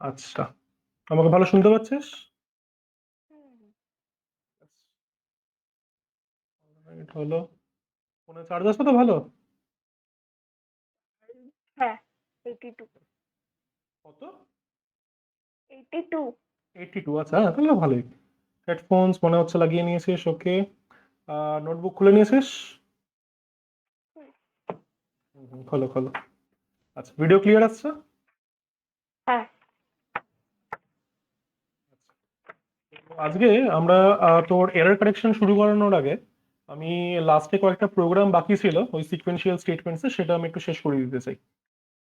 আচ্ছা, আমাকে ভালো শুনতে পাচ্ছিস? হুম, মিনিট হলো। ফোনে চার্জ আছে তো ভালো? হ্যাঁ, 82। কত? 82। 82। আচ্ছা, হ্যাঁ তাহলে ভালোই। হেডফোনস মনে হচ্ছে লাগিয়ে নিয়েছিস, ওকে। নোটবুক খুলে নিয়েছিস? খোলো খোলো। আচ্ছা, ভিডিও ক্লিয়ার আসছে? হ্যাঁ। আজকে আমরা তোর এরর কারেকশন শুরু করানোর আগে আমি লাস্টে কয়েকটা প্রোগ্রাম বাকি ছিল ওই সিকোয়েন্সিয়াল স্টেটমেন্টসে, সেটা আমি একটু শেষ করে দিতে চাই।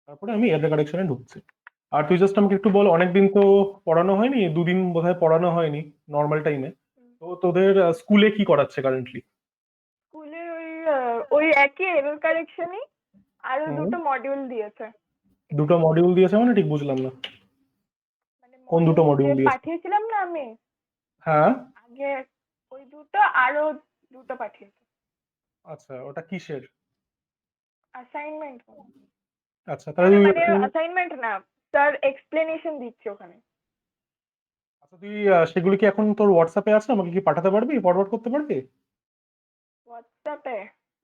তারপরে আমি এরর কারেকশনে ঢুকছি। আর তুই জাস্ট আমাকে একটু বল, অনেকদিন তো পড়ানো হয়নি, দুদিন বোধহয় পড়ানো হয়নি নর্মাল টাইমে। তো তোদের স্কুলে কি করাচ্ছে কারেন্টলি? স্কুলে ওই একই এরর কারেকশনই, আরো হুম। দুটো মডিউল দিয়েছে। দুটো মডিউল দিয়েছে মানে ঠিক বুঝলাম না। মানে কোন দুটো মডিউল যে মডিউল দিয়েছে? পাঠিয়েছিলাম না আমি হ্যাঁ। আগে, ওই দুটো আরো দুটো পাঠিয়েছে। আচ্ছা, ওটা কিসের? অ্যাসাইনমেন্ট। আচ্ছা না তাহলে না, তুই মানে অ্যাসাইনমেন্ট না, স্যার এক্সপ্লেনেশন দিচ্ছে ওখানে। আচ্ছা তুই সেগুলি কি এখন তোর হোয়াটসঅ্যাপে আছে, আমাকে কি পাঠাতে পারবি, ফরওয়ার্ড করতে পারবি? হোয়াটসঅ্যাপে?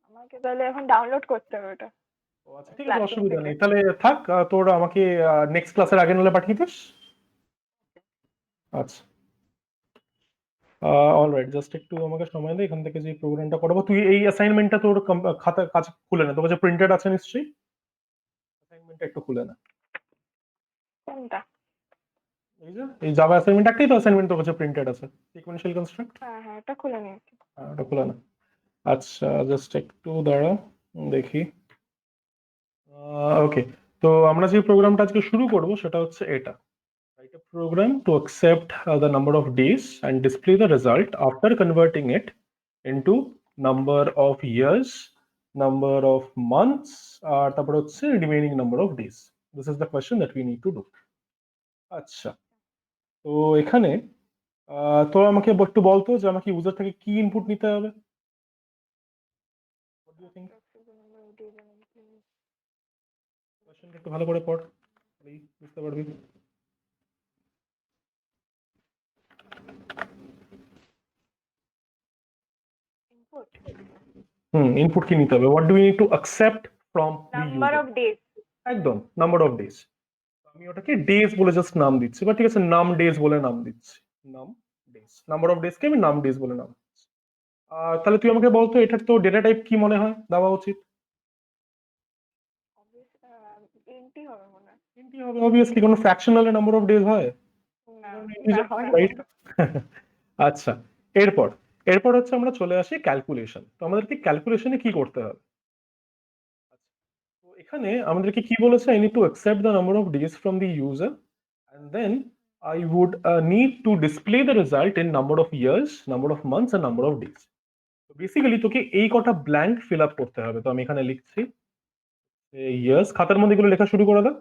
আমাকে তাহলে এখন ডাউনলোড করতে হবে ওটা, ও আচ্ছা, ঠিক আছে, ক্লাসরুম অসুবিধা থেকে। নেই, তাহলে থাক। তোর আমাকে নেক্সট ক্লাসের আগে নাহলে পাঠিয়ে দিস। আচ্ছা। অলরাইট, জাস্ট একটু আমাকে সময় দে, এখান থেকে যে প্রোগ্রামটা করাবো, তুই এই অ্যাসাইনমেন্টটা তোর খাতা কাজ খুলে না, তোর কাছে প্রিন্টেড আছে নিশ্চয়ই? অ্যাসাইনমেন্টটা একটু খুলে না। কোনটা? এই যে এই জাভা অ্যাসাইনমেন্ট, একটাই তো অ্যাসাইনমেন্ট তোর কাছে প্রিন্টেড আছে, সিকোয়েন্সিয়াল কনস্ট্রাক্ট। হ্যাঁ হ্যাঁ, এটা খুলে নিয়েছি। ওটা খুলে না। আচ্ছা, জাস্ট একটু দাঁড়া, দেখি। ওকে। তো আমরা যে প্রোগ্রামটা আজকে শুরু করব সেটা হচ্ছে এটা: write a program to accept the number of days and display the result after converting it into number of years, number of months, আর তারপর হচ্ছে remaining number of days. This is the question that we need to do. আচ্ছা, তো এখানে তো আমাকে একটু বলতো যে আমাকে ইউজার থেকে কি ইনপুট নিতে হবে? What do you think? কোয়েশ্চেনটা একটু ভালো করে পড়, তাহলেই বুঝতে পারবি। ইনপুট। ইনপুট কি নিতে হবে? What do you need to accept from the number user? Of days. একদম, নাম্বার অফ ডেজ। আমি ওটাকে ডেজ বলে জাস্ট নাম দিচ্ছি, বা ঠিক আছে নাম ডেজ বলে নাম দিচ্ছি। নাম ডেজ, নাম্বার অফ ডেজ কে আমি নাম ডেজ বলে নাম দিচ্ছি। তাহলে তুই আমাকে বলতো এটার তো ডেটা টাইপ কি মনে হয় দেওয়া উচিত? এনটি হবে মনে হয়। ইন্টি হবে অবভিয়াসলি, কোনো ফ্র্যাকশনাল নাম্বার অফ ডেজ হয়? না, না ইন্টিজার, হয় না। রাইট? আচ্ছা, এরপর এরপর হচ্ছে আমরা চলে আসি ক্যালকুলেশন। তো আমাদেরকে ক্যালকুলেশনে কি করতে হবে? তো এখানে আমাদেরকে কি বলেছে? I need to accept the number of days from the user, and then I would need to display the result in number of years, number of months and number of days. তো basically তোকে এই কটা blank fill up করতে হবে। তো আমি এখানে লিখছি ইয়ার্স, খাতার মধ্যে এগুলো লেখা শুরু করে দাও।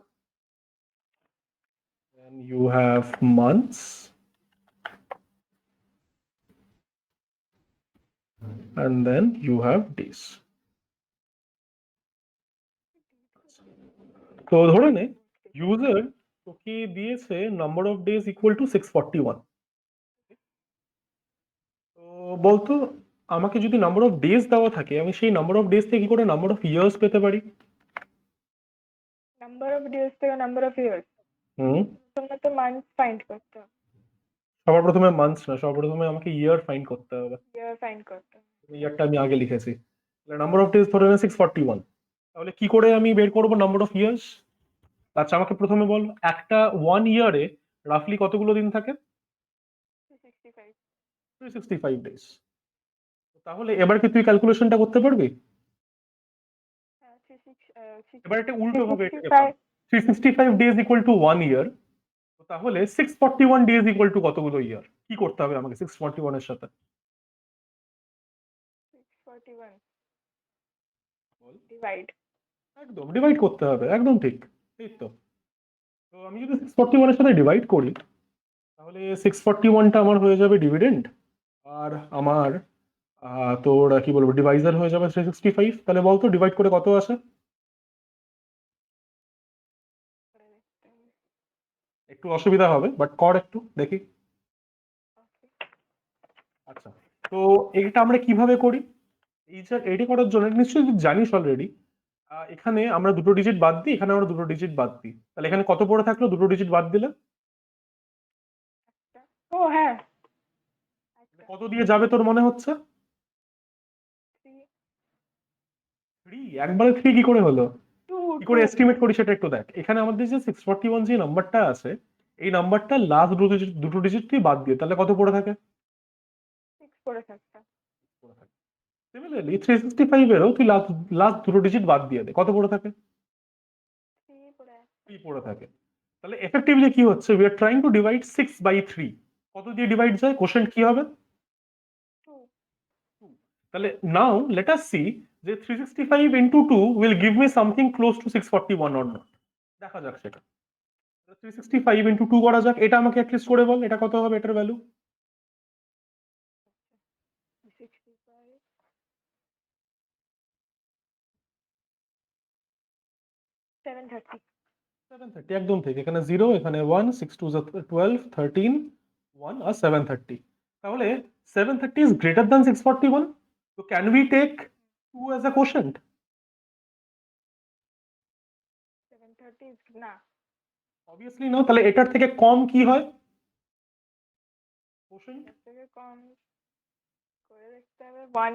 Then you have months, and then you have days. তো ধরে নে ইউজার তোকে দিয়েছে number of days equal to 641। তো বলতো আমাকে যদি নাম্বার অফ ডেজ দেওয়া থাকে, আমি সেই নাম্বার অফ ডেজ থেকে কি করে নাম্বার অফ ইয়ার্স পেতে পারি? নাম্বার অফ ডেজ থেকে নাম্বার অফ ইয়ার্স, হুম। তোমরা তো মান্থ ফাইন্ড করতে হবে। সবার প্রথমে মান্থস না, সবার প্রথমে আমাকে ইয়ার ফাইন্ড করতে হবে। ইয়ার ফাইন্ড করতে হবে। ইয়ারটা আমি আগে লিখেছি। নাম্বার অফ ডেজ ধরে নে 641। তাহলে কি করে আমি বের করবো নাম্বার অফ ইয়ার্স? আচ্ছা, আমাকে প্রথমে বল একটা ওয়ান ইয়ারে রাফলি কতগুলো দিন থাকে? 365। 365 ডেজ। তাহলে এবার কি তুই ক্যালকুলেশনটা করতে পারবি? হ্যাঁ, এবার এটা থ্রি উল্টো ভাবে সিক্সটি এটাকে ভাব। Five 365 days equal to one year. তাহলে 641 ডেজ ইকুয়াল টু কতগুলো ইয়ার? কি করতে হবে আমাকে 641 এর সাথে? 641 বল। ডিভাইড। একদম ডিভাইড করতে হবে, একদম ঠিক। এই তো। তো আমি যদি 641 এর সাথে ডিভাইড করি, তাহলে 641টা আমার হয়ে যাবে ডিভিডেন্ড। আর আমার তোর কি বলবো ডিভাইজার হয়ে যাবে 365। তাহলে বলতো ডিভাইড করে কত আসে? একটু অসুবিধা হবে, বাট কর একটু দেখি। ওকে। আচ্ছা, তো এটা আমরা কিভাবে করি? এটি করার জন্য নিশ্চয়ই তুই জানিস অলরেডি, এখানে আমরা দুটো ডিজিট বাদ দিই, এখানে আমরা দুটো ডিজিট বাদ দিই, তাহলে এখানে কত পড়ে থাকলো দুটো ডিজিট বাদ দিলে? একটা। ও হ্যাঁ, একটা। কত দিয়ে যাবে তোর মনে হচ্ছে? 3 থ্রি? একবারে থ্রি কি করে হলো? 2 কি করে 2 এস্টিমেট করি সেটা একটু দেখ। এখানে আমাদের যে 641 যে নাম্বারটা আছে, এই নাম্বারটা লাস্ট দুটো ডিজিট তুই বাদ দিয়ে, তাহলে কত পড়ে থাকে? 6 করে থাকতা। সিমিলারলি 365 এরও তুই লাস্ট লাস্ট দুটো ডিজিট বাদ দিয়ে দে, কত পড়ে থাকে? 3 করে একটা। থ্রি পড়ে থাকে। তাহলে এফেক্টিভলি কি হচ্ছে, we are trying to divide 6/3। কত দিয়ে ডিভাইড যায়, কোশ্চেন কি হবে? 2। তাহলে নাও লেট আস সি যে 365 into 2 will give me something close two 641 or not. দেখা যাক সেটা। 365 ইন্টু 2 করা যাক, এটা আমাকে অ্যাটলিস্ট করে বল, এটা কত হবে এটার ভ্যালু? 65 730। 730 একদম ঠিক, এখানে 0, এখানে 1, 6 2 12, 13, 1 আর 730। তাহলে 730 is greater than 641, so can we take 2 as a quotient? 730 না। Obviously না, তাহলে এটার থেকে কম কি হয় quotient? এর থেকে কম করে দেখতে হবে 1।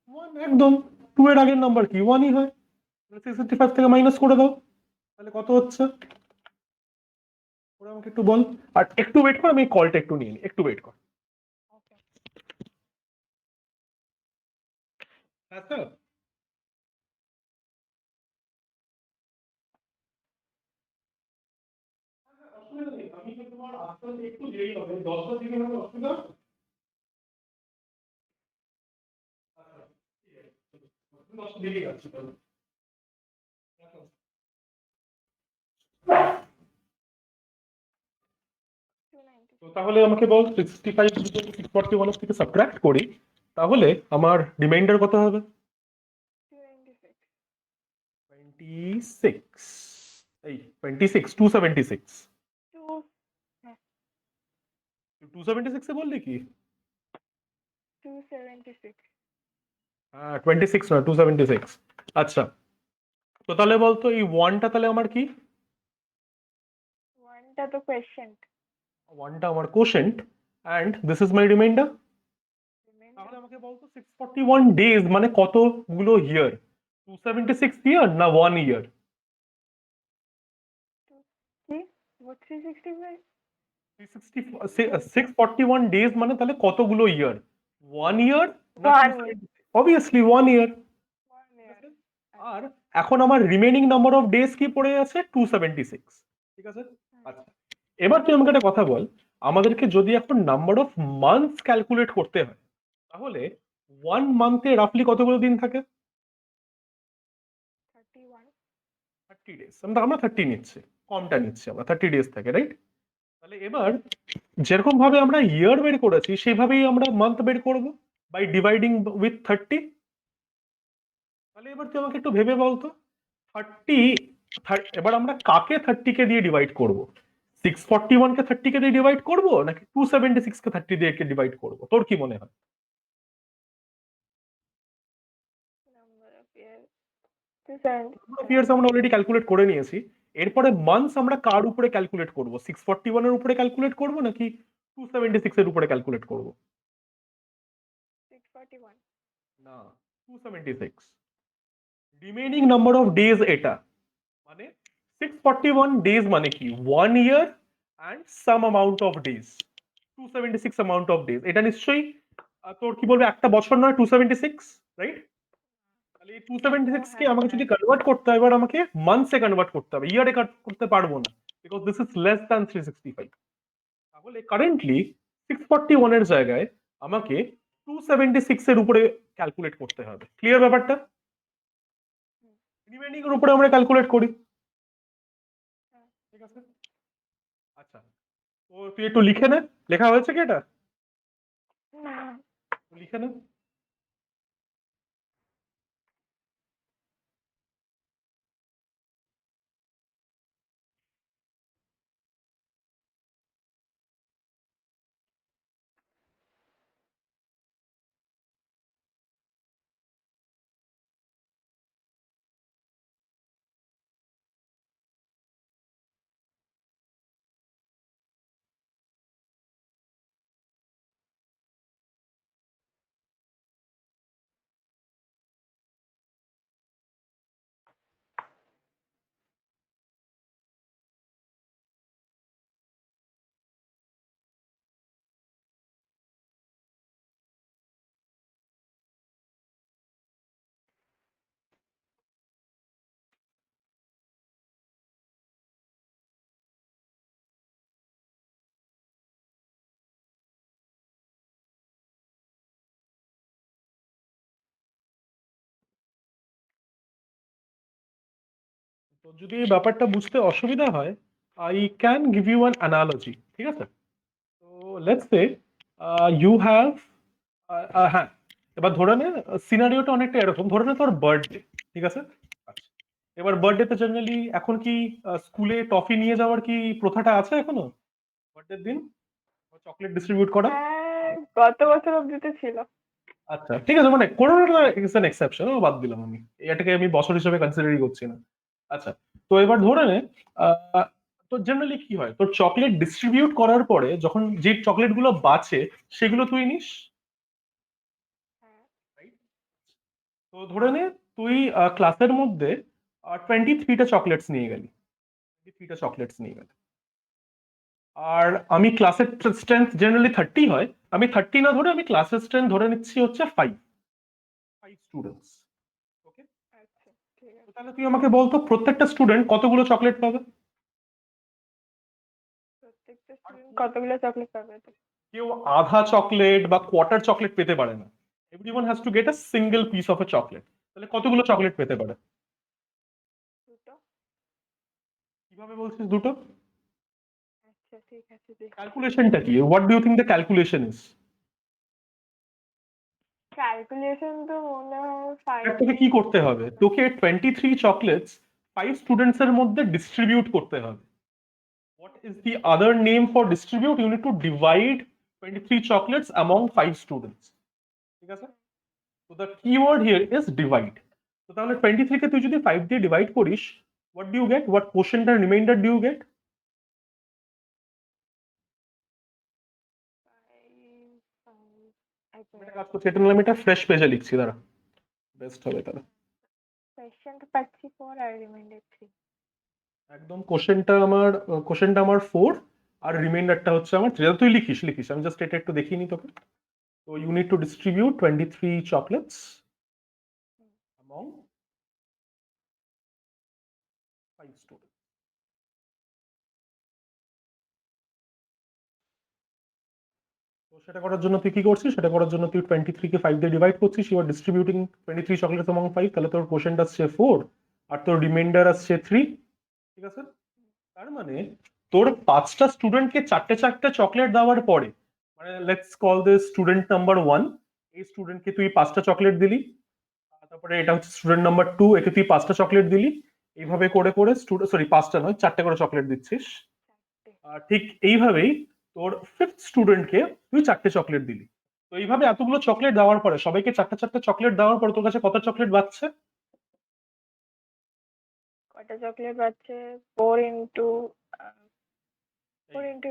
1 একদম। 2 এর আগের নাম্বার কি 1ই হয়, 665 থেকে মাইনাস করে দাও, তাহলে কত হচ্ছে ওরা আমাকে একটু বল। আর একটু ওয়েট কর, আমি কলটা একটু নিয়ে নিই, একটু ওয়েট কর। ওকে। হ্যাঁ স্যার। অসুবিধা নেই, আমি তো তোমার আসতে আসতে একটু দেরি হবে, 10টার দিকে হবে, অসুবিধা হবে? আচ্ছা, ঠিক আছে, 10টা দেরি আছে তাহলে। তো 296। তাহলে আমাকে বল 65 যদি 641 থেকে সাবট্রাক্ট করি, তাহলে আমার রিমাইন্ডার কত হবে? 296। 26, এই 26 276। 2। হ্যাঁ, 276 এ বললি কি? 276। হ্যাঁ 26 না 276। আচ্ছা, তো তাহলে বলতো এই ওয়ানটা তাহলে আমার কি? 1টা তো কোয়েশ্চেন্ট। ওয়ানটা আমার quotient, and this is my reminder. তাহলে রিমাইন্ডার। আমাকে বলতো 641 ডেজ মানে কতগুলো ইয়ার, 276 ইয়ার না 1 ইয়ার? কি? 365। 641 ডেজ মানে তাহলে কতগুলো ইয়ার, 1 ইয়ার না 1 276? অবভিয়াসলি 1 ইয়ার। 1 ঠিক ইয়ার। আছে, আর এখন আমার রিমেনিং নাম্বার অফ ডেজ কি পড়ে আছে, 276। ঠিক আছে। আচ্ছা, এবার তুই আমাকে একটা কথা বল, আমাদেরকে যদি এখন নাম্বার অফ মান্থস ক্যালকুলেট করতে হয়, তাহলে 1 মান্থে রাফলি কতগুলো দিন থাকে? 31। 30 ডেজ। আমরা আমরা 30 নিচ্ছি, কমটা নিচ্ছি, আমরা 30 ডেজ থাকে, রাইট? তাহলে এবার যেরকম ভাবে আমরা ইয়ার বের করেছি সেভাবেই আমরা মান্থ বের করব, বাই ডিভাইডিং উইথ 30। তাহলে এবার তুই আমাকে একটু ভেবে বলতো, 30, এবার আমরা কাকে 30 কে দিয়ে ডিভাইড করব? 641 কে 30 কে দিয়ে ডিভাইড করব নাকি 276 কে 30 দিয়ে ডিভাইড করব, তোর কি মনে হয়? Number of year 270। ইয়ার্স আমরা অলরেডি ক্যালকুলেট করে নিয়েছি, এরপরে মান্থস আমরা কার উপরে ক্যালকুলেট করব, 641 এর উপরে ক্যালকুলেট করব নাকি 276 এর উপরে ক্যালকুলেট করব? 641। না, 276। রিমেইনিং নাম্বার অফ ডেজ এটা, মানে 641 ডেজ মানে কি 1 year and some amount of days, 276 amount of days. এটা নিশ্চয়ই তোর কি বলবে একটা বছর নয় 276, রাইট? তাহলে এই ও 276 কে হ্যাঁ আমাকে হ্যাঁ। যদি কনভার্ট করতে হয়, এবার আমাকে মান্থসে কনভার্ট করতে হবে, ইয়ারে করতে পারবো না, because this is less than 365। তাহলে কারেন্টলি 641 এর জায়গায় আমাকে 276 এর উপরে ক্যালকুলেট করতে হবে। ক্লিয়ার ব্যাপারটা? হুম, রিমেইনিং এর উপরে আমরা ক্যালকুলেট করি। হ্যাঁ। ঠিক আছে। আচ্ছা, তো তুই একটু লিখে নে, লেখা হয়েছে কি এটা? না। লিখে নে। তো যদি এই ব্যাপারটা বুঝতে অসুবিধা হয়, I can give you an analogy, ঠিক আছে? তো লেটস সে ইউ হ্যাভ, হ্যাঁ, এবার ধরে নে সিনারিওটা অনেকটা এরকম, ধরে নে তোর বার্থডে, ঠিক আছে? আচ্ছা, এবার বার্থডেতে জেনারেলি এখন কি স্কুলে টফি নিয়ে যাওয়ার কি প্রথাটা আছে এখনো বার্থডের দিন, চকলেট ডিস্ট্রিবিউট করা? হ্যাঁ, গত বছর অব্দি তো ছিল। আচ্ছা ঠিক আছে, মানে করোনাটা ইজ অ্যান এক্সেপশন, বাদ দিলাম আমি, এটাকে আমি বছর হিসেবে কনসিডারই করছি না। আচ্ছা, তো এবার ধরে নে আহ, তো জেনারেলি কি হয়, তোর চকলেট ডিস্ট্রিবিউট করার পরে যখন যে চকলেট গুলো বাঁচে সেগুলো তুই নিস, হ্যাঁ। right? তো ধরে নে তুই ক্লাসের মধ্যে 23টা চকলেটস নিয়ে গেলি, 23টা চকলেটস নিয়ে গেলি, আর আমি ক্লাসের স্ট্রেংথ জেনারেলি 30 হয়, আমি 30 না ধরে আমি ক্লাসের স্ট্রেংথ ধরে নিচ্ছি হচ্ছে 5 স্টুডেন্টস। ওকে, আচ্ছা, ঠিক আছে। তাহলে তুই আমাকে বলতো প্রত্যেকটা স্টুডেন্ট কতগুলো চকলেট পাবে? প্রত্যেকটা স্টুডেন্ট কতগুলো চকলেট পাবে তো? কেউ আধা চকলেট বা কোয়ার্টার চকলেট পেতে পারে না, everyone has to get a single piece of A chocolate. তাহলে কতগুলো চকলেট পেতে পারে? দুটো। কিভাবে বলছিস দুটো? আচ্ছা, ঠিক আছে, দেখি। ক্যালকুলেশনটা কি, what do you think the calculation is? Calculation তো মনে হয় ফাইভ এর থেকে কি করতে হবে, তোকে 23 চকলেটস 5 স্টুডেন্টস এর মধ্যে ডিস্ট্রিবিউট করতে হবে। What is the other name for distribute? You need to divide 23 chocolates among 5 students. ঠিক আছে? So the keyword here is divide. তো তাহলে 23 কে তুই যদি 5 দিয়ে ডিভাইড করিস, what do you get? What quotient and remainder do you get? আমি একটা কাজ করছি, এটা নাহলে আমি একটা ফ্রেশ পেজে লিখছি, দাঁড়া, বেস্ট হবে তাহলে। কোয়েশ্চেন তো পাচ্ছি 4 আর রিমাইন্ডার 3। একদম কোশ্চেনটা আমার 4 আর রিমাইন্ডারটা হচ্ছে আমার 3। তুই লিখিস লিখিস, আমি জাস্ট এটা একটু দেখিয়ে নি তোকে। তো you need to distribute 23 chocolates among 5 students. তো সেটা করার জন্য তুই কি করছিস, সেটা করার জন্য তুই 23 কে 5 দিয়ে ডিভাইড করছিস, you are distributing 23 chocolates among 5, তাহলে তোর কোশ্চেনটা আসছে 4 আর তোর রিমাইন্ডার আসছে 3, ঠিক আছে? তার মানে তোর 5টা স্টুডেন্টকে চারটে চারটে চকলেট দেওয়ার পরে, মানে let's call this student number 1, এই স্টুডেন্টকে তুই 5টা চকলেট দিলি, তারপরে এটা হচ্ছে স্টুডেন্ট নাম্বার 2, একে তুই 5টা চকলেট দিলি, এইভাবে করে করে স্টুডেন্ট, সরি 5টা নয় 4টে করে চকলেট দিচ্ছিস। আর ঠিক এইভাবেই তোর 5th স্টুডেন্টকে তুই 4টে চকলেট দিলি। তো এইভাবে এতগুলো চকলেট দেওয়ার পরে, সবাইকে চারটে চারটে চকলেট দেওয়ার পরে তোর কাছে কত চকলেট বাঁচছে? কটা চকলেট পাচ্ছে? 4 ইন্টু 4 ইন্টু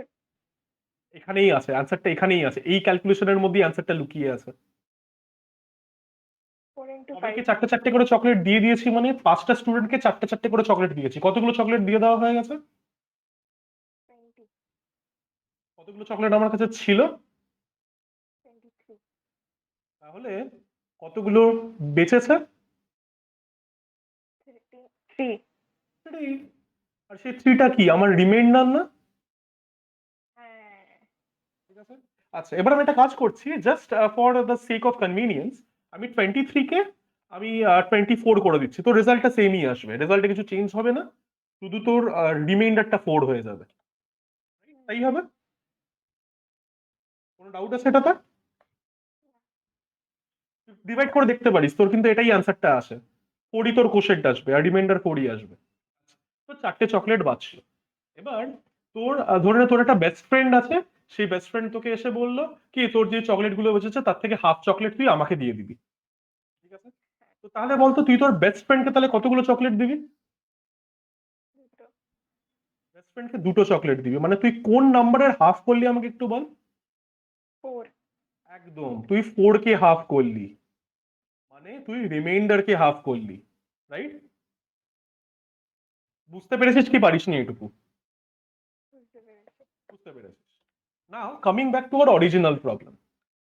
এখানেই আছে অ্যান্সারটা, এখানেই আছে, এই ক্যালকুলেশনের মধ্যেই অ্যান্সারটা লুকিয়ে আছে। 4 ইন্টু 5। সবাইকে চারটে চারটে করে চকলেট দিয়ে দিয়েছি, মানে 5টা স্টুডেন্টকে চারটে চারটে করে চকলেট দিয়েছি, কতগুলো চকলেট দিয়ে দেওয়া হয়ে গেছে? 20। কতগুলো চকলেট আমার কাছে ছিল? 23। তাহলে কতগুলো বেঁচেছে? 3। Three। আর সেই 3টা কি আমার রিমাইন্ডার না? হ্যাঁ। ঠিক আছে, আচ্ছা এবার আমি একটা কাজ করছি, just for the sake of convenience আমি 23 কে আমি 24 করে দিচ্ছি, তো রেজাল্টটা সেমই আসবে, রেজাল্টে কিছু চেঞ্জ হবে না, শুধু তোর রিমাইন্ডারটা 4 হয়ে যাবে, তাই হবে? কোনো ডাউট আছে এটাতে? ডিভাইড করে দেখতে পারিস, তোর কিন্তু এটাই অ্যান্সারটা আসে, 4ই তোর কোশেন্ট আসবে আর রিমাইন্ডার 4ই আসবে। তো চারটে চকলেট বাঁচলো। এবার তোর ধরে নে তোর একটা বেস্ট ফ্রেন্ড আছে, সেই বেস্ট ফ্রেন্ড তোকে এসে বললো কি তোর যে চকলেট গুলো বেঁচেছে তার থেকে হাফ চকলেট তুই আমাকে দিয়ে দিবি, ঠিক আছে? তো তাহলে বলতো তুই তোর বেস্ট ফ্রেন্ডকে তাহলে কতগুলো চকলেট দিবি? দুটো। বেস্ট ফ্রেন্ডকে দুটো চকলেট দিবি, মানে তুই কোন নাম্বারের হাফ করলি আমাকে একটু বল। 4। একদম, তুই 4 কে হাফ করলি, মানে তুই রিমাইন্ডার কে হাফ করলি, রাইট? বুঝতে পেরেছিস কি পারিসনি এটুকু? বুঝতে পেরেছি। বুঝতে পেরেছিস। নাও coming back to our original problem,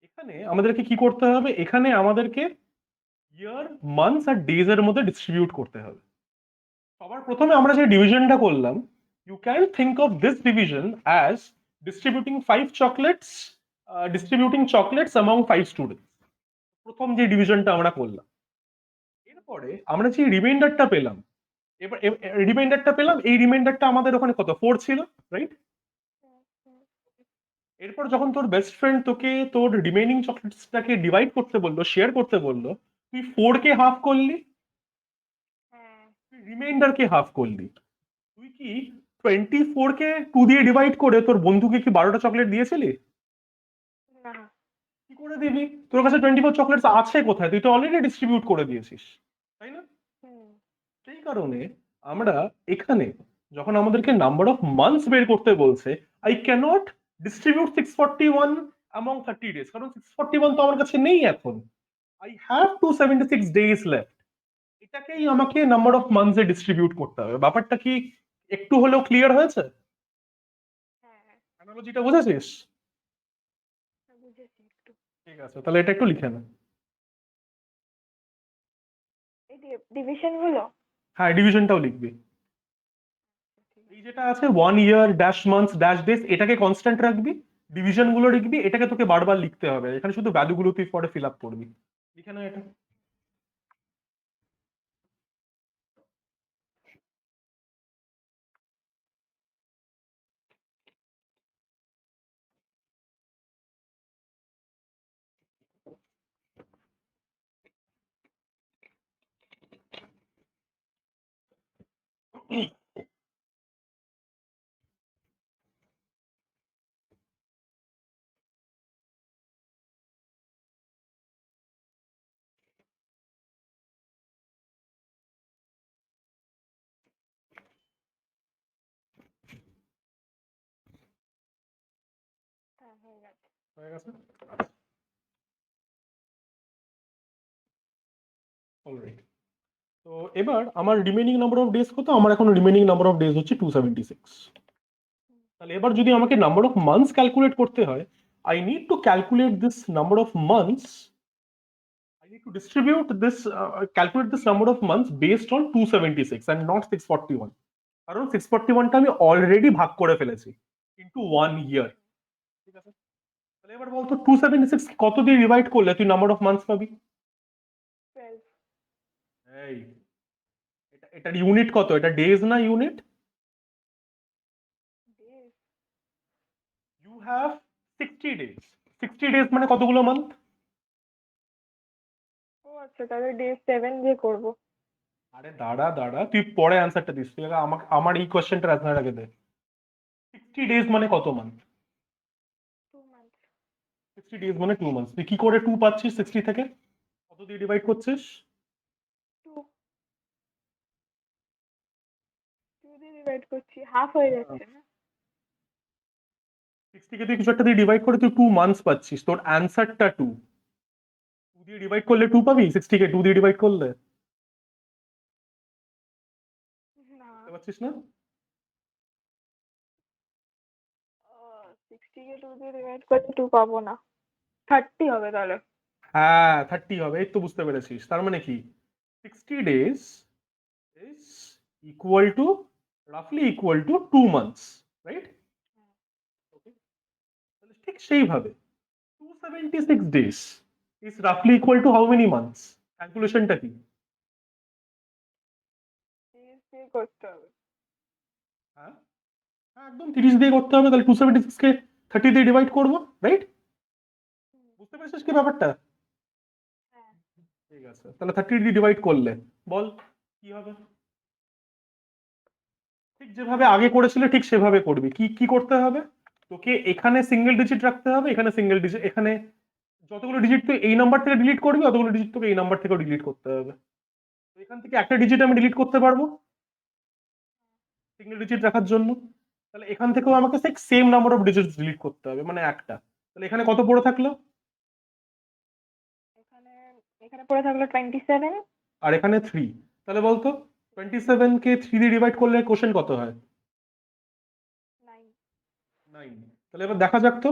এখানে আমাদেরকে কি করতে হবে, এখানে আমাদেরকে ইয়ার, মান্থস আর ডেজ এর মধ্যে ডিস্ট্রিবিউট করতে হবে। সবার প্রথমে আমরা যে ডিভিশনটা করলাম, you can think of this division as distributing chocolates among 5 students. প্রথম যে ডিভিশনটা আমরা করলাম, এরপরে আমরা যে রিমাইন্ডারটা পেলাম, এবার রিমাইন্ডারটা পেলাম, এই রিমাইন্ডারটা আমাদের ওখানে কত 4 ছিল, রাইট? এরপর যখন তোর বেস্ট ফ্রেন্ড তোকে তোর রিমেইনিং চকলেটসটাকে ডিভাইড করতে বললো, শেয়ার করতে বললো, তুই 4 কে হাফ করলি, হ্যাঁ। তুই রিমাইন্ডারকে হাফ করলি। তুই কি 24 কে 2 দিয়ে ডিভাইড করে তোর বন্ধুকে কি 12টা চকলেট দিয়েছিলি? না। কি করে দিবি? তোর কাছে 24 চকলেটস আছে কোথায়? তুই তো অলরেডি ডিস্ট্রিবিউট করে দিয়েছিস, তাই না? হুম। সেই কারণে আমরা এখানে যখন আমাদেরকে নাম্বার অফ মান্থস বের করতে বলছে, I can't distribute 641 among 30 days, কারণ 641 তো আমার কাছে নেই এখন। I have 276 days left. এটাকেই আমাকে নাম্বার অফ মান্থসে ডিস্ট্রিবিউট করতে হবে। ব্যাপারটা কি একটু হলেও ক্লিয়ার হয়েছে? হ্যাঁ, অ্যানালজিটা বুঝেছিস? বুঝেছি একটু। ঠিক আছে, তাহলে এটা একটু লিখে নে। এই ডিভিশন গুলো। হ্যাঁ, ডিভিশনটাও লিখবি। এই যেটা আছে 1 ইয়ার ড্যাশ মান্থস ড্যাশ ডেজ, এটাকে কনস্ট্যান্ট রাখবি। ডিভিশন গুলো লিখবি, এটাকে তোকে বারবার লিখতে হবে, এখানে শুধু ভ্যালু গুলো তুই পরে ফিল আপ করবি। লিখে না এটা। হ্যাঁ, হয়ে গেছে। হয়ে গেছে। অলরাইট। তো এবার আমার রিমেনিং নাম্বার অফ ডেজ কত? আমার এখন রিমেনিং নাম্বার অফ ডেজ হচ্ছে 276। তাহলে এবার যদি আমাকে নাম্বার অফ মান্থস ক্যালকুলেট করতে হয়, I need to calculate this number of months, I need to distribute this, calculate this number of months based on 276 and not 641. কারণ 641টা আমি অলরেডি ভাগ করে ফেলেছি ইনটু 1 ইয়ার। ঠিক আছে, তাহলে এবার বলতো 276 কত দিয়ে ডিভাইড করলে তুই নাম্বার অফ মান্থস পাবি? 12 এই এটার ইউনিট কত? এটা ডেজ না unit? Days. You have 60 days. 60 days মানে কতগুলো মান্থ? ও আচ্ছা, তাহলে ডে 7 দিয়ে করব। আরে দাঁড়া দাঁড়া, তুই পরে অ্যান্সারটা দিস, তুই আগে আমাকে আমার এই কোয়েশ্চেনটার অ্যান্সার আগে দে। 60 ডেজ মানে কত মান্থ? 2 মান্থ। 60 ডেজ মানে 2 মান্থস। তুই কি করে 2 পাচ্ছিস 60 থেকে? কত দিয়ে ডিভাইড করছিস? 2 2 দিয়ে ডিভাইড করছি, হাফ হয়ে যাচ্ছে না? 60 কে তুই কিছু একটা দিয়ে ডিভাইড করে তুই 2 মান্থস পাচ্ছিস, তোর অ্যান্সারটা 2। 2 দিয়ে ডিভাইড করলে 2 পাবি? 60 কে 2 দিয়ে ডিভাইড করলে না। বুঝতে পারছিস না? 60 কে 2 দিয়ে ডিভাইড করলে 2 পাবো না, 30 হবে তাহলে। হ্যাঁ 30 হবে, এই তো বুঝতে পেরেছিস। তার মানে কি 60 ডেজ ইজ ইকুয়াল টু রাফলি equal to 2 months, right? Okay, তাহলে ঠিক সেইভাবে 276 ডেজ ইজ রাফলি equal to how many months? ক্যালকুলেশনটা কি? ডেজ দিয়ে করতে হবে। হ্যাঁ হ্যাঁ, একদম 30 দিয়ে করতে হবে। তাহলে 276 কে 30 দিয়ে ডিভাইড করবো, রাইট? বুঝতে পেরেছিস কি ব্যাপারটা? হ্যাঁ। ঠিক আছে, তাহলে 30 দিয়ে ডিভাইড করলে বল কি হবে? ঠিক যেভাবে আগে করেছিল ঠিক সেভাবে করবি। কি কি করতে হবে? তোকে এখানে সিঙ্গেল ডিজিট রাখতে হবে, এখানে সিঙ্গেল ডিজিট, এখানে যতগুলো ডিজিট তুই এই নাম্বার থেকে ডিলিট করবি অতগুলো ডিজিট তোকে এই নাম্বার থেকেও ডিলিট করতে হবে। তো এখান থেকে একটা ডিজিট আমি ডিলিট করতে পারবো সিঙ্গেল ডিজিট রাখার জন্য। তাহলে এখান থেকেও আমাকে same number of digit delete করতে হবে, মানে একটা। তাহলে এখানে কত পড়ে থাকলো? এখানে এখানে পড়ে থাকলো 27। আর এখানে 3। তাহলে বলতো 27 কে 3 দিয়ে ডিভাইড করলে কোশ্চেন কত হয়? 9। 9। তাহলে এবার দেখা যাক তো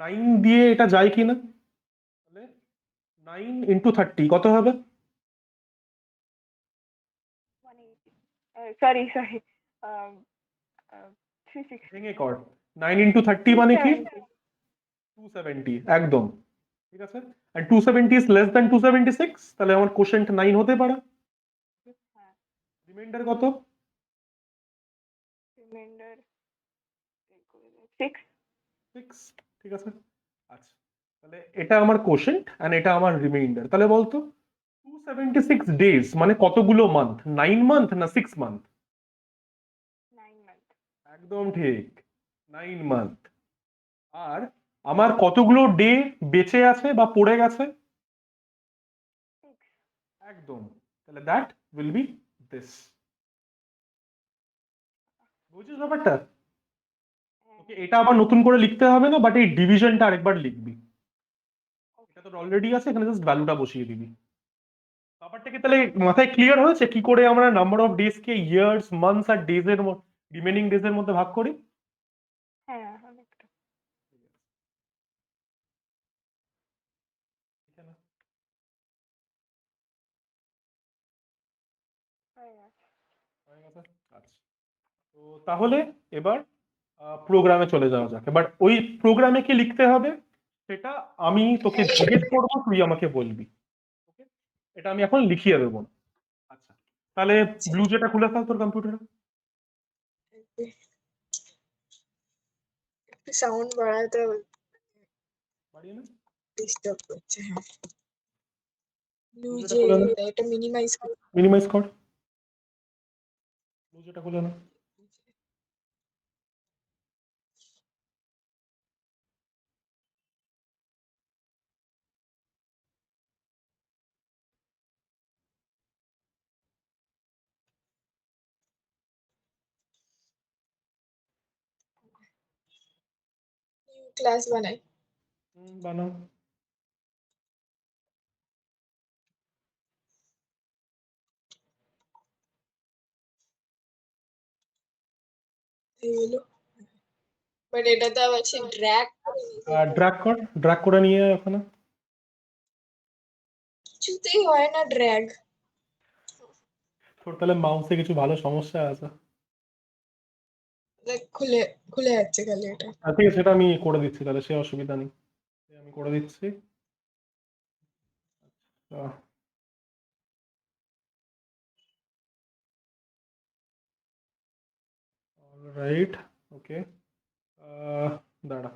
9 দিয়ে এটা যায় কিনা। তাহলে 9 ইন্টু 30 কত হবে? 180, সরি 360। ভেঙে কর। 9 ইন্টু 30 মানে কি? 270। 270 একদম ঠিক আছে। আর 270 ইজ লেস দ্যান 276, তাহলে আমার কোশ্চেনটা 9 হতে পারে। হ্যাঁ। রিমাইন্ডার কত? রিমাইন্ডার 6। 6। ঠিক আছে। আচ্ছা, তাহলে এটা আমার কোশেন্ট এন্ড এটা আমার রিমাইন্ডার। তাহলে বলতো 276 ডেজ মানে কতগুলো মান্থ? 9 মান্থ না 6 মান্থ? 9 মান্থ। একদম ঠিক, 9 মান্থ। আর আমার কতগুলো ডে বেঁচে আছে বা পড়ে গেছে? 6। একদম। তাহলে দ্যাট উইল বি দিস। বুঝছিস ব্যাপারটা? হ্যাঁ। ওকে, এটা আবার নতুন করে লিখতে হবে না, বাট এই ডিভিশনটা আরেকবার লিখবি। এটা তোর অলরেডি আছে, এখানে জাস্ট ভ্যালুটা বসিয়ে দিবি। ব্যাপারটা কি তাহলে মাথায় ক্লিয়ার হয়েছে কি করে আমরা নাম্বার অফ ডেজ কে ইয়ার্স, মান্থস আর ডেজ এর রিমেনিং ডেজ এর মধ্যে ভাগ করি? হ্যাঁ, অনেকটা। হয়ে গেছে। হয়ে গেছে? আচ্ছা, তো তাহলে এবার প্রোগ্রামে চলে যাওয়া যাক। এবার ওই প্রোগ্রামে কি লিখতে হবে সেটা আমি তোকে জিজ্ঞেস করবো, তুই আমাকে বলবি। ওকে, এটা আমি এখন লিখিয়ে দেবো না। আচ্ছা, তাহলে ব্লু যেটা খুলে ফেল তোর কম্পিউটারে। একটু সাউন্ড বাড়াতে বাড়িয়ে নে। ডিস্টার্ব করছে। হ্যাঁ, ব্লু ব্লু যেটা যে খুলে নে, এটা মিনিমাইজ মিনিমাইজ কর। ব্লু যেটা খুলে নে। নিউ ক্লাস বানাই। বানাও। এইগুলো বাট এটা তো আবার সেই ড্র্যাগ করে নিতে হবে। ড্র্যাগ কর, ড্র্যাগ করে নিয়ে আয় ওখানে। কিছুতেই হয় না ড্র্যাগ। তোর তাহলে মাউসে কিছু ভালো সমস্যা আছে। খুলে খুলে যাচ্ছে খালি এটা। ঠিক আছে, সেটা আমি করে দিচ্ছি, তাহলে সে অসুবিধা নেই, আমি করে দিচ্ছি। রাইট, ওকে, দাঁড়া,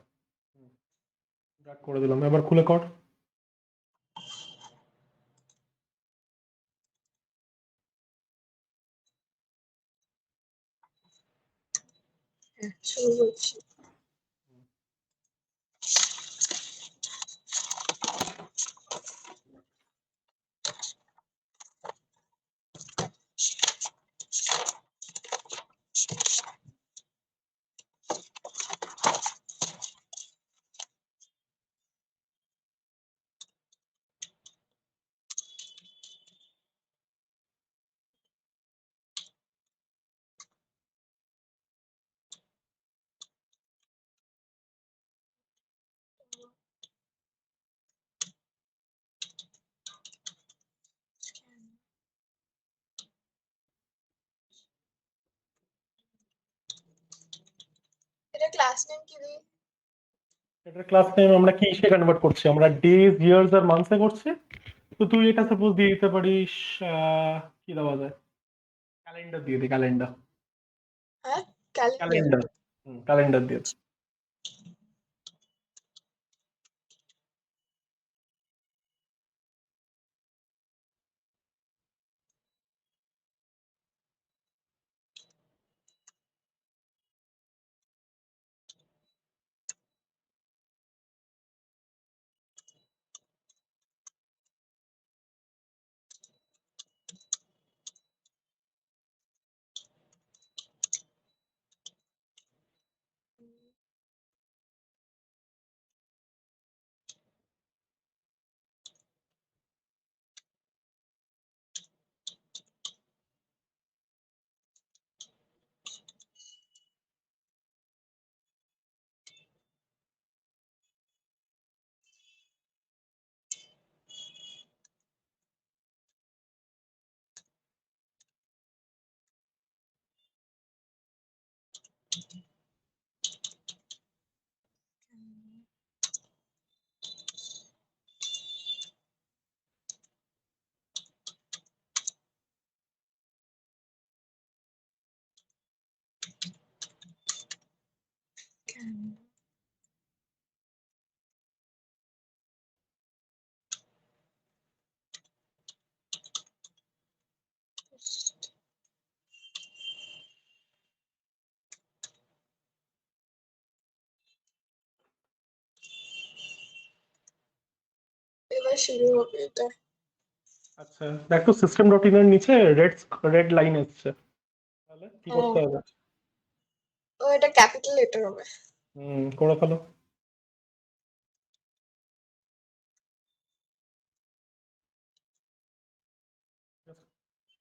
ড্র্যাগ করে দিলাম, এবার খুলে কর। হ্যাঁ, শুরু করছি। এটা ক্লাস নেম কি দিই? এটার ক্লাস নেম আমরা কি কিসে কনভার্ট করছি? আমরা ডেজ, ইয়ার্স আর মান্থসে করছি। তো তুই এটা সাপোজ দিয়ে দিতে পারিস, কি দেওয়া যায়, ক্যালেন্ডার দিয়ে দে, ক্যালেন্ডার। হ্যাঁ, ক্যালেন্ডার। ক্যালেন্ডার, ক্যালেন্ডার দিয়ে দে। থেকে শুরু হবে এটা? আচ্ছা দেখ তো সিস্টেম ডট ইন এর নিচে রেড লাইন এসছে, তাহলে কি করতে হ্যাঁ, হবে? ও এটা ক্যাপিটাল লেটার হবে। করে ফেলো।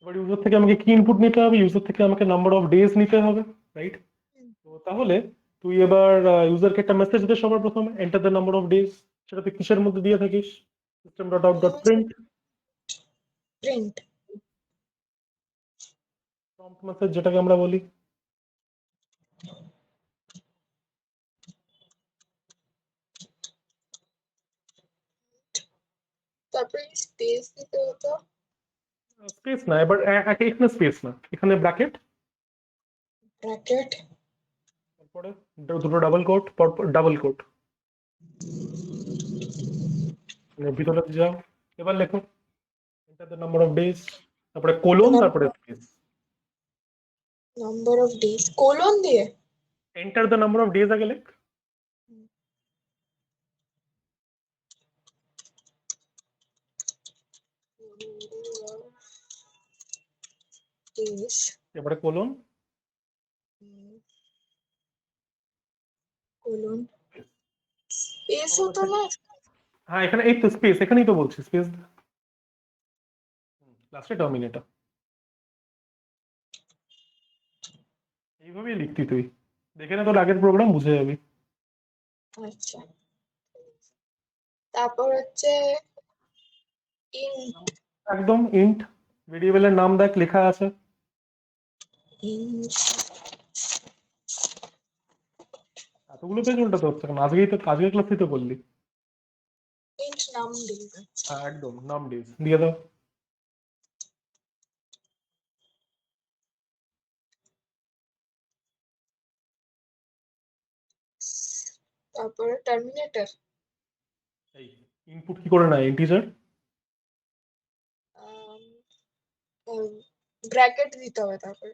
এবার ইউজার থেকে আমাকে কি ইনপুট নিতে হবে? ইউজার থেকে আমাকে নাম্বার অফ ডেজ নিতে হবে, রাইট? হুম। তো তাহলে তুই এবার ইউজারকে একটা মেসেজ দে সবার প্রথমে, enter the number of days. সেটা তুই কিসের মধ্যে দিয়ে থাকিস? System dot out dot print, print. Prompt message যেটাকে আমরা বলি। তারপরে স্পেস দিতে হতো। স্পেস না, এবার এখানে স্পেস না, এখানে ব্র্যাকেট, ব্র্যাকেট। তারপরে দুটো ডাবল কোট, পরপর ডাবল কোট, ভিতরে যাও। এবার লেখো enter the number of days, তারপরে কোলন, তারপরে space. Number of days colon দিয়ে। Enter the number of days আগে লেখ। ডেজ। এবারে কোলন, কোলন। স্পেস হতো না? হ্যাঁ এখানে এই তো স্পেস, এখানেই তো বলছি স্পেস, লাস্টে টার্মিনেটর। এইভাবেই লিখতি তুই, দেখে না তোর আগের প্রোগ্রাম বুঝে যাবি। আচ্ছা, তারপর হচ্ছে ইন্ট। একদম ইন্ট, ভেরিয়েবলের নাম দেখ লেখা আছে। ইন্ট। এতগুলো পেজ উল্টাতে হচ্ছে কেন? আজকের ক্লাসেই তো করলি। ইন্ট নাম ডেজ। হ্যাঁ একদম নাম ডেজ দিয়ে দাও। তারপরে টার্মিনেটর। এই ইনপুট কি করে নেয় ইন্টিজার? ব্র্যাকেট দিতে হবে তারপরে।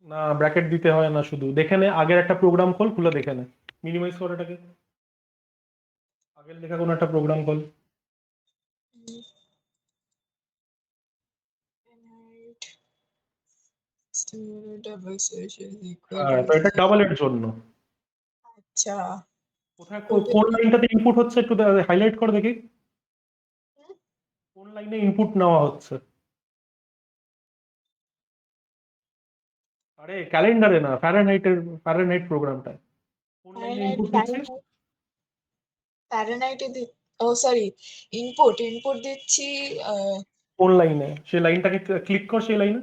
না ব্র্যাকেট দিতে হয় না, শুধু দেখে নে আগের একটা প্রোগ্রাম খোল, খুলে দেখে নে, মিনিমাইজ করে এটাকে, আগের লেখা কোনো একটা প্রোগ্রাম খোল। হ্যাঁ তো এটা ডাবল এর জন্য। আচ্ছা। কোথায় কোন লাইনটাতে ইনপুট হচ্ছে একটু হাইলাইট করে দেখি, কোন লাইনে ইনপুট নেওয়া হচ্ছে? আরে ক্যালেন্ডারে না, ফারেনহাইট প্রোগ্রামটা, কোন লাইনে ইনপুট দিচ্ছিস? ফ্যারেনহাইটে ও সরি, ইনপুট দিচ্ছি। কোন লাইনে? সেই লাইনটাকে ক্লিক কর, সেই লাইনে।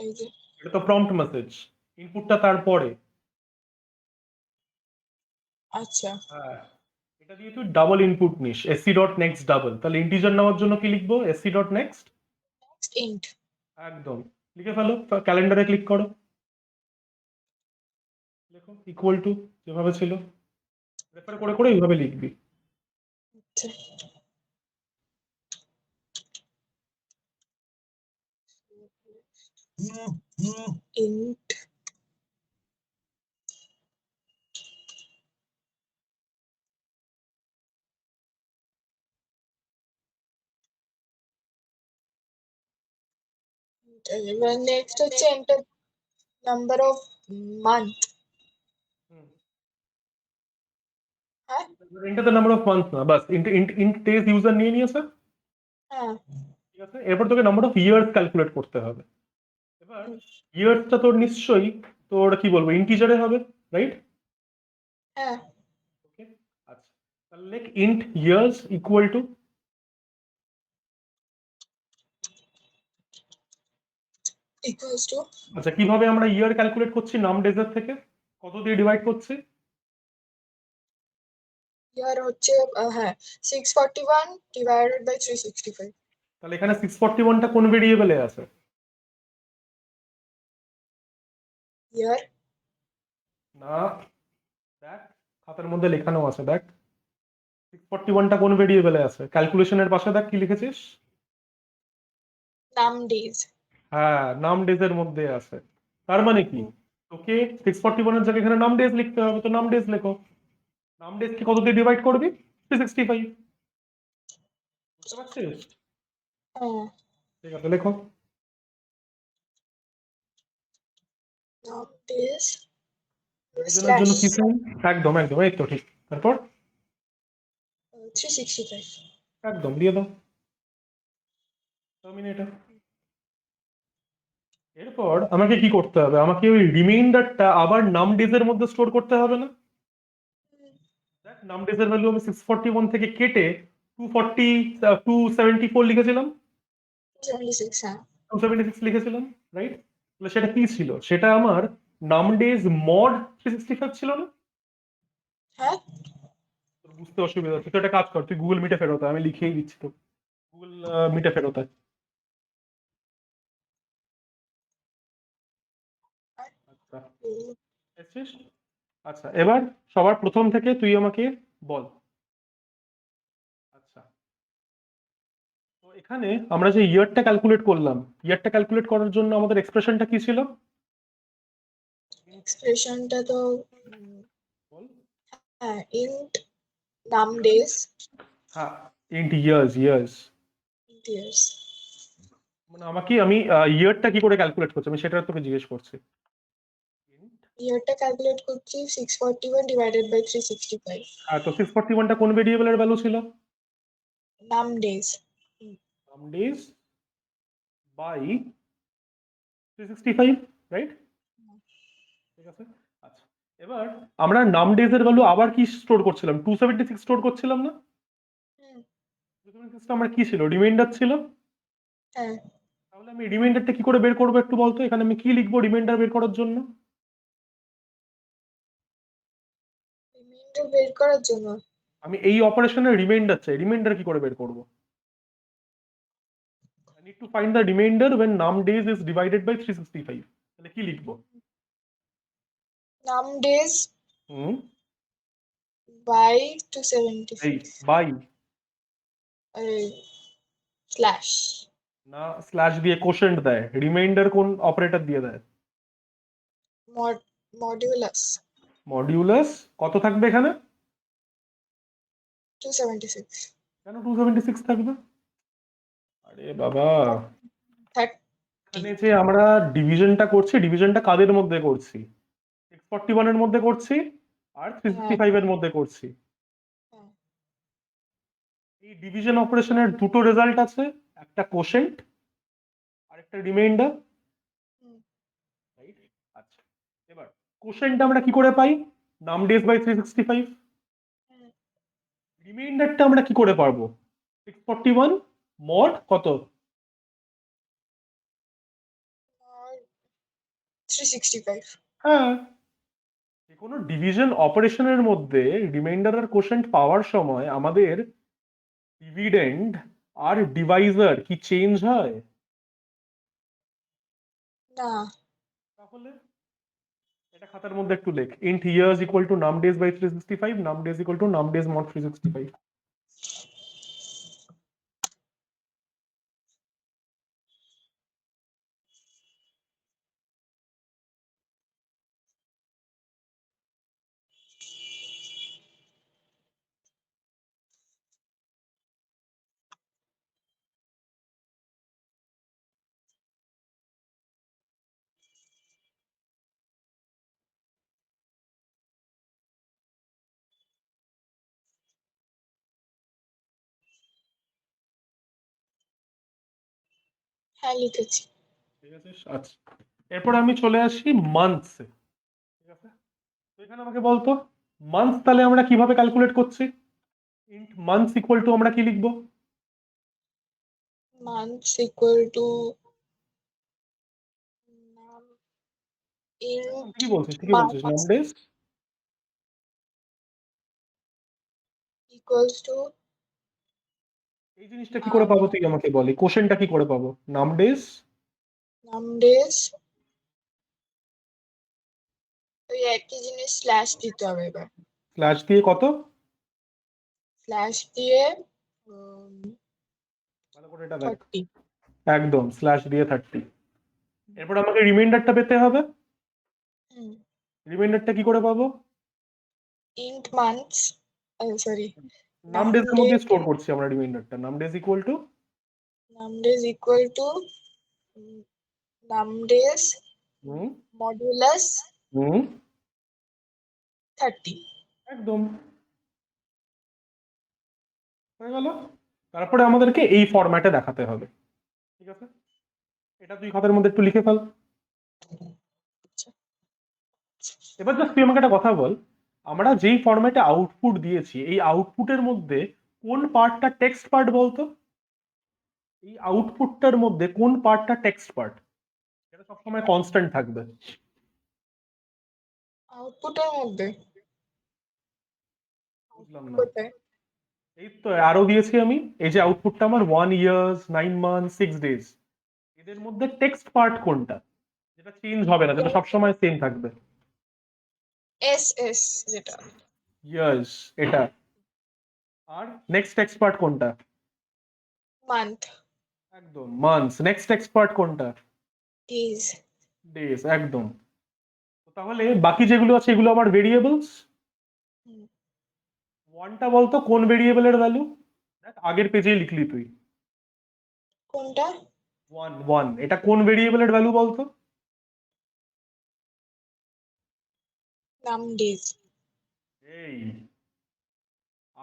এই যে। এটা তো প্রম্পট মেসেজ, ইনপুটটা তারপরে। আচ্ছা। হ্যাঁ এটা দিয়ে তুই ডাবল ইনপুট নিস, এসসি ডট নেক্সট ডাবল, তাহলে ইন্টিজার নেওয়ার জন্য কি লিখবো? SC dot next int. একদম লিখে ফেলো, ক্যালেন্ডারে ক্লিক করো, লেখো ইকুয়াল টু, যেভাবে ছিল রেফার করে করে এইভাবে লিখবি। আচ্ছা। ইন্ট। এবার নেক্সট হচ্ছে এন্টার নাম্বার অফ মান্থ। হ্যাঁ। Enter the number of month না, বাস ইন্ট ডেজ ইউজার নিয়ে নিয়েছে, হ্যাঁ। ঠিক আছে। এরপর তোকে নাম্বার অফ ইয়ার্স ক্যালকুলেট করতে হবে। এবার ইয়ার্সটা তোর নিশ্চয়ই তোর কি বলবো ইন্টিজারে হবে, রাইট? হ্যাঁ। ওকে আচ্ছা, তাহলে লেখ int years equal to, equals to. আচ্ছা কিভাবে আমরা ইয়ার ক্যালকুলেট করছি? নাম ডেজের থেকে কত দিয়ে ডিভাইড করছি? ইয়ার হচ্ছে হ্যাঁ 641 ডিভাইডেড বাই 365। তাহলে এখানে 641টা কোন ভেরিয়েবলে আছে? ইয়ার। না দেখ, খাতার মধ্যে লেখানো আছে দেখ, 641টা কোন ভেরিয়েবলে আছে? ক্যালকুলেশনের পাশে দেখ কি লিখেছিস। নাম ডেজ। হ্যাঁ নাম ডেজের মধ্যে আছে, তার মানে কি তোকে 641 এর জায়গায় এখানে নাম ডেজ লিখতে হবে, তো নাম ডেজ লেখো। নাম ডেজ কি কত দিয়ে ডিভাইড করবি? 365 বুঝতে পারছিস? হ্যাঁ ঠিক আছে, লেখো। নাম ডেজ ডিভিশনের স্ল্যাশ জন্য কি সাইন? একদম একদম, এই তো ঠিক। তারপর 365 একদম দিয়ে দাও টার্মিনেটর। এরপর আমাকে কি করতে হবে? আমাকে ওই রিমাইন্ডারটা আবার নাম ডেজের মধ্যে স্টোর করতে হবে না? দেখ, নাম ডেজের ভ্যালু আমি 641 থেকে কেটে 274 লিখেছিলাম, 276 হ্যাঁ 276 লিখেছিলাম, রাইট? তাহলে সেটা কি ছিল? সেটা আমার নাম ডেজ মড 365 ছিল না? হ্যাঁ তোর বুঝতে অসুবিধা হচ্ছে, তুই একটা কাজ কর, তুই গুগল মিটে ফেরত আয়, আমি লিখেই দিচ্ছি তো। গুগল মিটে ফেরত আয়। আচ্ছা, এসছিস? আচ্ছা, এবার সবার প্রথম থেকে তুই আমাকে বল। আচ্ছা, তো এখানে আমরা যে ইয়ারটা ক্যালকুলেট করলাম, ইয়ারটা ক্যালকুলেট করার জন্য আমাদের এক্সপ্রেশনটা কি ছিল? এক্সপ্রেশনটা তো বল। হ্যাঁ ইন্ট নাম ডেজ হ্যাঁ, ইন্ট ইয়ার্স, ইয়ার্স। ইয়ার্স মানে আমি ইয়ারটা কি করে ক্যালকুলেট করছি আমি সেটা তোকে জিজ্ঞেস করছি। ইয়ারটা ক্যালকুলেট করছি 641 ডিভাইডেড বাই 365 হ্যাঁ, তো 641টা কোন ভেরিয়েবলের ভ্যালু ছিল? নাম ডেজ নাম ডেজ বাই 365, রাইট? ঠিক আছে। আচ্ছা, এবার আমরা নাম ডেজ এর ভ্যালু আবার কি স্টোর করছিলাম? 276 স্টোর করছিলাম না? 276 আমরা কি ছিল? রিমাইন্ডার ছিল। হ্যাঁ তাহলে আমি রিমাইন্ডারটা কি করে বের করবো একটু বলতো? এখানে আমি কি লিখবো রিমাইন্ডার বের করার জন্য? রিমাইন্ডার বের করার জন্য আমি এই অপারেশনের রিমাইন্ডার চাই, রিমাইন্ডার কি করে বের করবো? I need to find the remainder when num days is divided by 365. তাহলে কি লিখবো? নাম ডেজ হুম, বাই এই 276 বাই স্ল্যাশ না, স্ল্যাশ দিয়ে কোশেন্ট দেয়, রিমাইন্ডার কোন অপারেটর দিয়ে দেয়? Modulus modulus. কত থাকবে এখানে? 276 কেন 276 থাকবে? আরে বাবা, এখানে 30 যে আমরা ডিভিশনটা করছি, ডিভিশনটা কাদের মধ্যে করছি? 641 এর মধ্যে করছি আর 365 এর মধ্যে করছি। হ্যাঁ এই ডিভিশন অপারেশনের দুটো রেজাল্ট আছে, একটা কোশেন্ট আর একটা রিমাইন্ডার, হুম, রাইট? আচ্ছা, এবার কোশেন্টটা আমরা কি করে পাই? নাম ডেজ বাই 365। হুম। রিমাইন্ডারটা আমরা কি করে পারবো? 641 মড কত? আর 365 হ্যাঁ, যে কোনো ডিভিশন অপারেশনের মধ্যে রিমাইন্ডার আর কোশেন্ট পাওয়ার সময় আমাদের ডিভিডেন্ড আর ডিভাইজার কি চেঞ্জ হয়? না তাহলে এটা খাতার মধ্যে একটু লেখ, ইন্ট ইয়ার্স ইকুয়াল টু নাম ডেজ বাই 365, নাম ডেজ ইকুয়াল টু নাম ডেজ মড 365। হ্যাঁ লিখেছি ঠিক আছে, আচ্ছা। এরপর আমি চলে আসি মান্থসে। ঠিক আছে, তো এখানে আমাকে বলতো মান্থ তাহলে আমরা কিভাবে ক্যালকুলেট করছি? ইন্ট মান্থস ইকুয়াল টু আমরা কি লিখবো? months equal to num int ঠিকই বলছিস, ঠিকই বলছিস, নাম months ডেজ equals to এই জিনিসটা কি করে পাবো তুই আমাকে বলি, কোশ্চেনটা কি করে পাবো? নাম ডেজ num days ওই একই জিনিস স্ল্যাশ দিতে হবে এবার স্ল্যাশ দিয়ে কত? স্ল্যাশ দিয়ে ভালো করে এটা দেখ, 30 একদম স্ল্যাশ দিয়ে 30। এরপর আমাকে রিমাইন্ডারটা পেতে হবে। রিমাইন্ডারটা কি করে পাবো? int months সরি নাম ডেজ এর মধ্যে স্টোর করছি আমরা রিমাইন্ডারটা। নাম days equal to numbdays equal to numbdays hmm modulus হুম 30. একদম হয়ে গেল। তারপরে আমাদেরকে এই ফরম্যাটে দেখাতে হবে, ঠিক আছে? এটা তুই খাতার মধ্যে একটু লিখে ফেল। এবার জাস্ট তুই আমাকে একটা কথা বল, আমরা যেই ফরম্যাটে আউটপুট দিয়েছি এই আউটপুটের মধ্যে কোন পার্টটা টেক্সট পার্ট বলতো? এই আউটপুটটার মধ্যে কোন পার্টটা টেক্সট পার্ট? এটা সবসময় কনস্ট্যান্ট থাকবে। আউটপুটের মধ্যে বুঝলাম না। কোথায়? এই তো আরো দিয়েছি আমি, এই যে আউটপুটটা আমার 1 ইয়ার্স 9 মান্থ 6 ডেজ, এদের মধ্যে টেক্সট পার্ট কোনটা যেটা চেঞ্জ হবে না, যেটা সবসময় সেম থাকবে? এস এস যেটা ইয়ার্স এটা। আর নেক্সট টেক্সট পার্ট কোনটা? মান্থ একদম মান্থস। নেক্সট টেক্সট পার্ট কোনটা? ডেজ ডেজ একদম। তো তাহলে বাকি যেগুলো আছে এগুলো আমার ভেরিয়েবলস। ওয়ানটা বলতো কোন ভেরিয়েবলের ভ্যালু? দেখ আগের পেজেই লিখলি তুই। কোনটা? ওয়ান ওয়ান এটা কোন ভেরিয়েবলের ভ্যালু বলতো? numbdays এই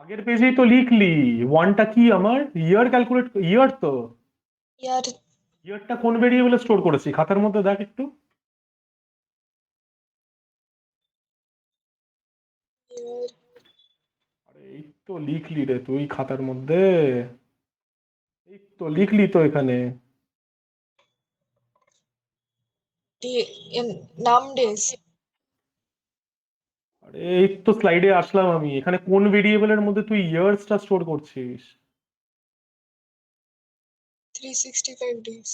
আগের পেজেই তো লিখলি। ওয়ানটা কি আমার ইয়ার ক্যালকুলেট, ইয়ার তো। ইয়ার ইয়ারটা কোন ভেরিয়েবলে স্টোর করেছি খাতার মধ্যে দেখ একটু। ইয়ার আরে এই তো লিখলি রে তুই খাতার মধ্যে, এই তো লিখলি তো এখানে। numbdays আরে এই তো স্লাইডে আসলাম আমি, এখানে কোন ভেরিয়েবলের মধ্যে তুই ইয়ার্সটা স্টোর করছিস? 365 days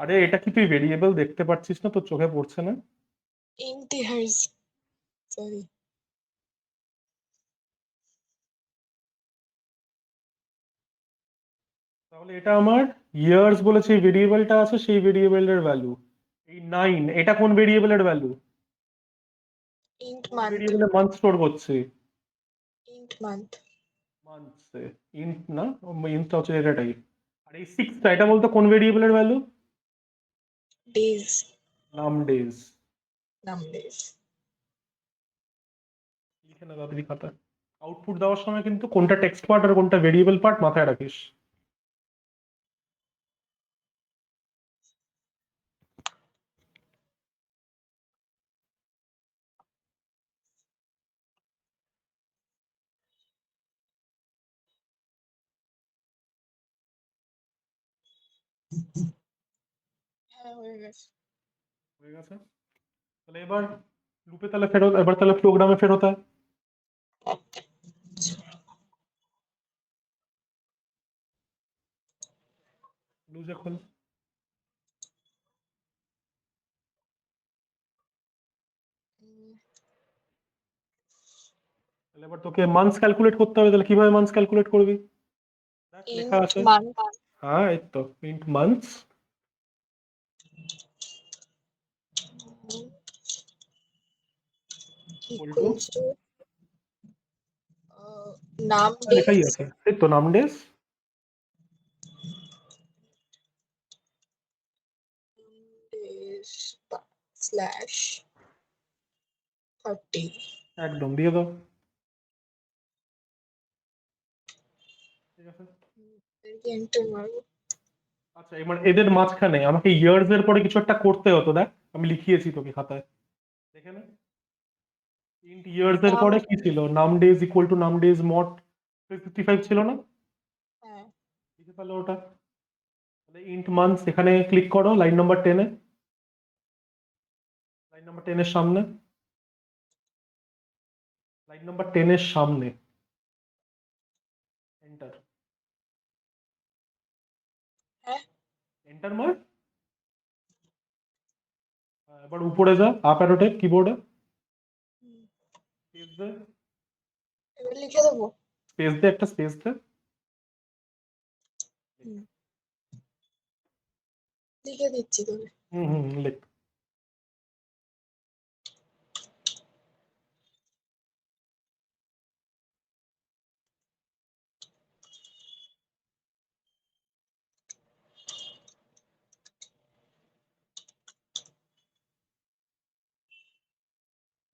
আরে এটা কি তুই ভেরিয়েবল দেখতে পাচ্ছিস না, তোর চোখে পড়ছে না? integers sorry তাহলে এটা আমার ইয়ার্স বলে যে ভেরিয়েবলটা আছে সেই ভেরিয়েবলের ভ্যালু। এই 9 এটা কোন ভেরিয়েবলের ভ্যালু? int কোন month ভেরিয়েবলে মান্থ স্টোর করছি? int month মান্থসে। ইন্ট না, ইন্টটা হচ্ছে ডেটা টাইপ। আর এই 6টা এটা বলতো কোন ভেরিয়েবলের ভ্যালু? days নাম ডেজ। numbdays লিখে না তাড়াতাড়ি খাতা। আউটপুট দেওয়ার সময় কিন্তু কোনটা টেক্সট পার্ট আর কোনটা ভেরিয়েবল পার্ট মাথায় রাখিস। হ্যাঁ হয়ে গেছে হয়ে গেছে। তাহলে এবার লুপে তাহলে ফেরত, এবার তাহলে প্রোগ্রামে ফেরত হয়। লুজ এখন। তাহলে এবার তোকে মান্থস ক্যালকুলেট করতে হবে, তাহলে কিভাবে মান্থস ক্যালকুলেট করবি? দেখ লেখা int আছে। month হ্যাঁ এই তো int months equal to, equals to num লেখাই days আছে এই তো নাম ডেজ days slash 30 একদম দিয়ে দাও। ঠিক আছে। enter মারবো আচ্ছা এবার এদের মাঝখানে আমাকে ইয়ার্স এর পরে কিছু একটা করতে হতো, দেখ আমি লিখিয়েছি তোকে খাতায়, দেখে নে। ইন্ট ইয়ার্স এর নাম পরে কি ছিল? নাম ডেজ ইকুয়াল টু নাম ডেজ মড 355 ছিল না? হ্যাঁ লিখে ফেলো ওটা। তাহলে ইন্ট মান্থস এখানে ক্লিক করো লাইন নাম্বার 10 এ, লাইন নাম্বার 10 এর সামনে, লাইন নাম্বার 10 এর সামনে এন্টার। হ্যাঁ এন্টার মার। এবার উপরে যা আপ অ্যারো টেপ কিবোর্ডে, স্পেস দে, এবার লিখে দেবো স্পেস দে, একটা স্পেস দে। লিখে দিচ্ছি তোকে হুম হুম লিখ।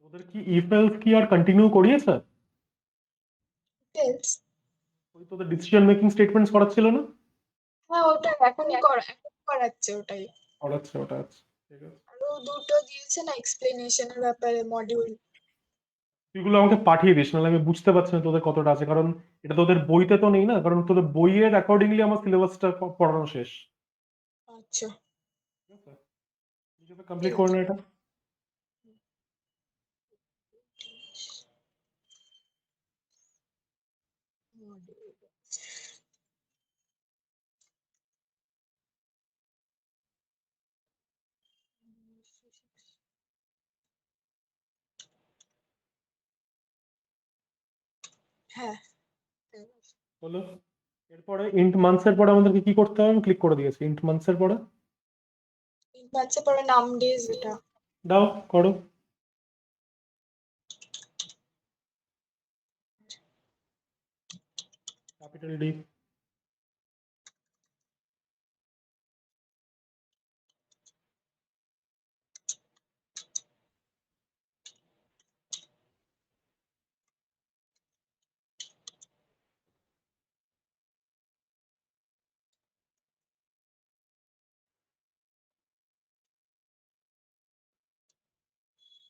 ওদের কি ইফ এলস কি আর কন্টিনিউ করিয়েছে? else ওই তোদের ডিসিশন মেকিং স্টেটমেন্টস করাচ্ছিল না? হ্যাঁ ওটা এখনই করাচ্ছে ওটাই। করাচ্ছে ওটা, আচ্ছা ঠিক আছে। আরো দুটো দিয়েছে না এক্সপ্লেনেশনের ব্যাপারে মডিউল। তুইগুলো আমাকে পাঠিয়ে দিস, নাহলে আমি বুঝতে পারছি না তোদের কতটা আছে, কারণ এটা তোদের বইতে তো নেই না, কারণ তোদের বইয়ের অ্যাকর্ডিংলি আমার সিলেবাসটা পড়ানো শেষ। আচ্ছা ঠিক আছে, কমপ্লিট ঠিক করে আছে। না এটা। হ্যাঁ বলো। এরপরে ইন্ট মান্থস এর পরে আমাদেরকে কি করতে হবে? আমি ক্লিক করে দিয়েছি ইন্ট মান্থস এর পরে। বাচ্চা পরে নাম ডেজ এটা। দাও, করো। Capital D.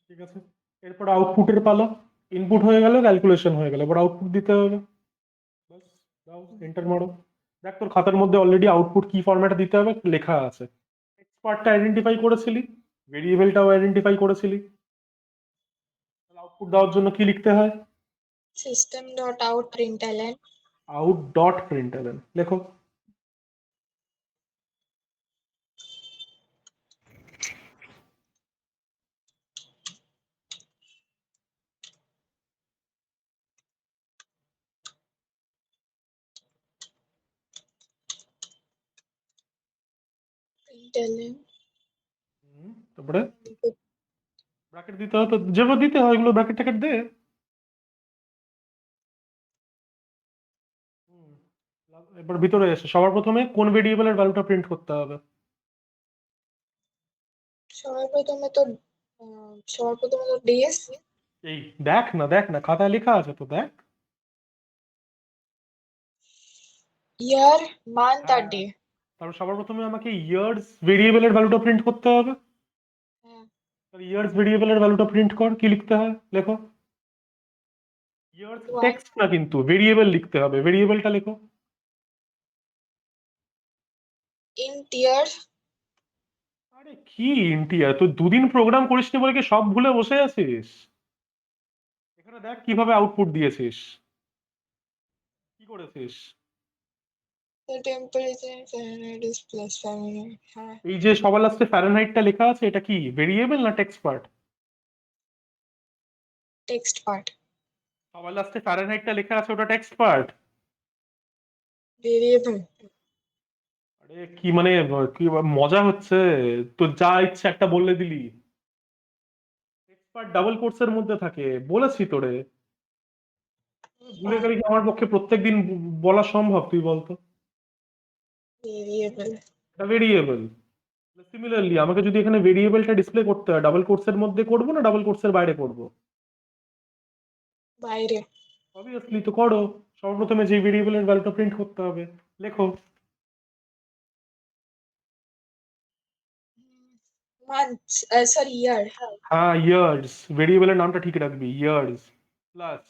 ঠিক আছে, এরপর আউটপুটের পালা। ইনপুট হয়ে গেল, ক্যালকুলেশন হয়ে গেল, এবার আউটপুট দিতে হবে। বাস, দাও এন্টার মারো। দেখ তোর খাতার মধ্যে অলরেডি আউটপুট কি ফরম্যাটে দিতে হবে লেখা আছে। এক্সপার্টটা আইডেন্টিফাই করেছিলি, ভেরিয়েবলটাও আইডেন্টিফাই করেছিলি, আউটপুট দেওয়ার জন্য কি লিখতে হয়? System dot out প্রিন্টএলএন। Out dot প্রিন্টএলএন লেখো। প্রিন্টএলএন তারপরে ব্র্যাকেট দিতে হয় তো, যেভাবে দিতে হয় এগুলো ব্র্যাকেট ট্যাকেট দে। হুম, এবার ভিতরে এসে সবার প্রথমে কোন ভেরিয়েবলের ভ্যালুটা প্রিন্ট করতে হবে? সবার প্রথমে তো ডেজ। এই দেখ না, দেখ না, খাতায় লেখা আছে তো, দেখ। ইয়ার মান্থ আর হ্যাঁ, ডে। তারপর সবার প্রথমে আমাকে ইয়ার্স ভেরিয়েবলের ভ্যালুটা প্রিন্ট করতে হবে। হ্যাঁ ইয়ার্স ভেরিয়েবলের ভ্যালুটা প্রিন্ট কর, কি লিখতে হয় লেখো। ইয়ার্স ওয়ান টেক্সট না কিন্তু, ভেরিয়েবল লিখতে হবে, ভেরিয়েবলটা লেখো। ইন্ট ইয়ার। আরে কি ইন্টিয়ার, তুই দুদিন প্রোগ্রাম করিসনি বলে কি সব ভুলে বসে আছিস? এখানে দেখ কিভাবে আউটপুট দিয়েছিস, কি করেছিস। The temperature in Fahrenheit is plus Fahrenheit. হ্যাঁ এই যে সবার লাস্টে ফ্যারেনহাইটটা লেখা আছে, এটা কি ভেরিয়েবল না টেক্সট পার্ট? Text part. সবার লাস্টে ফ্যারেনহাইটটা লেখা আছে, ওটা টেক্সট পার্ট। ভেরিয়েবল। আরে কি মানে, কি মজা হচ্ছে? তো যা ইচ্ছে একটা বললে দিলি। টেক্সট পার্ট ডাবল কোটস এর মধ্যে থাকে, বলেছি তোরে। ভুলে গেলে কি আমার পক্ষে প্রত্যেকদিন বলা সম্ভব, তুই বলতো। ভেরিয়েবল এটা ভেরিয়েবল। সিমিলারলি আমাকে যদি এখানে ভেরিয়েবলটা ডিসপ্লে করতে হয়, ডাবল কোটস এর মধ্যে করবো না ডাবল কোটস এর বাইরে করবো? বাইরে। অবভিয়াসলি তো করো। সর্বপ্রথমে যে ভেরিয়েবলের ভ্যালুটা প্রিন্ট করতে হবে লেখো। মান্থ সরি ইয়ার। হ্যাঁ ইয়ার্স, ভেরিয়েবলের নামটা ঠিক রাখবি, ইয়ার্স প্লাস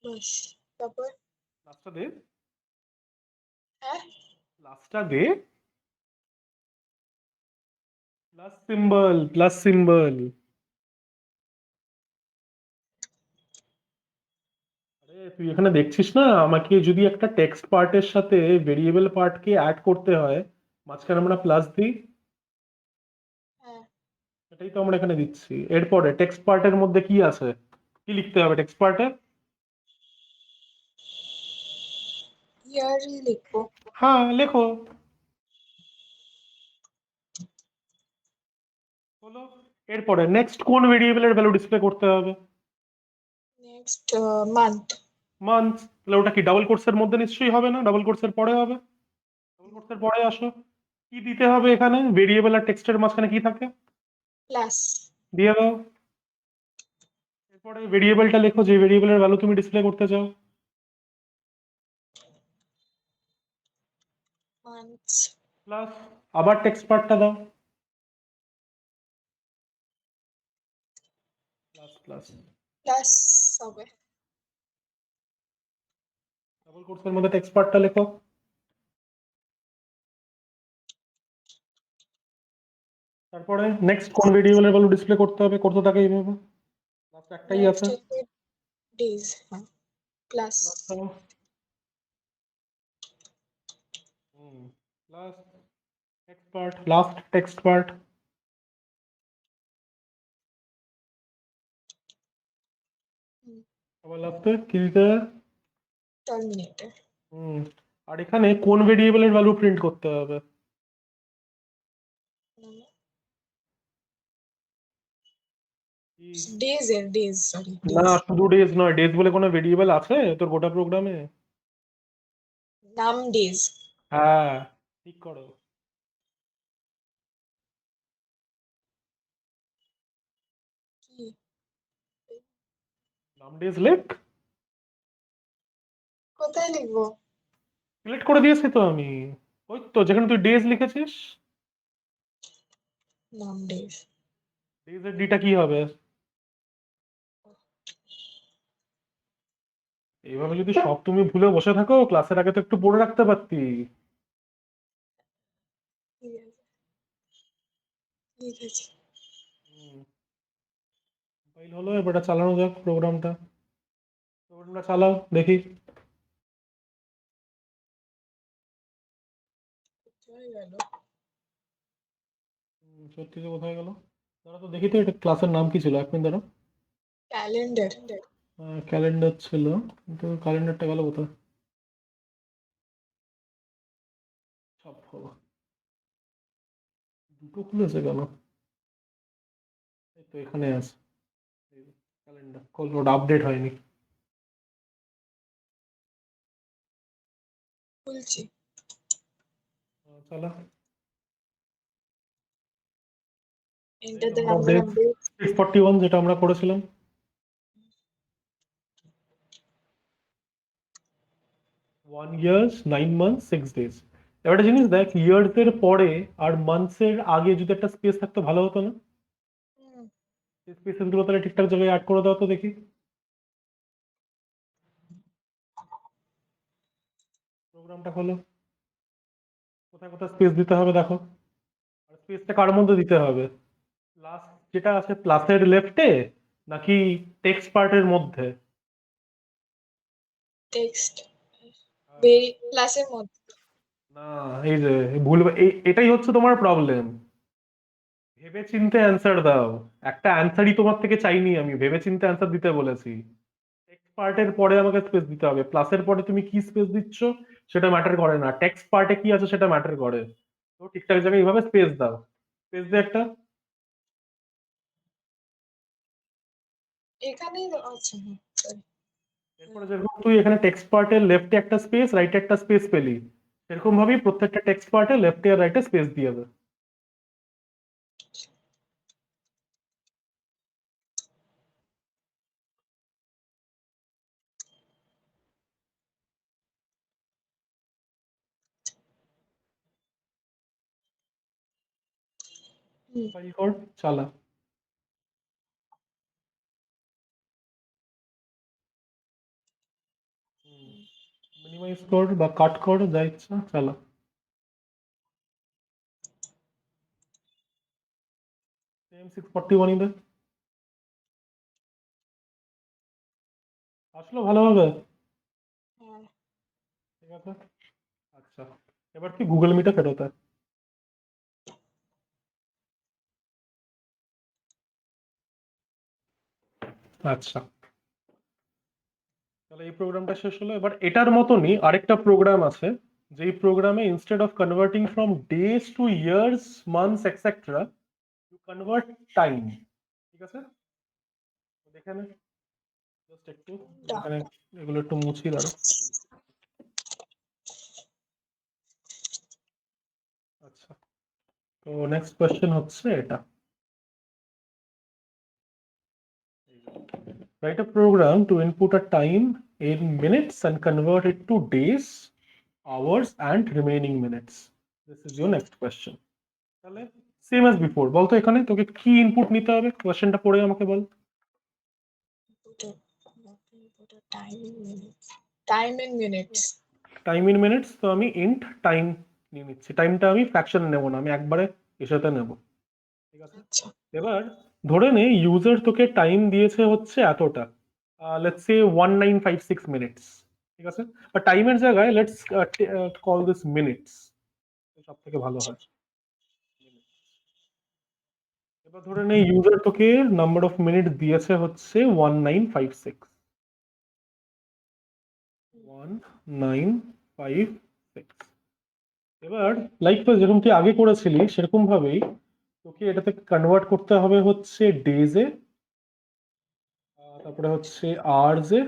বাস তারপর। লাস্টটা দে, হ্যাঁ লাস্টটা দে, প্লাস সিম্বল, প্লাস সিম্বল। আরে তুই এখানে দেখছিস না, আমাকে যদি একটা টেক্সট পার্টের সাথে ভেরিয়েবল পার্টকে অ্যাড করতে হয়, মাঝখানে আমরা প্লাস দিই। হ্যাঁ এটাই তো আমরা এখানে দিচ্ছি। এরপরে টেক্সট পার্টের মধ্যে কি আছে, কি লিখতে হবে টেক্সট পার্টে? ইয়ারই লিখবো। হ্যাঁ লেখো। হলো। এরপরে নেক্সট কোন ভেরিয়েবলের ভ্যালু ডিসপ্লে করতে হবে? Next month. মান্থ। তাহলে ওটা কি ডাবল কোটস এর মধ্যে নিশ্চয়ই হবে না, ডাবল কোটস এর পরে হবে। ডাবল কোটস এর পরে আসো, কি দিতে হবে এখানে? ভেরিয়েবল আর টেক্সটের মাঝখানে কি থাকে? প্লাস। দিয়ে দাও। এরপরে ভেরিয়েবলটা লেখো, যে ভেরিয়েবলের ভ্যালু তুমি ডিসপ্লে করতে চাও। months প্লাস আবার টেক্সট পার্টটা দাও, প্লাস প্লাস plus হবে ডাবল কোটসের মধ্যে টেক্সট পার্টটা লেখো। তারপরে নেক্সট কোন ভেরিয়েবলের ভ্যালু ডিসপ্লে করতে হবে, করতে থাকে এইভাবে। লাস্ট একটাই next আছে, is days plus প্লাস দাও। Plus text part, last text part. আবার লাস্টে কি দিতে হবে? terminator হুম। আর এখানে কোন ভেরিয়েবলের ভ্যালু প্রিন্ট করতে হবে? days sorry না, days শুধু ডেজ নয়, ডেজ বলে কোনো ভেরিয়েবল আছে তোর গোটা প্রোগ্রামে? num days হ্যাঁ, ঠিক করো। কি নাম ডেজ লেখ। কোথায় লিখবো সিলেক্ট করে দিয়েছি তো আমি, ওই তো যেখানে তুই ডেজ লিখেছিস। num days ডেজ এর ডিটা কি হবে? এইভাবে যদি সব তুমি ভুলে বসে থাকো, ক্লাসের আগে তো একটু পড়ে রাখতে পারতি। ঠিক আছে লিখেছি ফাইল হলো, এবার এটা চালানো যাক প্রোগ্রামটা। প্রোগ্রামটা চালাও দেখি। হয়ে গেল সত্যি তো কোথায় গেল? দাঁড়া তো দেখি তো, এটা ক্লাসের নাম কি ছিল, এক মিনিট দাঁড়া। calendar ক্যালেন্ডার ছিল, কিন্তু ক্যালেন্ডারটা গেল কোথায়? সব হলো, দুটো খুলেছে কেন? এই তো এখানে আছে ক্যালেন্ডার, কল ওটা আপডেট হয়নি। খুলছি চালা। enter the number of days 641 যেটা আমরা করেছিলাম। 1 years 9 months 6 days। এবার একটা জিনিস দেখ, ইয়ার্স এর পরে আর মান্থস এর আগে যদি একটা স্পেস থাকতো ভালো হতো না? হুম, সেই স্পেসেস গুলো তাহলে ঠিকঠাক জায়গায় অ্যাড করে দাও তো দেখি। প্রোগ্রামটা খোলো, কোথায় কোথায় স্পেস দিতে হবে দেখো। আর স্পেসটা কার মধ্যে দিতে হবে? লাস্ট যেটা আছে প্লাসের লেফটে, নাকি টেক্সট পার্টের মধ্যে? text আহ, very plus এর মধ্যে না, এই যে ভুল, এটাই হচ্ছে তোমার প্রবলেম। ভেবে চিন্তে অ্যান্সার দাও। একটা অ্যান্সারই তোমার থেকে চাইনি, আমি ভেবে চিন্তে অ্যান্সার দিতে বলেছি। টেক্সট পার্টের পরে আমাকে স্পেস দিতে হবে, প্লাসের পরে তুমি কি স্পেস দিচ্ছ সেটা ম্যাটার করে না, টেক্সট পার্টে কি আছে সেটা ম্যাটার করে। তো ঠিকঠাক জায়গায় এইভাবে স্পেস দাও, স্পেস দিয়ে একটা। এখানেই আচ্ছা হ্যাঁ sorry এরপরে যেরকম তুই এখানে টেক্সট পার্টের লেফটে একটা স্পেস, রাইটে একটা স্পেস পেলি, সেরকম ভাবেই প্রত্যেকটা টেক্সট পার্টে লেফটে আর রাইটে স্পেস দিয়ে দেবে। হুম ফাইল কোড চালা। মিনিমাইজ কর বা কাট কর, যা ইচ্ছা চালা। সেম 641 দে, আসলো ভালোভাবে? হ্যাঁ ঠিক আছে। আচ্ছা, এবার কি গুগল মিটে ফেরত আয়। আচ্ছা, তাহলে এই প্রোগ্রামটা শেষ হলো। এবার এটার মতনই আরেকটা প্রোগ্রাম আছে, যেই প্রোগ্রামে instead of converting from days to years months etcetera, you convert time. ঠিক আছে, তো দেখে নে জাস্ট একটু, দা এখানে এগুলো একটু মুছি দাঁড়া। আচ্ছা, তো নেক্সট কোয়েশ্চেন হচ্ছে এটা। write a program to input a time in minutes and convert it to days, hours, and remaining minutes. This is your next question. তাহলে সেম অ্যাজ বিফোর, বলতো এখানে তোকে কি ইনপুট নিতে হবে, কোয়েশ্চেনটা পড়ে আমাকে বল। Put a time in minutes. Time in minutes. Time in minutes, তো আমি ইন্ট টাইম নিয়ে নিচ্ছি, টাইমটা আমি ফ্র্যাকশন নেবো না, আমি একবারে এসাথে নেব, ঠিক আছে। আচ্ছা। এবার ধরে নে ইউজার তোকে টাইম দিয়েছে হচ্ছে এতটা, লেটস সে 1956 মিনিটস, ঠিক আছে। আর টাইমের জায়গায় লেটস কল দিস মিনিটস, সব থেকে ভালো হয়। এবার ধরে নে ইউজার তোকে নাম্বার অফ মিনিট দিয়েছে হচ্ছে 1956, 1956। এবার লাইক তো যেরকম তুই আগে করেছিলি সেরকম ভাবেই তোকে এটাতে কনভার্ট করতে হবে হচ্ছে ডেজে, তারপরে হচ্ছে আওয়ার্সে,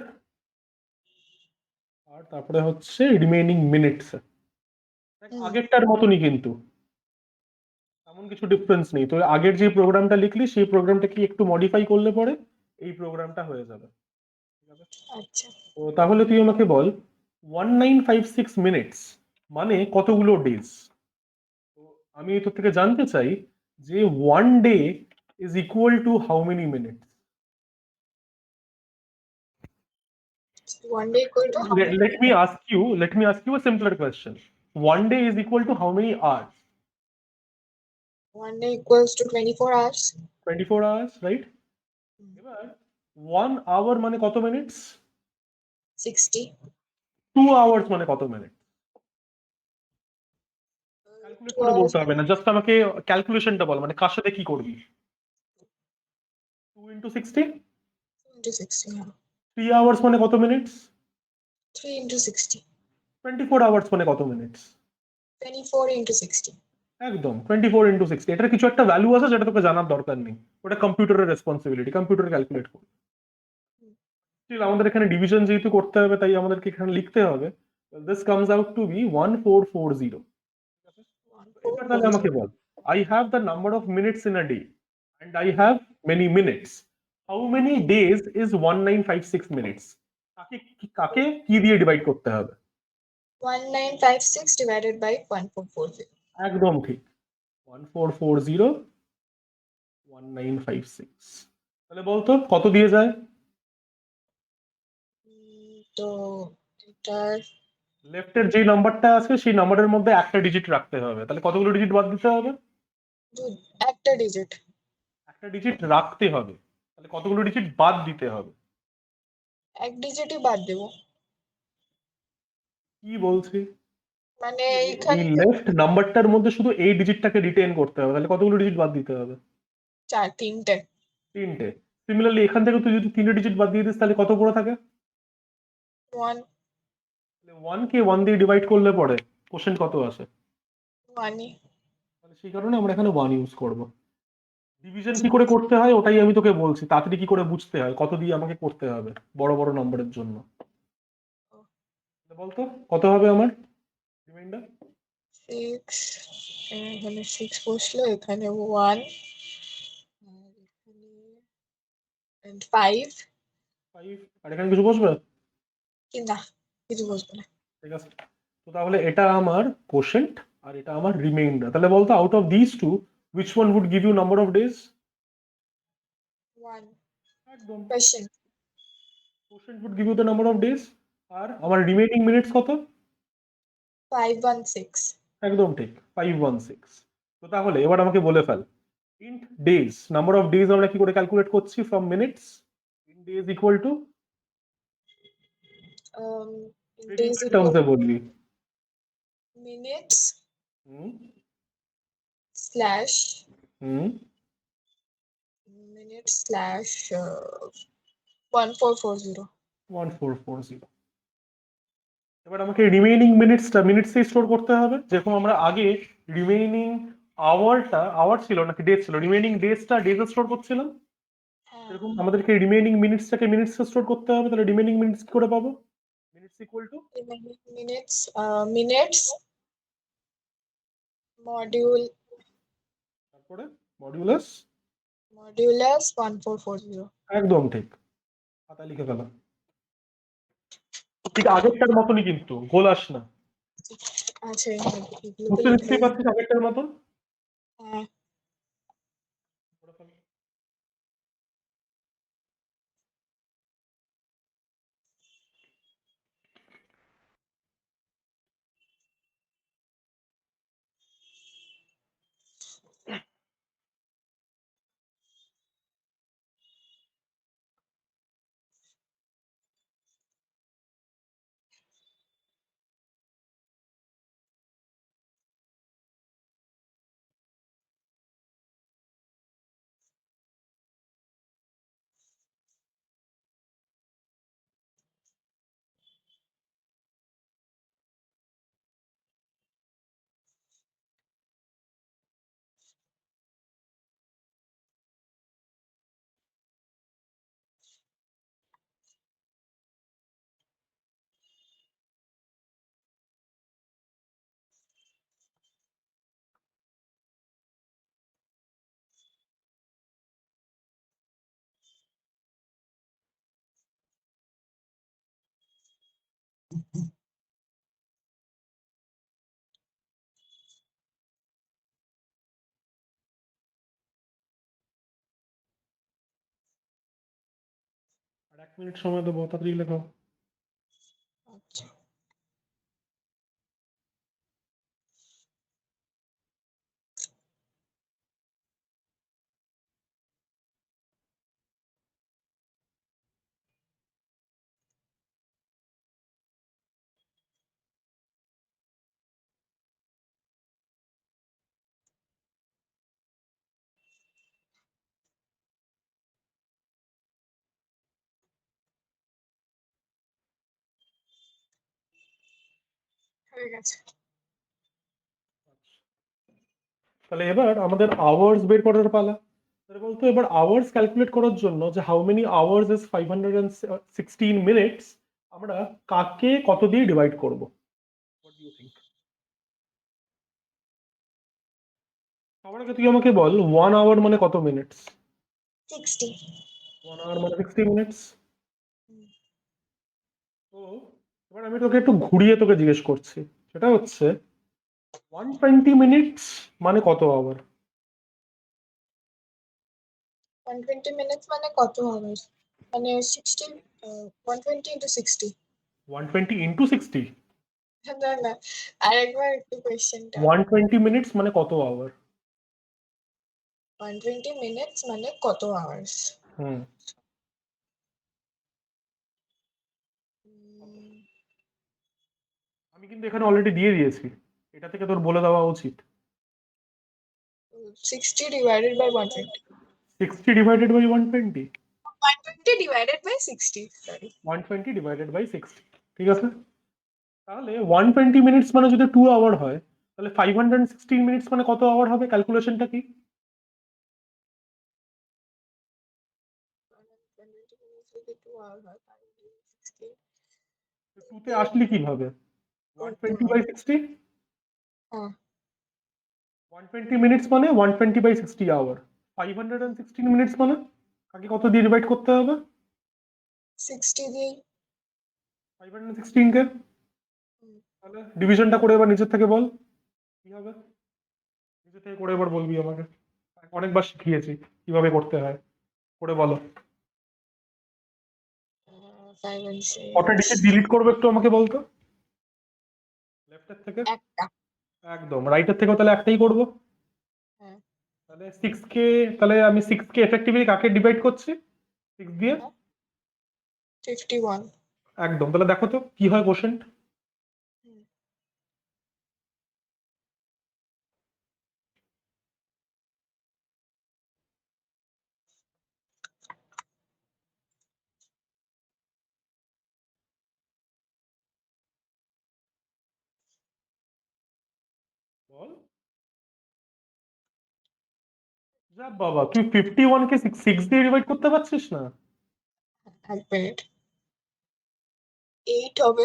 আর তারপরে হচ্ছে রিমেইনিং মিনিটস। আগেরটার মতনই কিন্তু এমন কিছু ডিফারেন্স নেই, তো আগের যে প্রোগ্রামটা লিখলি সেই প্রোগ্রামটা কি একটু মডিফাই করলে পরে এই প্রোগ্রামটা হয়ে যাবে, ঠিক আছে। আচ্ছা। তো তাহলে তুই আমাকে বল 1956 মিনিটস মানে কতগুলো ডেজ। তো আমি তোর থেকে জানতে চাই যে one day is equal to how many minutes. One day equal to how many? Let me ask you a simpler question. One day is equal to how many hours? 1 day equals to 24 hours. 24 hours, right? এবার 1 hour মানে কত minutes? 60. 2 hours মানে কত minute? Calculate 2 করে hours বলতে হবে না, just আমাকে ক্যালকুলেশনটা বল, মানে কার সাথে কি করবি। 2 into 60, into 60. Yeah. 3 hours মানে কত মিনিটস? 3 into 60. 24 hours মানে কত মিনিটস? 24 into 60. একদম 24 into 60। এটার কিছু একটা ভ্যালু আছে যেটা তোকে জানার দরকার নেই, ওটা কম্পিউটারের রেসপন্সিবিলিটি, কম্পিউটার ক্যালকুলেট করবে। ঠিক, আমাদের এখানে ডিভিশন যেহেতু করতে হবে তাই আমাদেরকে এখানে লিখতে হবে this comes out to be 1440। এবার তাহলে আমাকে বল, I have the number of minutes in a day and I have many minutes. How many days is 1956 minutes? কাকে কাকে কি দিয়ে ডিভাইড করতে হবে? 1956 divided by 1440. একদম ঠিক, 1440 1956। তাহলে বলতো কত দিয়ে যায়? তো এটার লেফটের যে নাম্বারটা আছে সেই নাম্বারের মধ্যে একটা ডিজিট রাখতে হবে, তাহলে কতগুলো ডিজিট বাদ দিতে হবে? একটা ডিজিট। একটা ডিজিট রাখতে হবে, তাহলে কতগুলো ডিজিট বাদ দিতে হবে? এক ডিজিটই বাদ দেব। কি বলছি, মানে এই এইখানে লেফট নাম্বারটার মধ্যে শুধু এই ডিজিটটাকে রিটেন করতে হবে, তাহলে কতগুলো ডিজিট বাদ দিতে হবে? তিনটে। তিনটে। সিমিলারলি এখান থেকে তুই যদি তিনটে ডিজিট বাদ দিয়ে দিস তাহলে কত পড়ে থাকে? 1 1 কে 1 দিয়ে ডিভাইড করলে পরে কোশ্চেন কত আসে? 1ই। তাহলে সেই কারণে আমরা এখানে 1 ইউজ করব। ডিভিশন কি করে করতে হয় ওটাই আমি তোকে বলছি, তাড়াতাড়ি কি করে বুঝতে হয়, কত দিয়ে আমাকে করতে হবে বড় বড় নম্বরের জন্য। বলতো কত হবে আমার রিমাইন্ডার? 6, এখানে 6 বসলো, এখানে 1 আর এখানে and 5 5, আর এখানে কিছু বসবে কি না, কিছু বসবে না। ঠিক আছে। তো তাহলে এটা আমার কোশেন্ট আর এটা আমার রিমাইন্ডার। তাহলে বলতো out of this two which one would give you number of days? 1 একদম, question quotient would give you the number of days। আর আমার রিমেইনিং মিনিটস কত? 516। একদম ঠিক, 516। তো তাহলে এবার আমাকে বলে fail int days, number of days আমরা কি করে ক্যালকুলেট করছি from minutes. In days equal to days টার্মসে বলবি। minutes হুম slash হুম minutes slash 1440. 1440। এবার আমাকে রিমেইনিং মিনিটসে স্টোর করতে হবে, যেরকম আমরা আগে রিমেইনিং আওয়ার ছিল নাকি ডেজ ছিল, রিমেইনিং ডেজটা ডেজে স্টোর করছিলাম, হ্যাঁ, এরকম আমাদেরকে রিমেইনিং মিনিটসটাকে মিনিটসে স্টোর করতে হবে। তাহলে রিমেইনিং মিনিটস কি করে পাবো? Minutes equal to remaining minutes module তারপরে মডিউলাস। modulus 1440. একদম ঠিক। খাতা লিখে ফেলো। ঠিক আগেরটার মতনই কিন্তু গোলাস না। আচ্ছা এগুলো তো বুঝতে লিখে নিশ্চয়ই পারছিস আগেরটার মতন। হ্যাঁ করে ফেলো। আর 1 মিনিট সময় দেবো, তাড়াতাড়ি লেখো। আচ্ছা হয়ে গেছে। তাহলে এবার আমাদের আওয়ার্স বের করার পালা। তাহলে বলতো এবার আওয়ার্স ক্যালকুলেট করার জন্য যে how many hours is 516 minutes, আমরা কাকে কত দিয়ে ডিভাইড করব? What do you think? সবার আগে তুই আমাকে বল 1 আওয়ার মানে কত মিনিটস? 60। 1 আওয়ার মানে 60 মিনিটস। তো এবার আমি তোকে একটু ঘুরিয়ে তোকে জিজ্ঞেস করছি, সেটা হচ্ছে 120 মিনিটস মানে কত আওয়ার? 120 মিনিটস মানে কত হবে? মানে 60 120 into 60। 120 × 60। না না আরেকবার একটু কোয়েশ্চেনটা। 120 মিনিটস মানে কত আওয়ার? 120 মিনিটস মানে কত আওয়ার্স? হুম। আমি কিন্তু এখানে অলরেডি দিয়ে দিয়েছি, এটা থেকে তোর বলে দেওয়া উচিত। 60 divided by 120। 60 divided by 120। 120 divided by 60 sorry। 120 divided by 60, ঠিক আছে। তাহলে 120 মিনিটস মানে যদি 2 আওয়ার হয়, তাহলে 516 মিনিটস মানে কত আওয়ার হবে? ক্যালকুলেশনটা কি? 120 minutes যদি 2 hour হয় তাহলে 60 টুতে আসলি কিভাবে? 120/60। হ্যাঁ 120 মিনিটস মানে 120/60 আওয়ার। 516 মিনিটস মানে কাকে কত দিয়ে ডিভাইড করতে হবে? 60 দিয়ে। 516 কে। তাহলে ডিভিশনটা করে এবার নিচের থেকে বল কি হবে। নিজে থেকে করে এবার বলবি আমাকে, অনেকবার শিখিয়েছি কিভাবে করতে হয়, করে বলো। 5 and কটা 6 ডিজিট ডিলিট করবে একটু আমাকে বলতো, লেফটের থেকে। একটা। একদম রাইটের থেকেও তাহলে একটাই করবো। হ্যাঁ তাহলে 6 কে, তাহলে আমি 6 কে এফেক্টিভলি কাকে ডিভাইড করছি? 6 দিয়ে। 51। একদম, তাহলে দেখো তো কি হয় কোশ্চেন। বল। যা বাবা, তুই 51 কে 6 দিয়ে ডিভাইড করতে পারছিস না? এক মিনিট 8 হবে।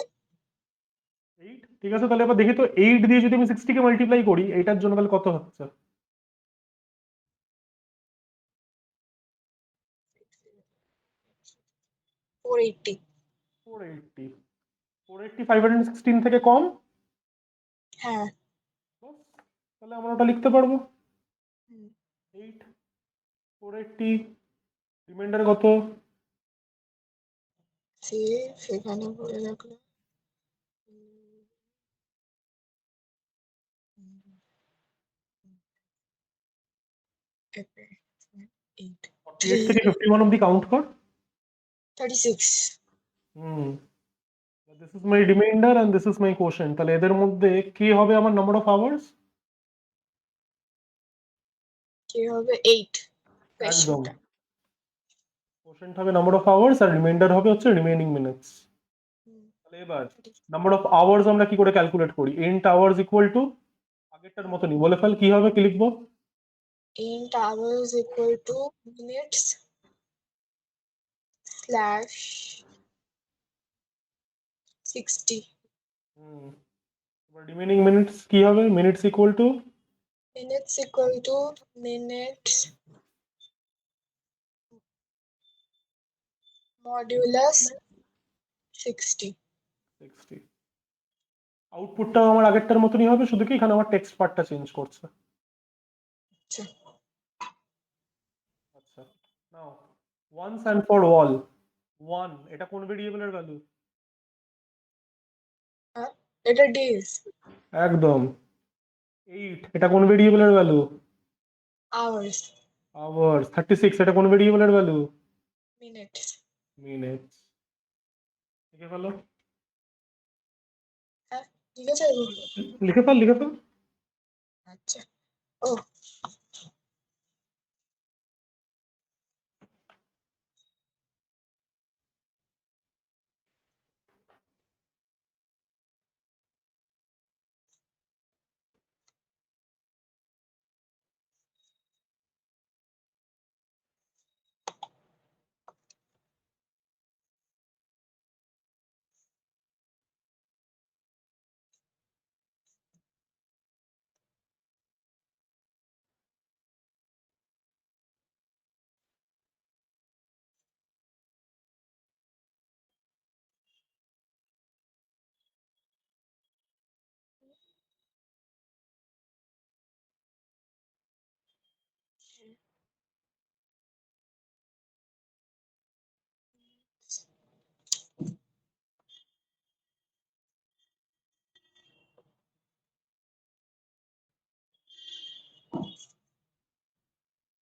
8, ঠিক আছে। তাহলে এবার দেখি তো 8 দিয়ে যদি আমি 60 কে মাল্টিপ্লাই করি এইটার জন্য, তাহলে কত হচ্ছে? 4 480. 480 480 516 থেকে কম। হ্যাঁ। বাস, তাহলে আমরা ওটা লিখতে পারবো। হুম, 8 480 রিমাইন্ডার কত? সেখানে বলে রাখলো। April 8 48 থেকে 51 অবধি কাউন্ট কর। 36. Hmm, this is my reminder and this is my quotient. তাহলে এদের মধ্যে কি হবে আমার নাম্বার অফ আওয়ার্স? কি হবে? 8 একদম, কোয়েশ্চেনটা। কোশেন্ট হবে নাম্বার অফ আওয়ার্স আর রিমাইন্ডার হবে হচ্ছে রিমেইনিং মিনিটস। তাহলে এবার নাম্বার অফ আওয়ার্স আমরা কি করে ক্যালকুলেট করি? এন্ড আওয়ার্স ইকুয়াল টু আগেরটার মতনই বলে ফেল, কি হবে, কি লিখবো? Int hours equal to minutes slash 60. হুম, এবার রিমেইনিং মিনিটস কি হবে? Minutes equal to Minutes equal to minutes modulus 60. 60। আউটপুটটা আমার আগেরটার মতনই হবে, শুধু কি এখানে আমার টেক্সট পার্টটা চেঞ্জ করছে। আচ্ছা, আচ্ছা, now once and for all, one এটা কোন ভেরিয়েবলের ভ্যালু? এটা days. একদম। 8 এটা কোন ভেরিয়েবলের ভ্যালু? Hours. আওয়ার্স। 36 এটা কোন ভেরিয়েবলের ভ্যালু? Minutes. মিনিটস। লিখে ফেলো, হ্যাঁ, ঠিক আছে। লিখে ফেল, লিখে ফেল। আচ্ছা। ও,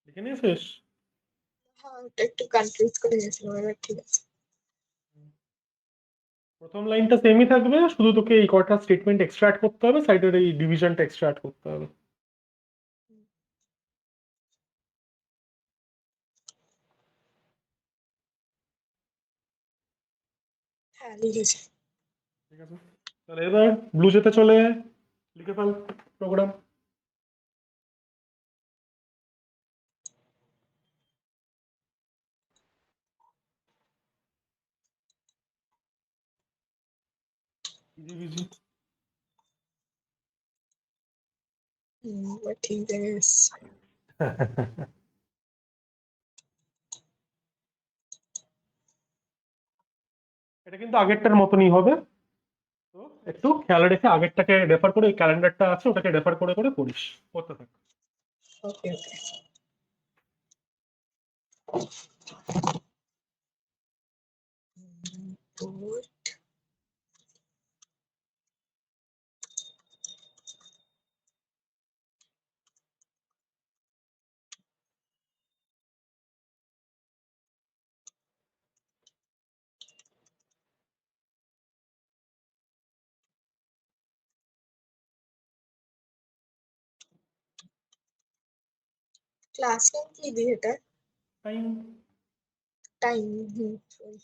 লিখে নিয়েছিস? হ্যাঁ, ওটা একটু কনফিউজ করে গেছিলাম, এবার ঠিক আছে। প্রথম লাইনটা সেমই থাকবে, শুধু তোকে এই কটা স্টেটমেন্ট এক্সট্রা অ্যাড করতে হবে, সাইডের এই ডিভিশনটা এক্সট্রা অ্যাড করতে হবে। হ্যাঁ, লিখেছি। ঠিক আছে, তাহলে এবার ব্লু যেতে চলে আয়, লিখে ফেল প্রোগ্রাম। Easy busy. এবার ঠিক জায়গায় এসছি। এটা কিন্তু আগেরটার মতনই হবে, তো একটু খেয়াল রেখে আগেরটাকে রেফার করে, ক্যালেন্ডারটা আছে ওটাকে রেফার করে করে করিস, করতে থাক। ওকে, ওকে। তো ক্লাস নেম কি দিই এটা? টাইম। টাইম। হুম, sorry।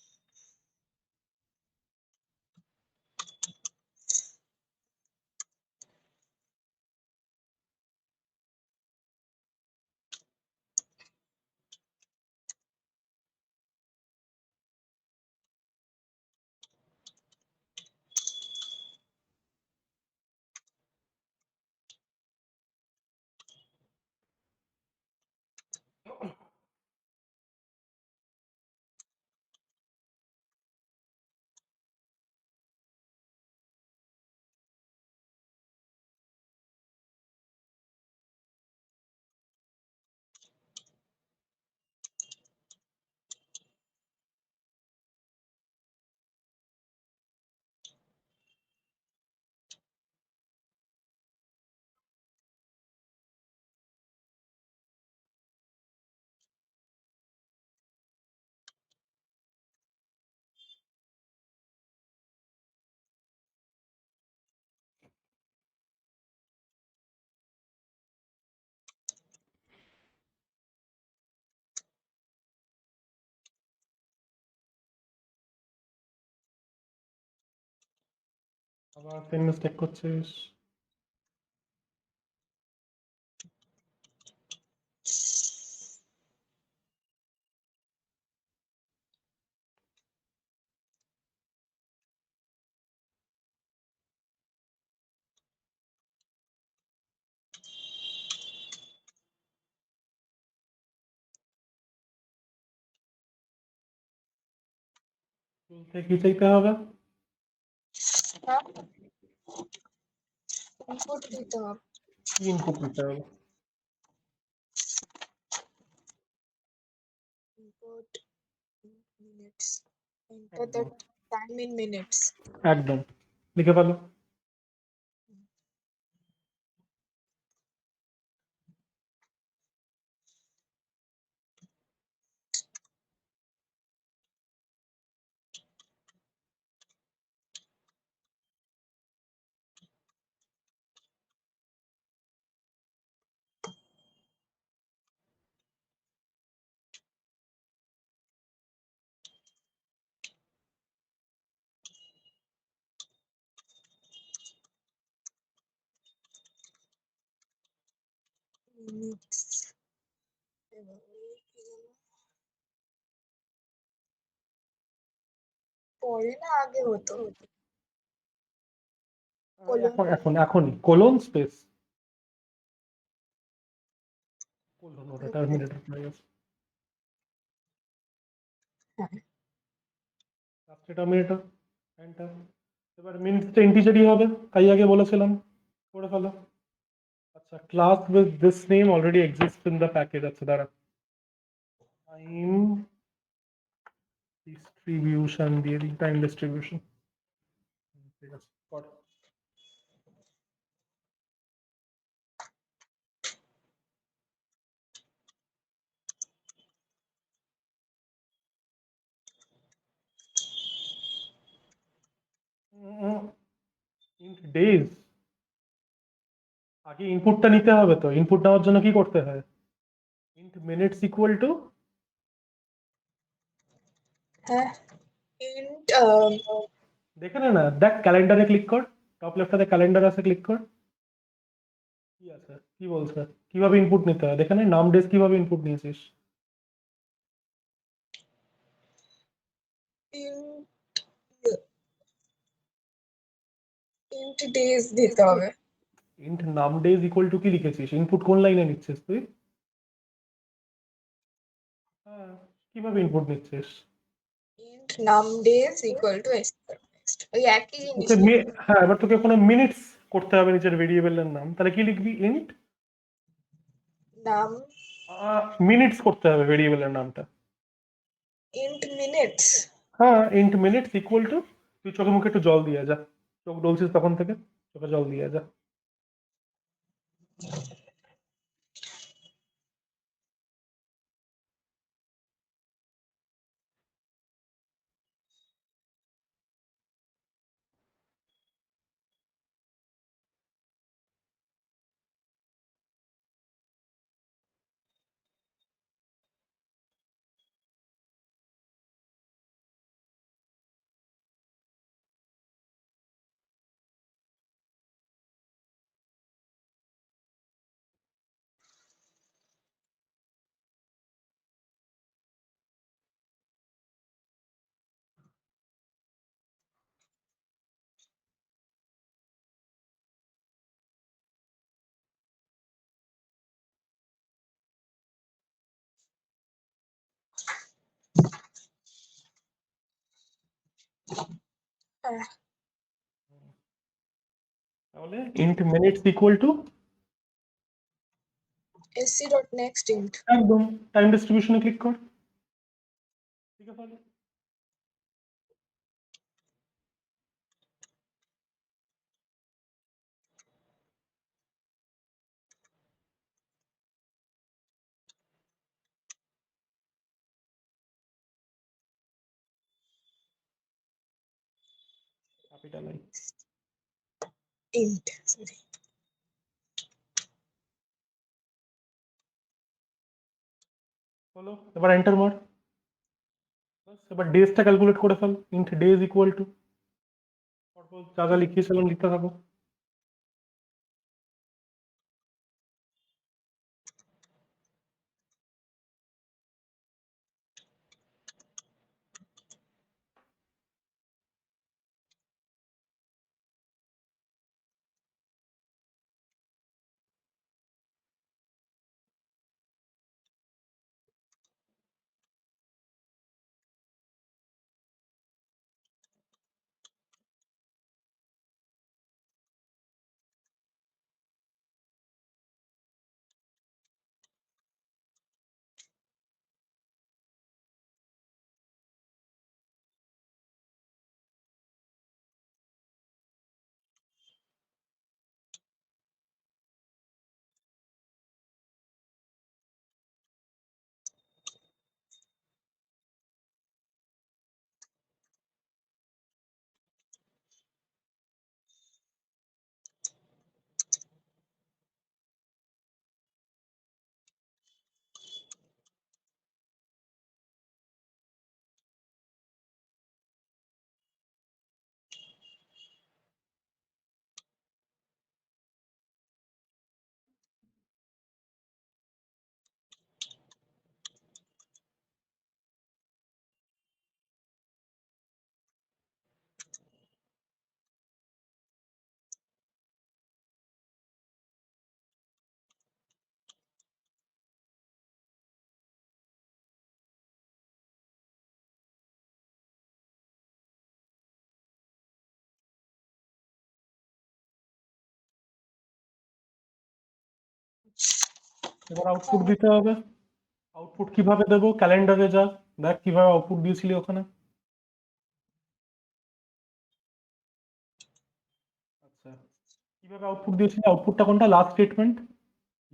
আবার পেন মিস্টেক করছিস। কি চাইতে হবে? হ্যাঁ, ইনপুট দিতে হবে। কি ইনপুট দিতে হবে? Input minutes. Enter the time in minutes. একদম, লিখে ফেলো। Minutes. এভাবে কি হলো? পরে না আগে হতো। এখনই কোলন স্পেস কোলন, ওটা টার্মিনেটর হয়ে গেছে। হ্যাঁ, লাস্টে টার্মিনেটর এন্টার। এবার মিনিটসটা ইন্টিজারই হবে, তাই আগে বলেছিলাম, করে ফেলো। আচ্ছা, class with this name already exist in the package. আচ্ছা দাঁড়া, টাইম ডিস্ট্রিবিউশন দিয়ে দিই, টাইম ডিস্ট্রিবিউশন। ঠিক আছে, কর। ডেজ, আগে ইনপুটটা নিতে হবে। তো ইনপুট নেওয়ার জন্য কি করতে হয়? ইন্ট মিনিটস ইকুয়াল টু, হ্যাঁ, int দেখে নে না, দেখ ক্যালেন্ডারে ক্লিক কর, টপ লেফটে ক্যালেন্ডার আছে, ক্লিক কর। কি আছে, কি বলছে, কিভাবে ইনপুট নিতে হয় দেখে নে, নাম ডেজ কিভাবে ইনপুট নিয়েছিস। int int days দিতে হবে। ইন্ট নাম ডেজ ইকুয়াল টু কি লিখেছিস, ইনপুট কোন লাইনে নিচ্ছিস তুই? হ্যাঁ, কিভাবে ইনপুট নিচ্ছিস? int num days equal to next ওই একই জিনিস তোকে হ্যাঁ, এবার তোকে কোনো মিনিটস করতে হবে নিচের ভেরিয়েবলের নাম, তাহলে কি লিখবি? ইন্ট num মিনিটস করতে হবে ভেরিয়েবলের নামটা। int minutes। হ্যাঁ, ইন্ট মিনিটস ইকুয়াল টু, তুই চোখে মুখে একটু জল দিয়ে যা, চোখ ডলছিস তখন থেকে, চোখে জল দিয়ে যা। হ্যাঁ, তাহলে int minutes equal to, sc dot next int একদম টাইম ডিস্ট্রিবিউশনে ক্লিক কর, ঠিক আছে। Capital I. int sorry হলো, এবার এন্টার মার। বাস, এবার ডেজটা ক্যালকুলেট করে fail, int days equal to, তারপর যা যা লিখিয়েছিলাম লিখতে থাকো। এবার আউটপুট দিতে হবে। আউটপুট কিভাবে দেবো? ক্যালেন্ডারে যা, দেখ কিভাবে আউটপুট দিয়েছিলি ওখানে। আচ্ছা, কিভাবে আউটপুট দিয়েছিলি? আউটপুটটা কোনটা? Last statement,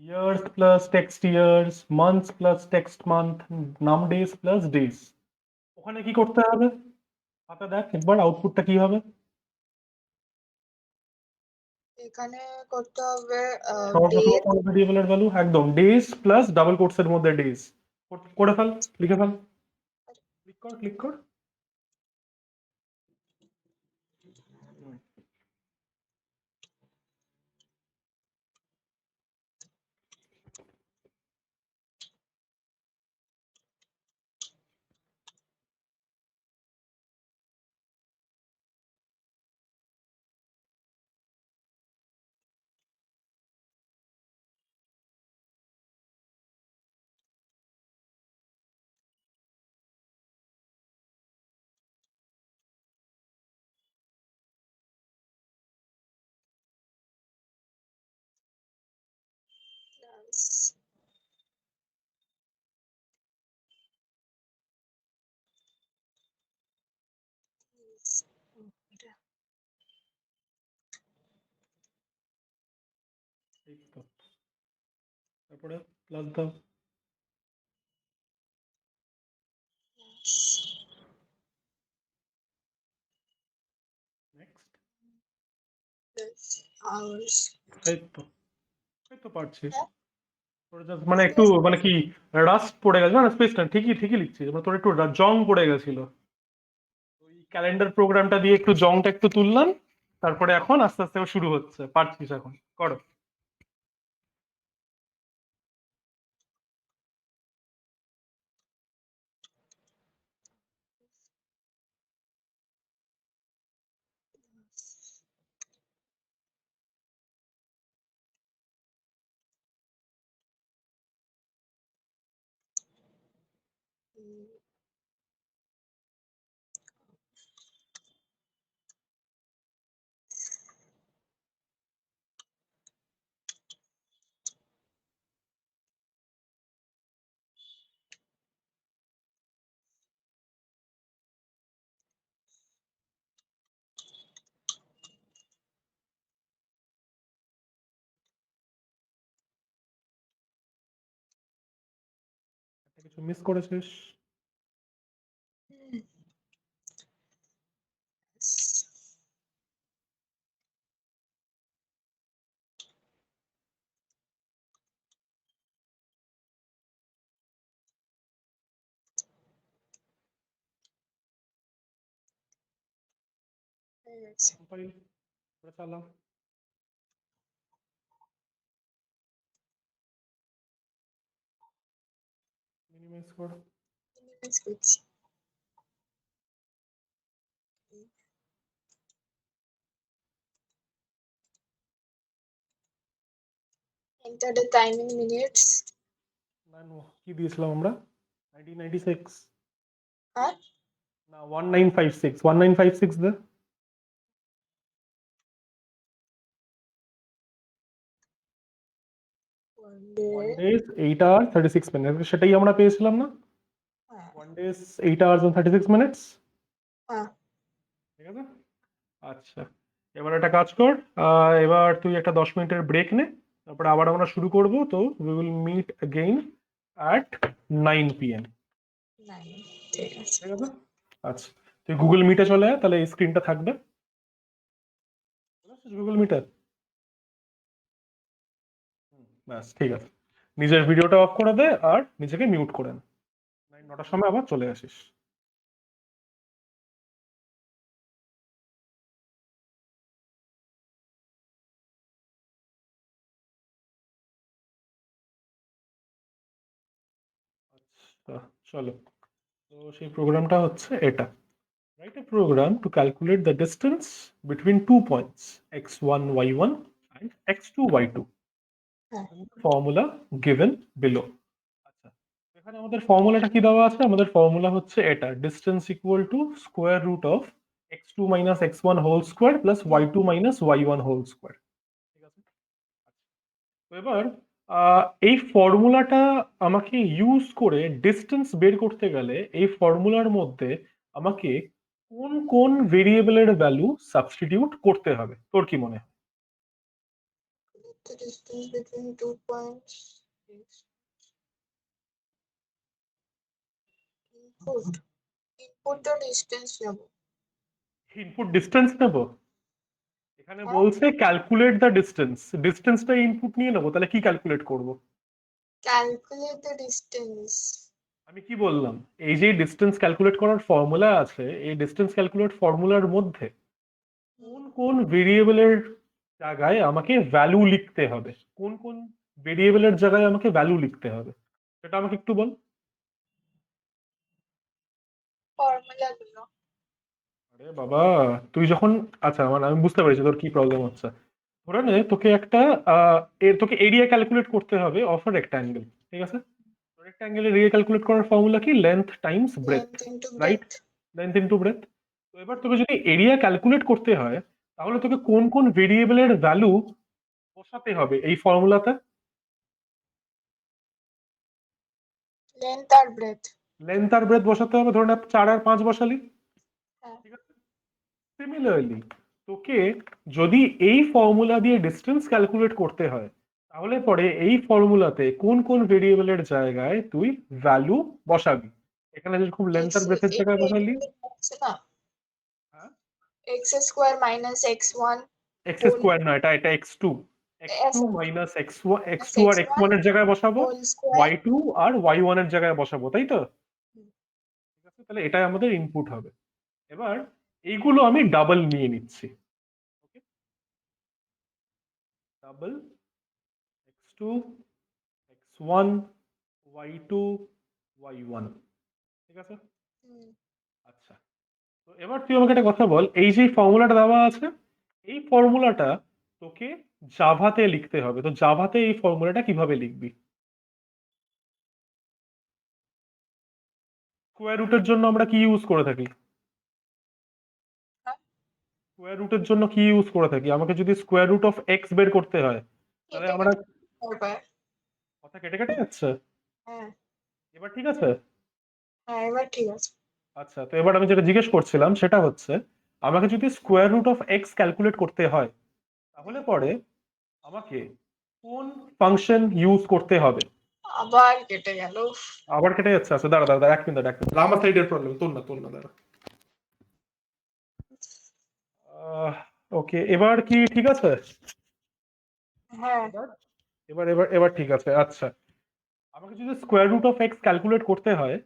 years plus text years, months plus text month, নাম ডেজ প্লাস ডেজ। ওখানে কি করতে হবে? হাতে দেখ একবার আউটপুটটা কি হবে। এখানে করতে হবে সবার ডে। প্রথমে কোন ভেরিয়েবলের ভ্যালু? একদম ডেজ প্লাস ডাবল কোটস এর মধ্যে ডেজ। করে ফেল, লিখে ফেল, ক্লিক কর, ক্লিক কর। এই তো। তারপরে প্লাস দাও। নেক্সট। আওয়ার্স। এই তো, এই তো পারছিস। তোর just মানে একটু মানে কি রাস্ট পড়ে গেছে, না স্পেসটা ঠিকই ঠিকই লিখছিস, মানে তোর একটু জং পড়ে গেছিল। ওই ক্যালেন্ডার প্রোগ্রামটা দিয়ে একটু জংটা একটু তুললাম, তারপরে এখন আস্তে আস্তে শুরু হচ্ছে, পারছিস এখন, করো। একটা কিছু মিস করেছিস। হয়ে গেছে। কম্পাইল করে চালাও। মিনিমাইজ করো। মিনিমাইজ করছি। Enter the time in minutes. না কি দিয়েছিলাম আমরা 1996 হ্যাঁ না 1956 দে। one day 1 days 8 hours 36 minutes সেটাই আমরা পেয়েছিলাম না। হ্যাঁ 1 days 8 hours and 36 minutes। হ্যাঁ ঠিক আছে। আচ্ছা এবার একটা কাজ কর, এবার তুই একটা 10 মিনিটের ব্রেক নে, তারপরে আবার আমরা শুরু করব। তো we will meet again at 9 PM। 9 ঠিক আছে। ঠিক আছে। আচ্ছা তুই গুগল মিটে চলে আয়, তাহলে এই স্ক্রিনটা থাকবে গুগল মিটে। ব্যাস ঠিক আছে, নিজের ভিডিওটা অফ করে দে আর নিজেকে মিউট করে নে। 9টার সময় আবার চলে আসিস। আচ্ছা চলো, তো সেই প্রোগ্রামটা হচ্ছে এটা। Write a program to calculate the distance between 2 points x1 y1 and x2 y2 হ্যাঁ and the formula given below। আচ্ছা এখানে আমাদের ফর্মুলাটা কি দেওয়া আছে? আমাদের ফর্মুলা হচ্ছে এটা, distance equal to square root of x2 minus x1 whole square plus y2 minus y1 whole square। ঠিক আছে। তো এবার এই ফর্মুলাটা আমাকে ইউজ করে ডিস্টেন্স বের করতে গেলে এই ফর্মুলার মধ্যে আমাকে কোন কোন ভেরিয়েবলের ভ্যালু সাবস্টিটিউট করতে হবে, তোর কি মনে হয়? the distance between 2 points is input the distance নেব। ইনপুট ডিস্টেন্স নেব? এখানে হ্যাঁ বলছে ক্যালকুলেট দ্য ডিস্টেন্স, ডিস্টেন্সটা ইনপুট নিয়ে নেবো, তাহলে কি ক্যালকুলেট করব? calculate the distance আমি কি বললাম, এই যে ডিস্টেন্স ক্যালকুলেট করার ফর্মুলা আছে, এই ডিস্টেন্স ক্যালকুলেট ফর্মুলার মধ্যে কোন কোন ভেরিয়েবলের জায়গায় আমাকে ভ্যালু লিখতে হবে, কোন কোন ভেরিয়েবলের জায়গায় আমাকে ভ্যালু লিখতে হবে সেটা আমাকে একটু বল। ফর্মুলা গুলো। আরে বাবা, তুই যখন, আচ্ছা মানে আমি বুঝতে পেরেছি তোর কি প্রবলেম হচ্ছে। ধরে নে তোকে একটা তোকে এরিয়া ক্যালকুলেট করতে হবে অফ আ রেক্ট্যাঙ্গেল। ঠিক আছে। রেক্ট্যাঙ্গেলের এরিয়া ক্যালকুলেট করার ফর্মুলা কি? Length times breadth, length into right? breadth length into breadth. তো এবার তোকে যদি এরিয়া ক্যালকুলেট করতে হয়, তাহলে তোকে কোন কোন ভেরিয়েবলের ভ্যালু বসাতে হবে এই ফর্মুলাতে? length আর breadth লেন্থ আর ব্রেথ বসাতে হবে, ধরুন 4 আর 5 বসালি। হ্যাঁ ঠিক আছে। সিমিলারলি তোকে যদি এই ফর্মুলা দিয়ে ডিস্টেন্স ক্যালকুলেট করতে হয়, তাহলে পরে এই ফর্মুলাতে কোন কোন ভেরিয়েবলের জায়গায় তুই ভ্যালু বসাবি। এখানে যেরকম লেন্থ x আর ব্রেথের জায়গায় বসালি, আছে না হ্যাঁ, x square minus x1 x whole square না, এটা এটা x2, x2 sorry minus x1, x2 আর x1 x1 এর জায়গায় বসাবো, whole square y2 আর y1 এর জায়গায় বসাবো, তাই তো? ঠিক আছে, তাহলে এটাই আমাদের ইনপুট হবে। এবার এইগুলো আমি ডাবল নিয়ে নিচ্ছি। ওকে, double x2 x1 y2 y1। ঠিক আছে। হুম, আচ্ছা তো এবার তুই আমাকে একটা কথা বল, এই যে ফর্মুলাটা দেওয়া আছে, এই ফর্মুলাটা তোকে জাভাতে লিখতে হবে। তো জাভাতে এই ফর্মুলাটা কিভাবে লিখবি? স্কোয়ার রুটের জন্য আমরা কি ইউজ করে থাকি? হ্যাঁ, স্কোয়ার রুটের জন্য কি ইউজ করে থাকি? আমাকে যদি স্কোয়ার রুট অফ এক্স বের করতে হয়, তাহলে কেটে আমরা, কেটে তারপর কথা কেটে কেটে যাচ্ছে, হ্যাঁ এবার ঠিক আছে? হ্যাঁ এবার ঠিক আছে। আচ্ছা তো এবার আমি যেটা জিজ্ঞেস করছিলাম সেটা হচ্ছে, আমাকে যদি square root of x calculate করতে হয়, তাহলে পরে আমাকে কোন ফাংশন ইউজ করতে হবে? আবার কেটে গেল। আবার কেটে যাচ্ছে। আচ্ছা দাঁড়া দাঁড়া, এক মিনিট এক মিনিট, আমার সাইডের প্রবলেম, তোর না দাঁড়া। ওকে এবার কি ঠিক আছে? হ্যাঁ এবার এবার এবার এবার ঠিক আছে। আচ্ছা আমাকে যদি square root of x calculate করতে হয়,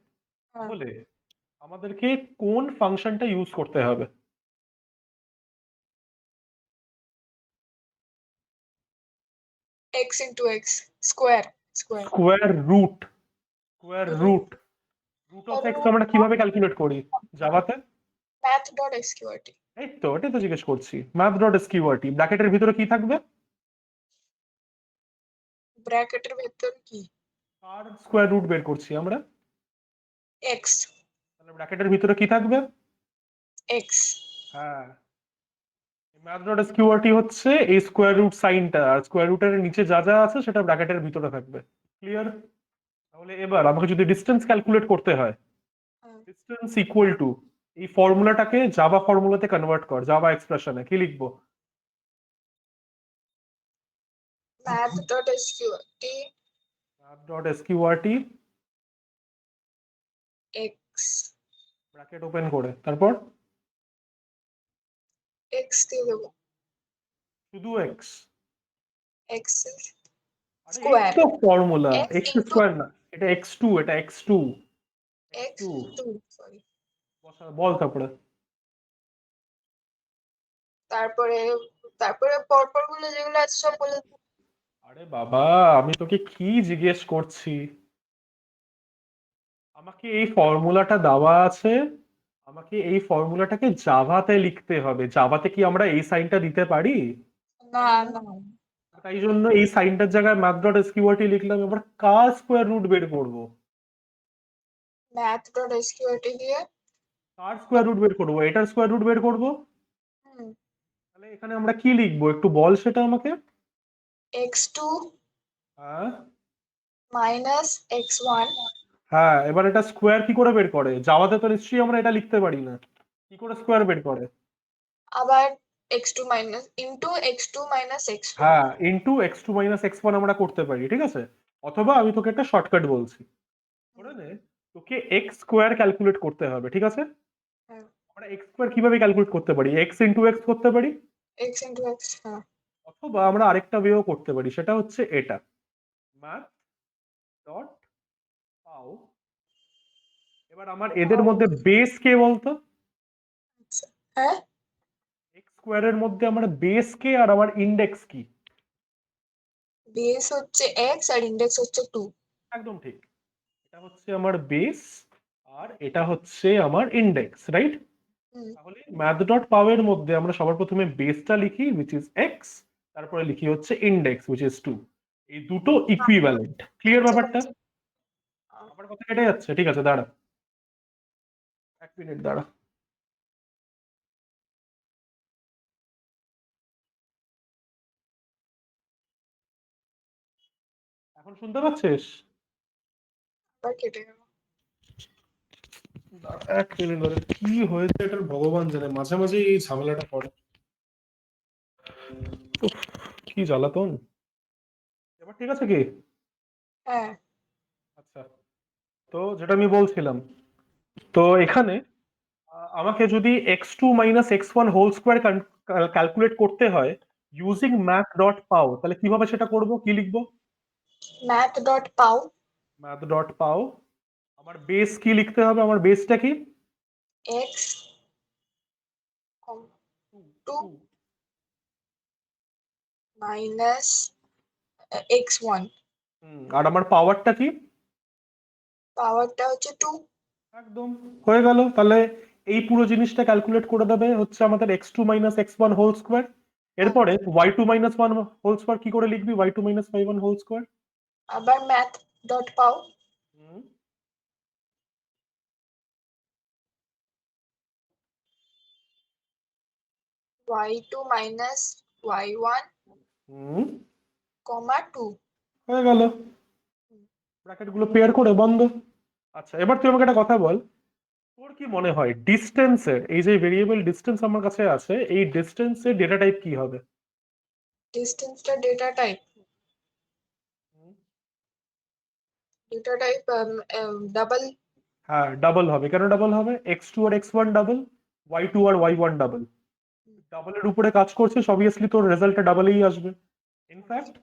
হ্যাঁ তাহলে আমাদেরকে কোন ফাংশনটা ইউজ করতে হবে? into x square square square root root of x root আমরা কিভাবে ক্যালকুলেট করি জাভাতে? math.sqrt এই তো এটাই তো জিজ্ঞেস করছি। ম্যাথ ডট এসকিউআরটি ব্র্যাকেটের ভিতরে কি থাকবে? ব্র্যাকেটের ভেতর কি কার স্কোয়ার রুট বের করছি আমরা? x তাহলে ব্র্যাকেটের ভিতরে কি থাকবে? x হ্যাঁ, ম্যাথ ডট এসকিউআরটি হচ্ছে এই স্কোয়ার রুট সাইনটা, আর স্কোয়ার রুটের নিচে যা যা আছে সেটা ব্র্যাকেটের ভিতরে থাকবে। ক্লিয়ার? তাহলে এবার আমাকে যদি ডিস্টেন্স ক্যালকুলেট করতে হয়, হুম। ডিস্টেন্স ইকুয়াল টু এই ফর্মুলাটাকে জাভা ফর্মুলাতে কনভার্ট কর, জাভা এক্সপ্রেশনে কি লিখবো? math.sqrt math dot এসকিউআরটি x bracket open করে তারপর x দিয়ে দেবো শুধু এক্স। x আরে এই Square. তো formula, X x into- square না, এটা এক্স টু, এটা এক্স টু। x 2 sorry বল তারপরে। তারপরে তারপরে পরপর গুলো যেগুলো আছে সব বলে দেবো। আরে বাবা, আমি তোকে কি জিজ্ঞেস করছি? আমাকে এই ফর্মুলাটা দেওয়া আছে, আমাকে এই ফর্মুলাটাকে জাভাতে লিখতে হবে। জাভাতে কি আমরা এই সাইনটা দিতে পারি? না না তাই জন্য এই সাইনটার জায়গায় ম্যাথ ডট এসকিউআরটি লিখলাম। এবার কার স্কোয়ার রুট বের করবো? math.sqrt দিয়ে কার স্কোয়ার রুট বের করবো? এটার স্কোয়ার রুট বের করবো। হুম, তাহলে এখানে আমরা কি লিখবো একটু বল সেটা আমাকে। x2 হ্যাঁ minus x1 হ্যাঁ, এবার এটা স্কোয়ার কি করে বের করে? জাভাতে তো নিশ্চয়ই আমরা এটা লিখতে পারি না। কি করে স্কোয়ার বের করে? আবার x2 minus into x2 minus x1 হ্যাঁ, into x two minus x one আমরা করতে পারি, ঠিক আছে। অথবা আমি তোকে একটা শর্টকাট বলছি, করে নে। তোকে এক্স স্কোয়ার ক্যালকুলেট করতে হবে, ঠিক আছে। হ্যাঁ আমরা এক্স স্কোয়ার কিভাবে ক্যালকুলেট করতে পারি? এক্স ইন্টু এক্স করতে পারি, x into x হ্যাঁ অথবা আমরা আরেকটা ওয়েও করতে পারি, সেটা হচ্ছে এটা ম্যাথ ডট পাও। এবার আমার এদের মধ্যে বেস কে বলতো? হ্যাঁ এক্স স্কোয়ারের মধ্যে আমার বেস কে আর আমার ইন্ডেক্স কি? বেস হচ্ছে x আর ইন্ডেক্স হচ্ছে 2 একদম ঠিক। এটা হচ্ছে আমার বেস আর এটা হচ্ছে আমার ইন্ডেক্স, রাইট? হুম তাহলে ম্যাথ ডট পাও এর মধ্যে আমরা সবার প্রথমে বেসটা লিখি উইচ ইজ এক্স, তারপরে লিখি হচ্ছে ইন্ডেক্স উইচ ইজ 2। এই দুটো ইকুইভ্যালেন্ট। ক্লিয়ার ব্যাপারটা? আমার কথা কেটে যাচ্ছে, ঠিক আছে দাঁড়া, এক মিনিট দাঁড়া। এখন শুনতে পাচ্ছিস? আবার কেটে গেল দাঁড়া, এক মিনিট ধরে কি হয়েছে এটার ভগবান জানে, মাঝে মাঝে এই ঝামেলাটা করে। উফ, কি জ্বালাতন। এবার ঠিক আছে কি? হ্যাঁ আচ্ছা, তো যেটা আমি বলছিলাম, তো এখানে আমাকে যদি x two minus x one whole square calculate করতে হয় ইউজিং ম্যাথ ডট পাও, তাহলে কিভাবে সেটা করব? কি লিখবো? math.pau ম্যাথ ডট পাও। আমার বেস কি লিখতে হবে? আমার বেসটা কি? x 2 minus x1 আর আমার পাওয়ারটা কি? পাওয়ারটা হচ্ছে 2 একদম হয়ে গেল। তাহলে এই পুরো জিনিসটা ক্যালকুলেট করে দেবে হচ্ছে আমাদের x two minus x one whole square. এরপরে y two minus one whole square কি করে লিখবি? Y two minus y one whole square. আবার math.pau y2 minus y1 comma 2 হয়ে গেল, ব্র্যাকেট গুলো পেয়ার করে বন্ধ। আচ্ছা, এবার তুই আমাকে একটা কথা বল, তোর কি মনে হয় ডিস্টেন্সের এই যে ভেরিয়েবল ডিস্টেন্স আমার কাছে আছে, এই ডিস্টেন্সের ডেটা টাইপ কি হবে? ডিস্টেন্সটা ডেটা টাইপ ডাবল হ্যাঁ, ডাবল হবে। কেন ডাবল হবে? এক্স টু আর x one double, y two আর ওয়াই ওয়ান ডাবল। ডাবলের উপরে কাজ করছিস, অবভিয়াসলি তোর রেজাল্টটা ডাবলই আসবে। ইনফ্যাক্ট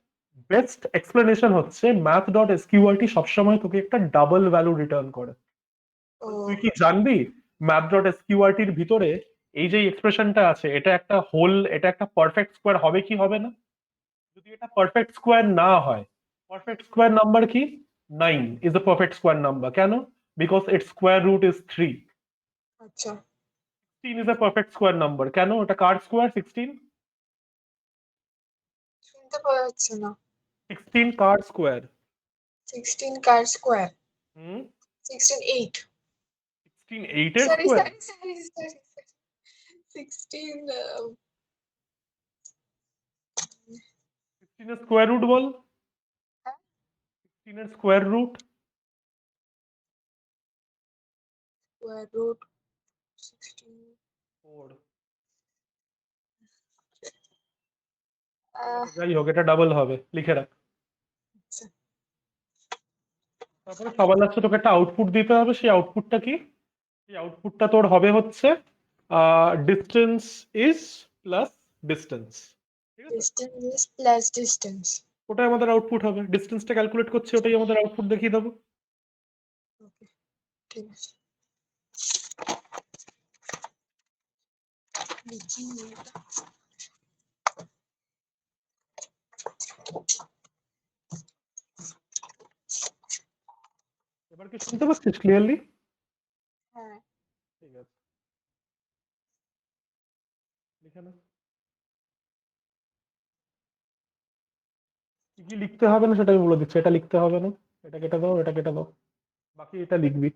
বেস্ট এক্সপ্লেনেশন হচ্ছে ম্যাথ ডট এসকিউআরটি সবসময় তোকে একটা ডাবল ভ্যালু রিটার্ন করে। তুই কি জানবি ম্যাথ ডট এসকিউআরটির ভিতরে এই যে এক্সপ্রেশনটা আছে, এটা একটা হোল, এটা একটা পারফেক্ট স্কোয়ার হবে কি হবে না? যদি এটা পারফেক্ট স্কোয়ার না হয়, পারফেক্ট স্কোয়ার নাম্বার কি? 9 is a perfect square number. কেন? Because its square root is 3. আচ্ছা 16 is a perfect square number. কেন? ওটা কার স্কোয়ার? 16 শুনতে পাওয়া যাচ্ছে না। 16 কার স্কোয়ার? 16 কার স্কোয়ার? হুম 16 8। 16 8 এর সরি স্কোয়ার? সরি সরি 16 16 এর স্কোয়ার রুট বল। 16 এর স্কোয়ার রুট স্কোয়ার রুট 16 4। আহ, যাই হোক, এটা ডাবল হবে, লিখে রাখ। আচ্ছা তারপরে সবার লাস্টে তোকে একটা আউটপুট দিতে হবে। সেই আউটপুটটা কি? সেই আউটপুটটা তোর হবে হচ্ছে ডিস্টেন্স ইজ প্লাস ডিস্টেন্স। ঠিক আছে, ডিস্টেন্স ইজ প্লাস ডিস্টেন্স। ওটাই আমাদের আউটপুট হবে। ডিস্টেন্সটা ক্যালকুলেট করছি, ওটাই আমাদের আউটপুট দেখিয়ে দেবো। ওকে ঠিক আছে লিখি এটা। এবার কি শুনতে পাচ্ছিস ক্লিয়ারলি? হ্যাঁ ঠিক আছে, লিখে না। কি কি লিখতে হবে না সেটা আমি বলে দিচ্ছি। এটা লিখতে হবে না, এটা কেটে দাও, এটা কেটে দাও, বাকি এটা লিখবি।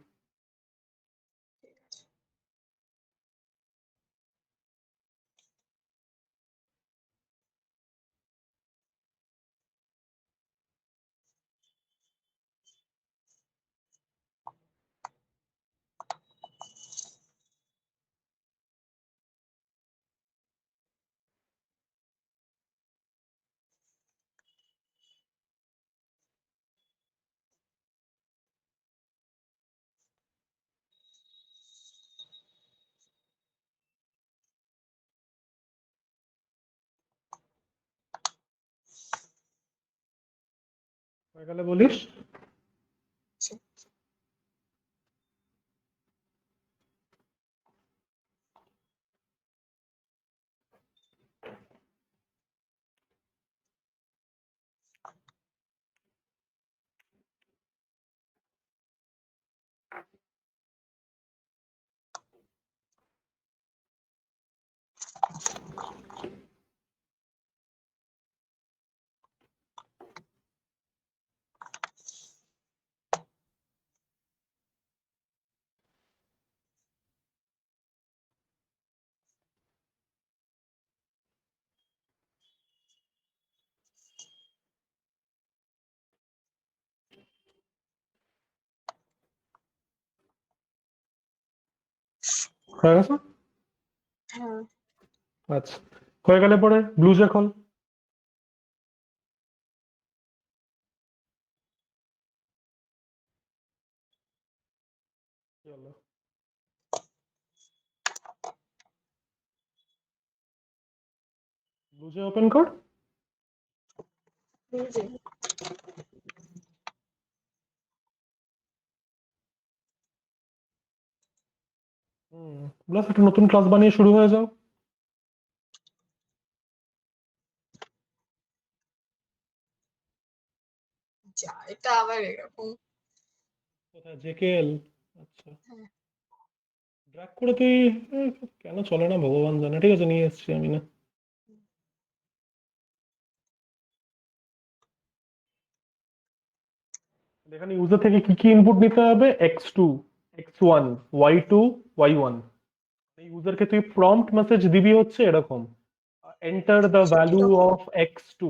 হয়ে গেলে বলিস। আচ্ছা হয়ে গেছে? হ্যাঁ আচ্ছা, হয়ে গেলে পরে ব্লুজে খোল। কি হলো? ব্লুজে ওপেন কর। বুঝে ব্লাস একটা নতুন ক্লাস বানিয়ে শুরু হয়ে যাও। যা এটা আবার এরকম। কোথায় জেকেএল? আচ্ছা, হ্যাঁ ড্র্যাগ করে তুই কেন চলে না ভগবান জানে। ঠিক আছে, নিয়ে এসেছি আমি না। এখানে ইউজার থেকে কি কি ইনপুট নিতে হবে? x2 x1 y2 y1। এই ইউজারকে তুই প্রম্পট মেসেজ দিবি হচ্ছে এরকম, enter the value of x2,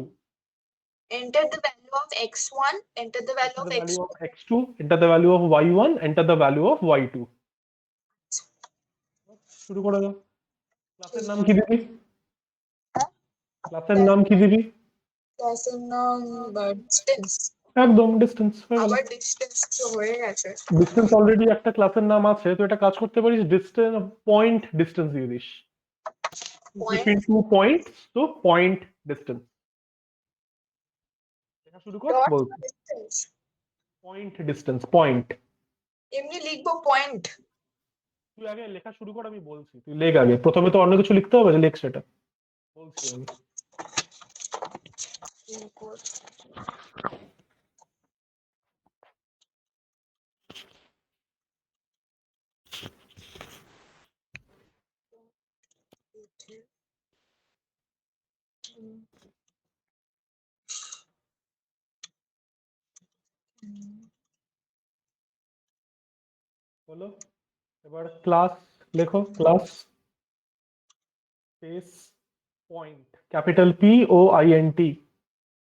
enter the value of x1 enter the value enter of the value x2 of x2, enter the value of y1, enter the value of y2। শুরু করে দাও। ক্লাসের নাম কি দিবি? ক্লাসের নাম কি দিবি? ক্লাসের নাম ডিস্টেন্স। একদম ডিস্টেন্স। হয়ে গেল। আবার ডিস্টেন্স তো হয়ে গেছে। ডিস্টেন্স অলরেডি একটা ক্লাসের নাম আছে, তো এটা কাজ করতে পারিস ডিস্টেন্স পয়েন্ট ডিস্টেন্স দিয়ে this. Point between two points, তো পয়েন্ট ডিস্টেন্স। লেখা শুরু কর, ডট বল। Distance point distance, point. এমনি লিখবো পয়েন্ট। তুই আগে লেখা শুরু কর, আমি বলছি, তুই লেখ আগে। প্রথমে তো অন্য কিছু লিখতে হবে, লেখ সেটা বলছি আমি। equals বলো এবার ক্লাস লেখো, class space point, capital POINT।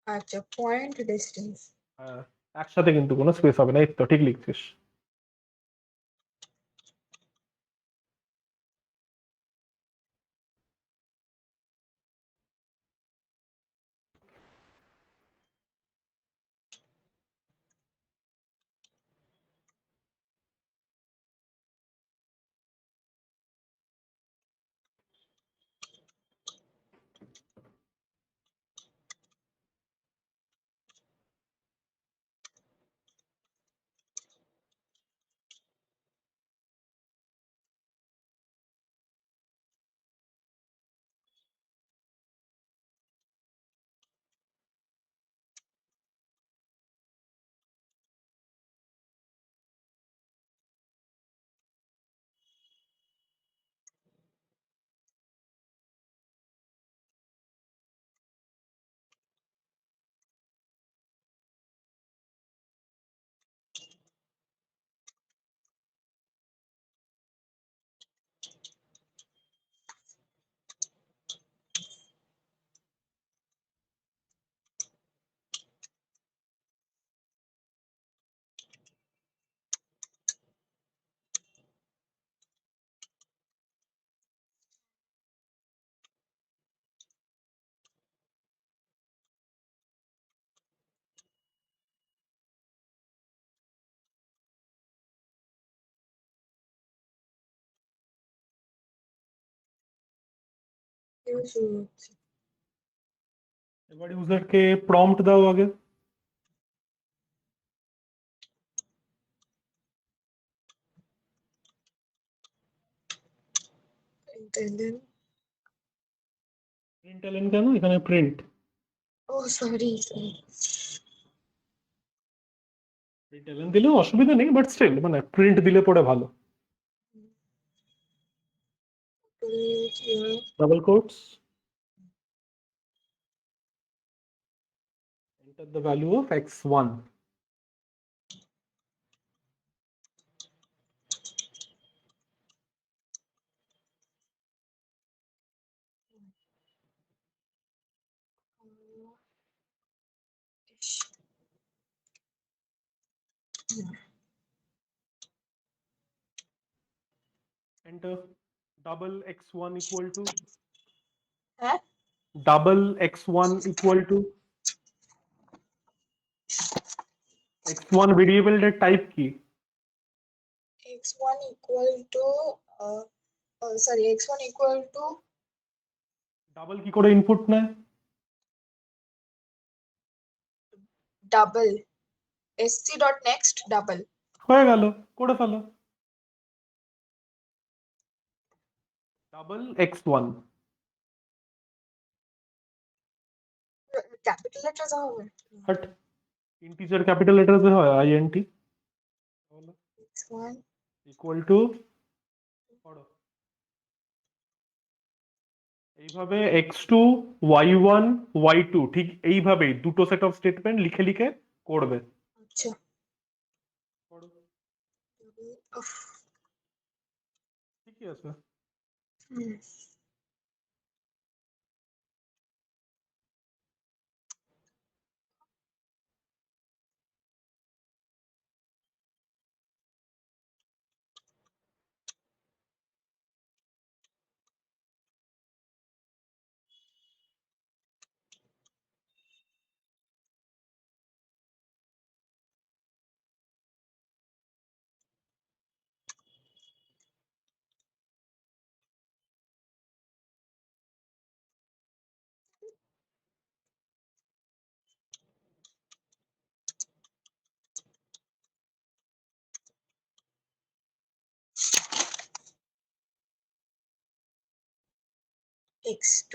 আচ্ছা পয়েন্ট ডিস্টেন্স হ্যাঁ, একসাথে কিন্তু কোনো স্পেস হবে না, এই তো ঠিক লিখছিস। শুরু হচ্ছে এবার ইউজারকে প্রম্পট দাও আগে। then প্রিন্ট এলেন কেন এখানে? প্রিন্ট ও সরি প্রিন্ট এলেন দিলেও অসুবিধা নেই, বাট স্টিল মানে প্রিন্ট দিলে পরে ভালো। Double quotes, enter the value of x1। enter double x1 equal to, হ্যাঁ double x1 equal to, x1 ভেরিয়েবলের টাইপ কি? x1 equal to sorry x1 equal to double কি করে ইনপুট নেয়? double sc dot next double হয়ে গেল, করে ফেলো। Double x1, capital letter হবে বাট ইন্টিজার ক্যাপিটাল লেটারসে হয় INT। x1 ইকুয়াল টু, পড়ো এইভাবে x2 y1 y2, ঠিক এইভাবেই দুটো সেট অফ স্টেটমেন্ট লিখে লিখে করবে। আচ্ছা পড়ো, উফ, ঠিকই আছে। হুম x2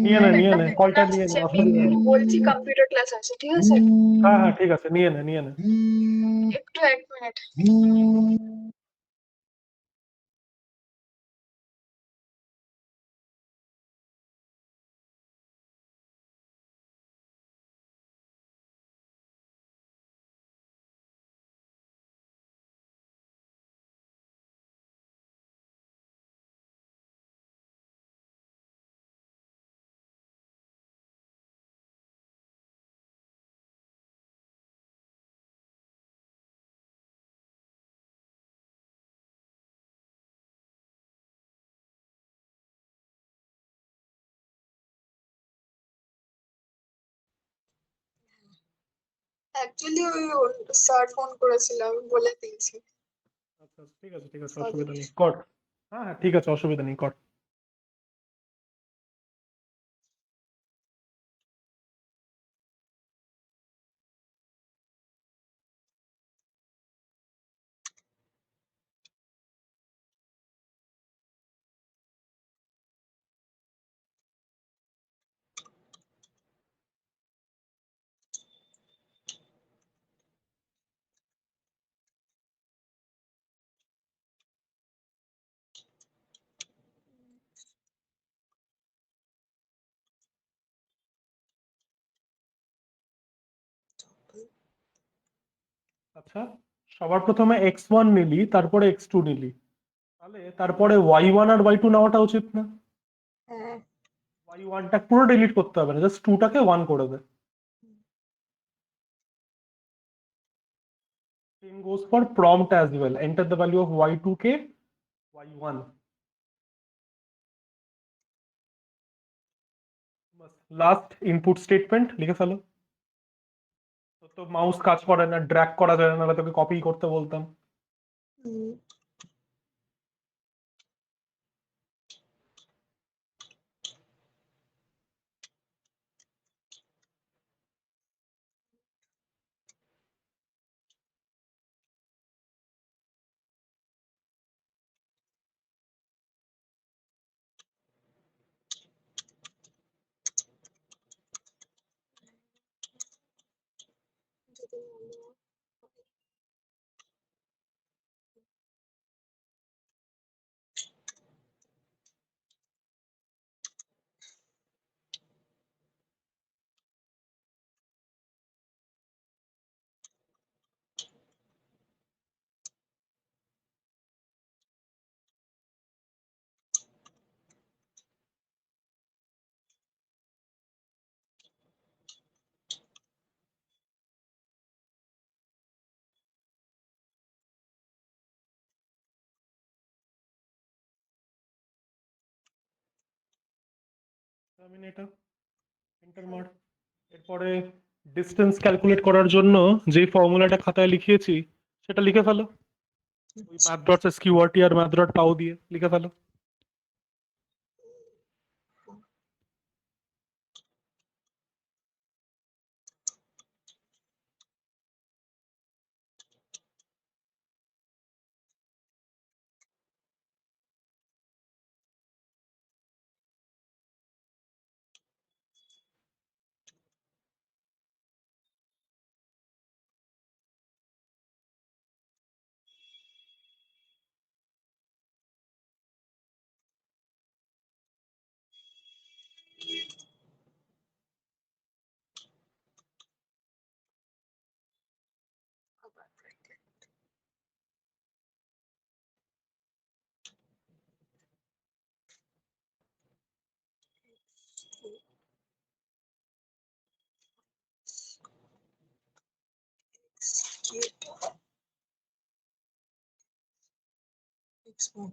নিয়ে নে নিয়ে নে কলটা ক্লাস নিয়ে নে, আছে, আমি অসুবিধা নেই। বলছি কম্পিউটার ক্লাস আছে, ঠিক আছে? হ্যাঁ হ্যাঁ ঠিক আছে, নিয়ে নে নিয়ে নে। একটু 1 মিনিট। অ্যাকচুয়ালি ওই স্যার ফোন করেছিল, আমি বলে দিয়েছি। আচ্ছা ঠিক আছে ঠিক আছে, সরি। অসুবিধা নেই, কর। হ্যাঁ হ্যাঁ ঠিক আছে, অসুবিধা নেই, কর। আচ্ছা, সবার প্রথমে x1 নিলি, তারপরে x2 নিলি, তাহলে তারপরে y1 আর y2 নেওয়াটা উচিত না? হ্যাঁ। y1টা পুরো ডিলিট করতে হবে না, জাস্ট 2টাকে 1 করে দে। Same goes for prompt as well. Enter the value of y2k, y1. Last input statement লিখে ফেলো। তোর তো মাউস কাজ করে না, ড্র্যাগ করা যায় না, নাহলে তোকে কপি করতে বলতাম। হুম। যদি আমি এটা এন্টার মার। এরপরে ডিস্টেন্স ক্যালকুলেট করার জন্য যে ফর্মুলাটা খাতায় লিখিয়েছি সেটা লিখে ফেলো। ওই ম্যাথ ডট এসকিউআরটি আর ম্যাথ ডট টাউ দিয়ে লিখে ফেলো। আবার bracket, two, eight, x1,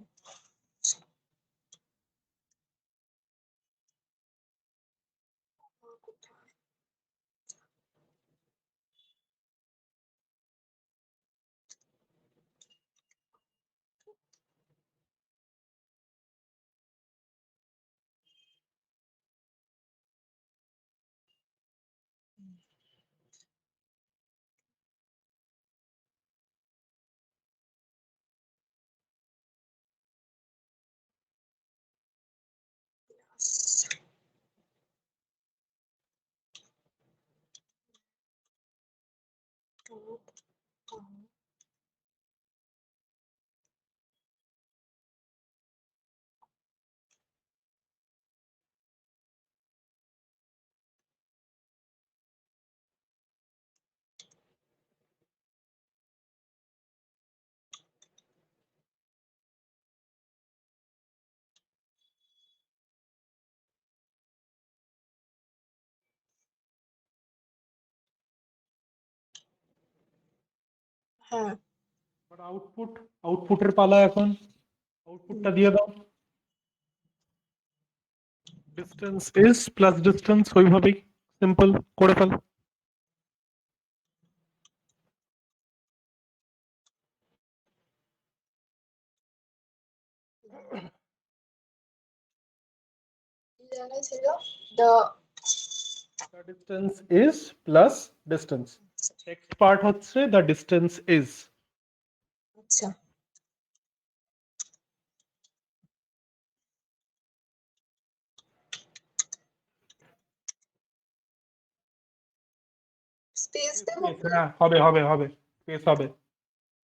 হ্যাঁ আউটপুটের পালা এখন, আউটপুটটা দিয়ে দাও। ডিস্টেন্স ইজ প্লাস ডিস্টেন্স, ওইভাবেই সিম্পল করে ফেল। কি জানা ছিল? The The distance is plus distance. Text part হচ্ছে the distance is. আচ্ছা স্পেস দেবো হ্যাঁ হবে হবে হবে, স্পেস হবে।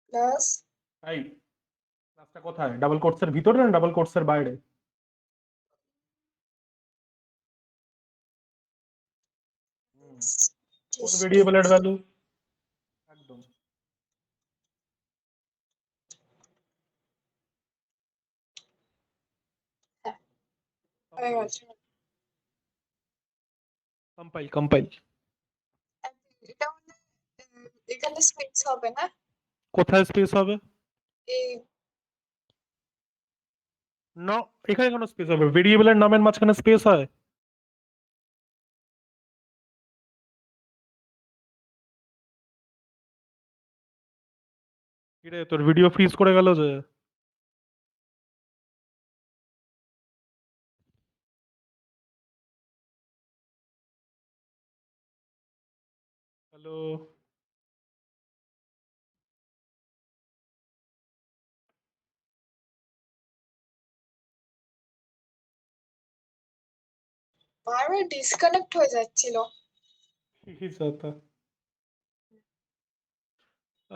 প্লাস তাই ক্লাসটা কোথায়, ডাবল কোটসের ভিতরে না ডাবল কোটসের বাইরে? কোন ভেরিয়েবলের ভ্যালু? একদম হয়ে গেছে। Compile compile. এটা মানে এখানে স্পেস হবে না? কোথায় স্পেস হবে? এই না, এখানে কোনো স্পেস হবে? ভেরিয়েবলের নামের মাঝখানে স্পেস হয়? কিরে তোর ভিডিও ফ্রিজ করে গেল যে? হ্যালো? বারবার ডিসকানেক্ট হয়ে যাচ্ছিল। কি চাতা?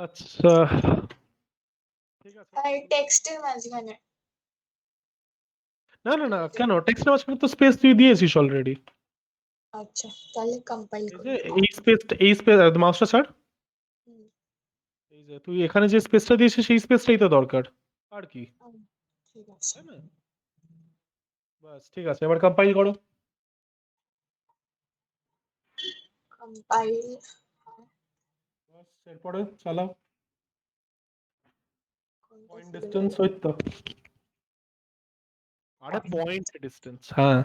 আচ্ছা ঠিক আছে। হ্যাঁ টেক্সটের মাঝখানে। না না না, কেন টেক্সটের মাঝখানে তো স্পেস তুই দিয়েছিস অলরেডি। আচ্ছা তাহলে কম্পাইল এই করি। যে এই স্পেস মাউসটা ছাড়। হুম, এই যে তুই এখানে যে স্পেসটা দিয়েছিস সেই স্পেসটাই তো দরকার, আর কি, ঠিক আছে তাই না? বাস ঠিক আছে, এবার কম্পাইল করো। কম্পাইল। বাস এরপরে চালাও। কোনটা পয়েন্ট ছিল ডিস্টেন্স বলো? ওই তো। আরে পয়েন্ট ডিস্টেন্স, হ্যাঁ।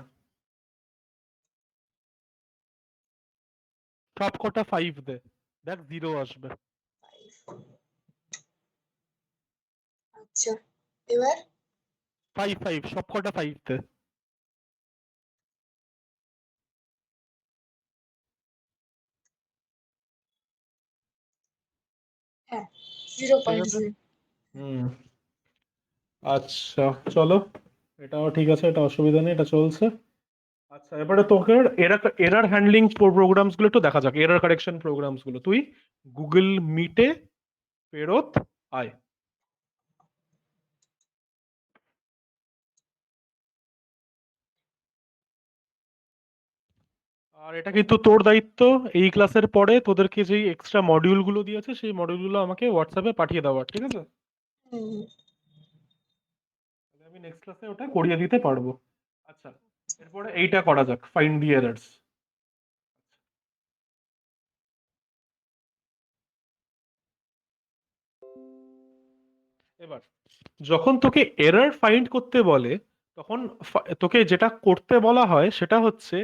সব কটা 5 দে, দেখ 0 আসবে। 5 আচ্ছা এবার 5 5 সব কটা 5 দে। হ্যাঁ ঠিক আছে। 0.0। হুম আচ্ছা চলো, এটাও ঠিক আছে, এটা অসুবিধা নেই, এটা চলছে। আচ্ছা এবারে তোকে এরার হ্যান্ডলিং প্রোগ্রামস গুলো একটু দেখা যাক, এরার কারেকশন প্রোগ্রামস গুলো তুই গুগল মিটে ফেরত আয়। আর এটা কিন্তু তোর দায়িত্ব, এই ক্লাসের পরে তোদেরকে যেই এক্সট্রা মডিউল গুলো দিয়েছে সেই মডিউল গুলো আমাকে হোয়াটসঅ্যাপে পাঠিয়ে দেওয়ার, ঠিক আছে? হুম তাহলে আমি নেক্সট ক্লাসে ওটা করিয়ে দিতে পারবো। আচ্ছা এরপরে এইটা করা যাক, ফাইন্ড দি এরার্স। এবার যখন তোকে এরর ফাইন্ড করতে বলে তখন তোকে যেটা করতে বলা হয় সেটা হচ্ছে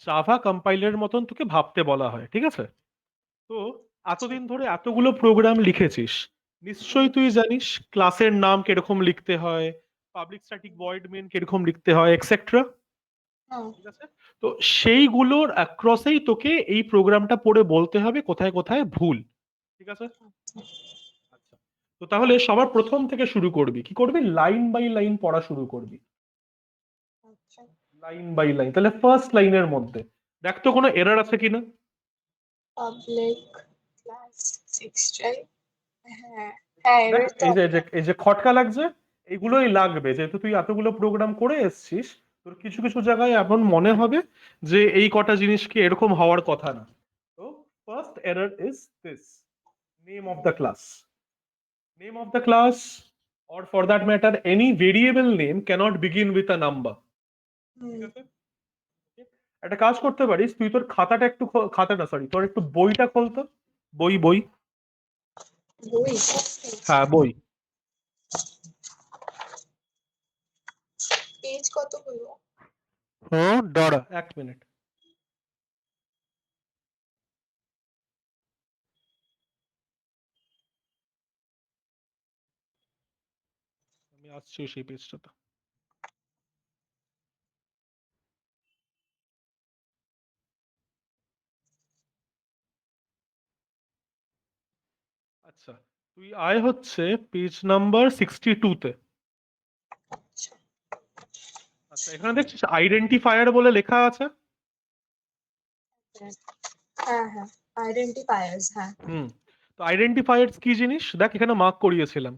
জাভা কম্পাইলের মতন তোকে ভাবতে বলা হয়, ঠিক আছে? তো আচ্ছা এতদিন ধরে এতগুলো প্রোগ্রাম লিখেছিস, নিশ্চয়ই তুই জানিস ক্লাসের নাম কিরকম লিখতে হয়, পাবলিক স্ট্যাটিক ভয়েড মেইন কিরকম লিখতে হয়, এক্সেট্রা। হ্যাঁ ঠিক আছে, তো সেইগুলোর অ্যাক্রসেই তোকে এই প্রোগ্রামটা পড়ে বলতে হবে কোথায় কোথায় ভুল, ঠিক আছে? আচ্ছা, তো তাহলে সবার প্রথম থেকে শুরু করবি, কি করবি, লাইন বাই লাইন পড়া শুরু করবি। আচ্ছা লাইন বাই লাইন, তাহলে ফার্স্ট লাইনের মধ্যে দেখ তো কোনো এরর আছে কিনা। পাবলিক ক্লাস 6 ট্রাই হ্যাঁ হ্যাঁ দেখ এরর তো এই যে খটকা লাগছে, এগুলোই লাগবে, যেহেতু তুই এতগুলো প্রোগ্রাম করে এসছিস। তোর কিছু কিছু জায়গায় এমন মনে হবে যে এই কটা জিনিস কি এরকম হওয়ার কথা না। তো first error is this, name of the class. Name of the class, or for that matter any variable name cannot begin with a number. ঠিক আছে? একটা কাজ করতে পারিস, তুই তোর খাতাটা একটু খাতাটা সরি তোর একটু বইটা খোলতো। বই বই বই হ্যাঁ বই। পেজ কত হলো? হ্যাঁ দাঁড়া 1 মিনিট। আমি আসছি সেই পেজটাতে। আচ্ছা, তুই আয় হচ্ছে পেজ নাম্বার 62 তে। আচ্ছা আচ্ছা, এখানে দেখছিস আইডেন্টিফায়ার বলে লেখা আছে। হ্যাঁ হ্যাঁ আইডেন্টিফায়ার্স হ্যাঁ হুম। তো আইডেন্টিফায়ার্স কি জিনিস দেখ, এখানে মার্ক করিয়েছিলাম।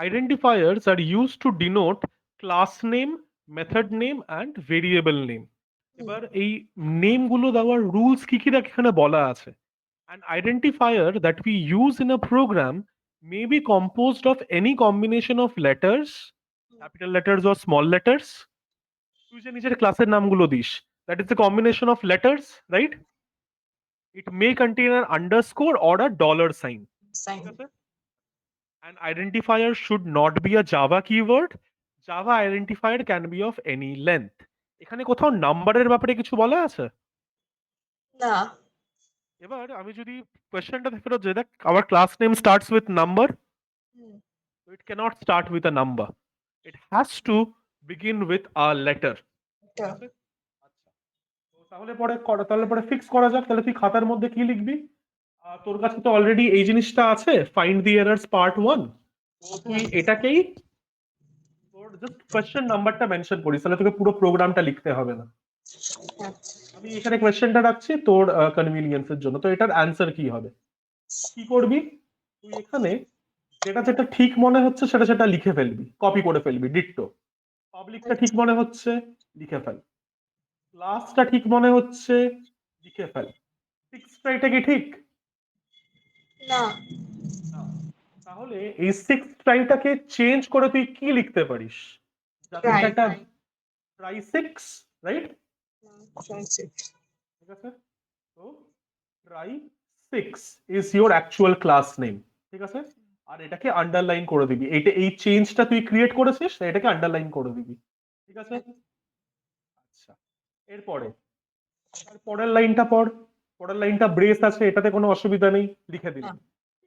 Identifiers are use to denote class name, method name and variable name. এবার এই নেম গুলো দেওয়ার রুলস কি কি দেখ এখানে বলা আছে। An identifier that we use in a program may be composed of any combination of letters, capital letters or small letters. তুই যে নিজের ক্লাসের নামগুলো this, that is the combination of letters, right? It may contain an underscore or a dollar sign. Sign ঠিক আছে? An identifier should not be a Java keyword. Java identifier can be of any length. এখানে কোথাও নাম্বারের ব্যাপারে কিছু বলা আছে? না এবার আমি যদি কোয়েশ্চেনটা ফেরত যাই, দেখ our class name starts with number. Hmm, So it cannot start with a number. It has to begin with a letter. ঠিক এটা আছে? আচ্ছা, তো তাহলে পরে ফিক্স করা যাক। তাহলে তুই খাতার মধ্যে কি লিখবি? তোর কাছে তো অলরেডি এই জিনিসটা আছে, ফাইন্ড দি এরার্স পার্ট 1। তো তুই এটাকেই তোর জাস্ট কোয়েশ্চেন নাম্বারটা মেনশন করিস, তাহলে তোকে পুরো প্রোগ্রামটা লিখতে হবে না। আচ্ছা আমি এখানে কোয়েশ্চেনটা রাখছি তোর কনভিনিয়েন্সের জন্য। তো এটার অ্যান্সার কি হবে? কি করবি? তুই এখানে যেটা যেটা ঠিক মনে হচ্ছে সেটা সেটা লিখে ফেলবি, কপি করে ফেলবি ডিট্টো। পাবলিকটা ঠিক মনে হচ্ছে লিখে ফেল, ক্লাসটা ঠিক মনে হচ্ছে লিখে ফেল। সিক্সটা এটা কি ঠিক? না না। তাহলে এই সিক্স ট্রাইটাকে চেঞ্জ করে তুই কি লিখতে পারিস, যাতে ট্রাই সেটা ট্রাই সিক্স, রাইট? ঠিক আছে, তো try six is your actual class name. ঠিক আছে, আর এটাকে আন্ডারলাইন করে দিবি। এইটা এই চেঞ্জটা তুই ক্রিয়েট করেছিস, এটাকে আন্ডারলাইন করে দিবি। ঠিক আছে? আচ্ছা, এরপরে আর পরের লাইনটা পড়। পরের লাইনটা ব্রেস আছে, এটাতে কোনো অসুবিধা নেই, লিখে দিলাম।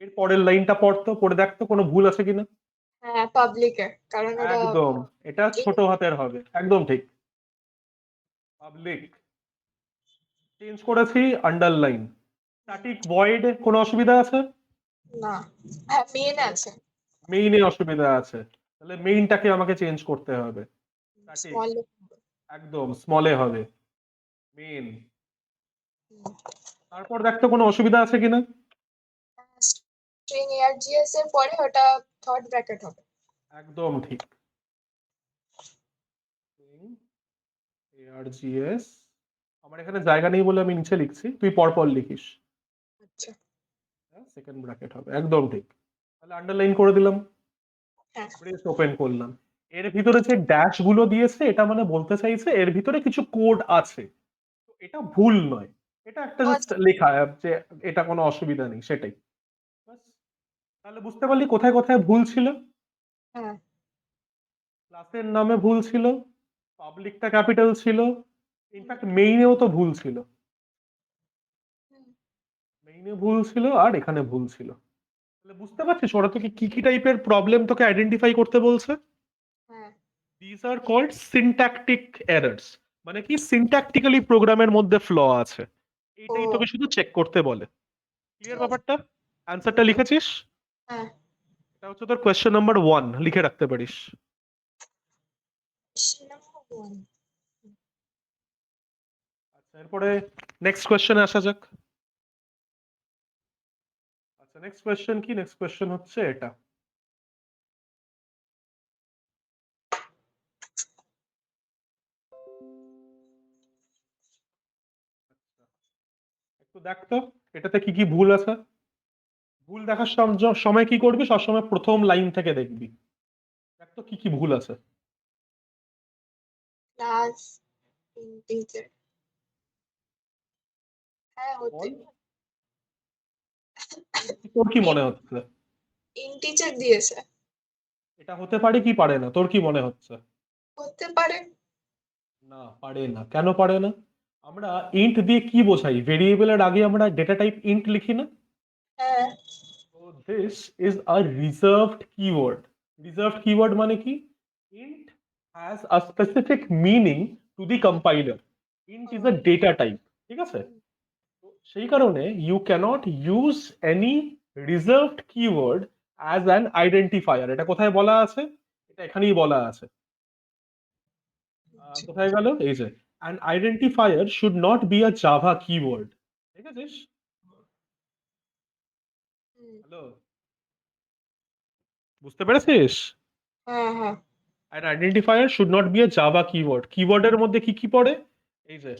এর পরের লাইনটা পড়তো, পড়ে দেখতো কোনো ভুল আছে কিনা। হ্যাঁ পাবলিকে কারণ ওরা একদম, এটা ছোট হাতের হবে, একদম ঠিক। পাবলিক চেঞ্জ করেছি, আন্ডারলাইন। স্ট্যাটিক ভয়েড কোনো অসুবিধা আছে? না হ্যাঁ মেন আছে মেইনে অসুবিধা আছে, তাহলে মেইনটাকে আমাকে চেঞ্জ করতে হবে। স্ট্যাটিক স্মল একদম স্মলে হবে, মেইন। তারপর দেখতো কোনো অসুবিধা আছে কিনা। স্ট্রিং args এর পরে ওটা থার্ড ব্র্যাকেট হবে একদম ঠিক। args, আমার এখানে জায়গা নেই বলে আমি নিচে লিখছি, তুই পরপর লিখিস। আচ্ছা সেকেন্ড ব্র্যাকেট হবে, একদম ঠিক। তাহলে আন্ডারলাইন করে দিলাম, হ্যাঁ ব্রেস ওপেন করলাম। এর ভিতরে যে ড্যাশ গুলো দিয়েছে, এটা মানে বলতে চাইছে এর ভিতরে কিছু কোড আছে। তো এটা ভুল নয়, এটা একটা জাস্ট আচ্ছা লেখা যে এটা কোনো অসুবিধা নেই, সেটাই। ব্যাস। তাহলে বুঝতে পারলি কোথায় কোথায় ভুল ছিল। হ্যাঁ ক্লাসের নামে ভুল ছিল, পাবলিকটা ক্যাপিটাল ছিল, ইনফ্যাক্ট মেইনেও তো ভুল ছিল। মেইনে ভুল ছিল আর এখানে ভুল ছিল। তাহলে বুঝতে পারছিস ওরা তোকে কি কি টাইপের প্রবলেম তোকে আইডেন্টিফাই করতে বলছে। হ্যাঁ this are called syntactic errors, মানে কি সিনট্যাকটিক্যালি প্রোগ্রামের মধ্যে ফ্ল আছে, ও এইটাই তোকে শুধু চেক করতে বলে। ক্লিয়ার ব্যাপারটা? অ্যান্সারটা লিখেছিস? হ্যাঁ এটা হচ্ছে তোর কোয়েশ্চেন নাম্বার 1, লিখে রাখতে পারিস। আচ্ছা, এরপরে নেক্সট কোয়েশ্চেনে আসা যাক। আচ্ছা, নেক্সট কোয়েশ্চেন কি? নেক্সট কোয়েশ্চেন হচ্ছে এটা। একটু দেখ তো এটাতে কি কি ভুল আছে। ভুল দেখার সময় কি করবি? সবসময় প্রথম লাইন থেকে দেখবি। দেখ তো কি কি ভুল আছে। ক্লাস ইন্টিজার, হ্যাঁ হতে বল, তোর কি মনে হচ্ছে? ইন্টিজার দিয়েছে, এটা হতে পারে কি পারে না? তোর কি মনে হচ্ছে? হতে পারে। না, পারে না। কেন পারে না? আমরা ইন্ট দিয়ে কি বোঝাই? ভেরিয়েবলের আগে আমরা ডেটা টাইপ ইন্ট লিখি না? হ্যাঁ So this is a reserved keyword. Reserved keyword মানে কি? Int has a specific meaning to the compiler. Int is a data type. ঠিক আছে? তো সেই কারণে you cannot use any reserved keyword as an identifier. এটা কোথায় বলা আছে? এটা এখানেই বলা আছে। কোথায় গেল? এই যে an identifier should not be a Java keyword. ঠিক আছে? হ্যালো, বুঝতে পেরেছিস? হ্যাঁ হ্যাঁ An identifier should not be a Java keyword. কিওয়ার্ডের মধ্যে কি কি পড়ে? এই যে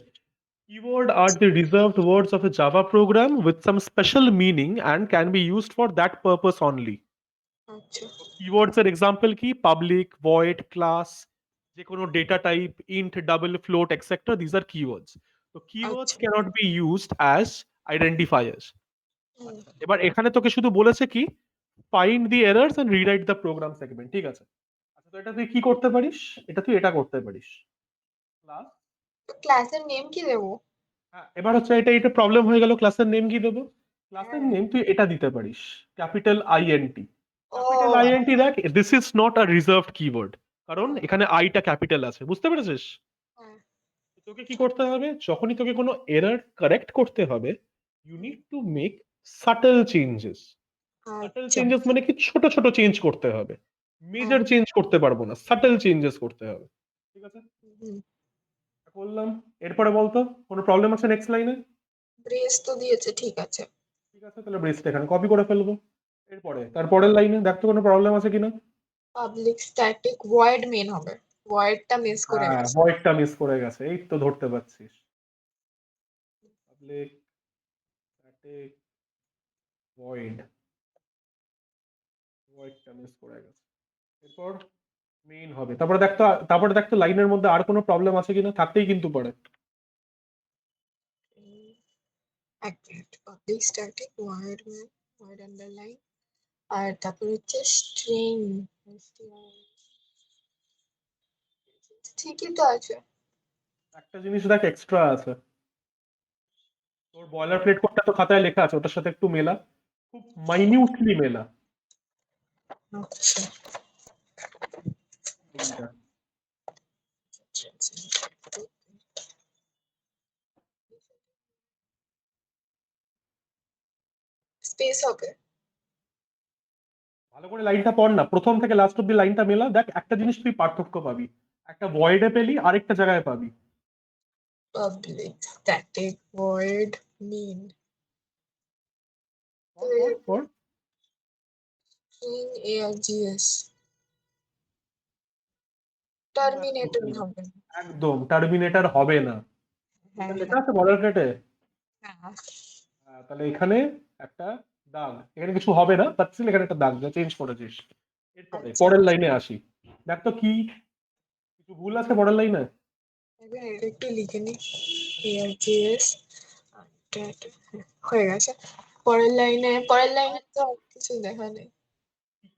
keyword are the reserved words of a Java program with some special meaning and can be used for that purpose only. আচ্ছা Keywords এর এক্সাম্পল কি? Public, void, class, যে কোনো data type, int, double, float, etcetera, this are keywords. তো keywords আচ্ছা cannot be used as identifiers. হুম, আচ্ছা, এবার এখানে তোকে শুধু বলেছে কি find the errors and rewrite the program segment. ঠিক আছে। আচ্ছা, তো এটা তুই কি করতে পারিস? এটা তুই এটা করতে পারিস। ক্লাস, তো ক্লাসের নেম কি দেবো? হ্যাঁ, এবার হচ্ছে এটা এটা প্রবলেম হয়ে গেল। ক্লাসের নেম কি দেবো? ক্লাসের হ্যাঁ নেম তুই এটা দিতে পারিস, ক্যাপিটাল আইএনটি। ও ক্যাপিটাল আইএনটি দেখ, this is not a reserved keyword, কারণ এখানে আইটা ক্যাপিটাল আছে। বুঝতে পেরেছিস? হ্যাঁ তোকে কি করতে হবে? যখনই তোকে কোনো এরর কারেক্ট করতে হবে, you need to make subtle changes. Subtle আচ্ছা চেঞ্জেস মানে কি? ছোট ছোট চেঞ্জ করতে হবে। হ্যাঁ মেজর চেঞ্জ করতে পারবো না, সাটল চেঞ্জেস করতে হবে। ঠিক আছে, হুম, বললাম। এরপরে বলতো কোনো প্রবলেম আছে নেক্সট লাইনে? ব্রেস তো দিয়েছে, ঠিক আছে। ঠিক আছে, তাহলে ব্রেসটা এখানে কপি করে ফেলবো। এরপরে তারপরের লাইনে দেখতো কোনো প্রবলেম আছে কিনা। পাবলিক স্ট্যাটিক ভয়েড মেন হবে, ভয়েডটা মিস করে হ্যাঁ, গেছে। ভয়েডটা মিস করে গেছে, এই তো ধরতে পারছিস। পাবলিক স্ট্যাটিক ভয়েড, ভয়েডটা মিস করে গেছে। এরপর মেইন হবে। তারপরে দেখতো লাইনের মধ্যে আর কোনো প্রবলেম আছে কিনা, থাকতেই কিন্তু পারে। এক মিনিট, public static void main, void underline, আর তারপর হচ্ছে স্ট্রিং, ঠিকই তো আছে। একটা জিনিস দেখ এক্সট্রা আছে, তোর বয়লার প্লেট কোডটা তো খাতায় লেখা আছে, ওটার সাথে একটু মেলা, খুব মাইনিউটলি মেলা আচ্ছা এইটা। স্পেস হবে। ভালো করে লাইনটা পড় না, প্রথম থেকে লাস্ট অব্দি লাইনটা মেলা, দেখ একটা জিনিস তুই পার্থক্য পাবি, একটা ভয়েডে পেলি আরেকটা জায়গায় পাবি। পাবলিক স্ট্যাটিক ভয়েড মেন, পড় পড় পড়। স্ট্রিং args খুব টার্মিনেটর একদম হবে। একদম টার্মিনেটর হবে না। হ্যাঁ এটা লেখা হ্যাঁ আছে বর্ডার প্লেটে। হ্যাঁ তাহলে এখানে একটা দাগ, এখানে কিছু হবে না, বাট স্টিল এখানে একটা দাগ যা চেঞ্জ করেছিস। এরপরে আচ্ছা পরের লাইনে আসি। দেখ তো কি কিছু ভুল আছে পরের লাইনে। এবার এটা একটু লিখে নি, args হয়ে গেছে। পরের লাইনে তো আর কিছু দেখা নেই।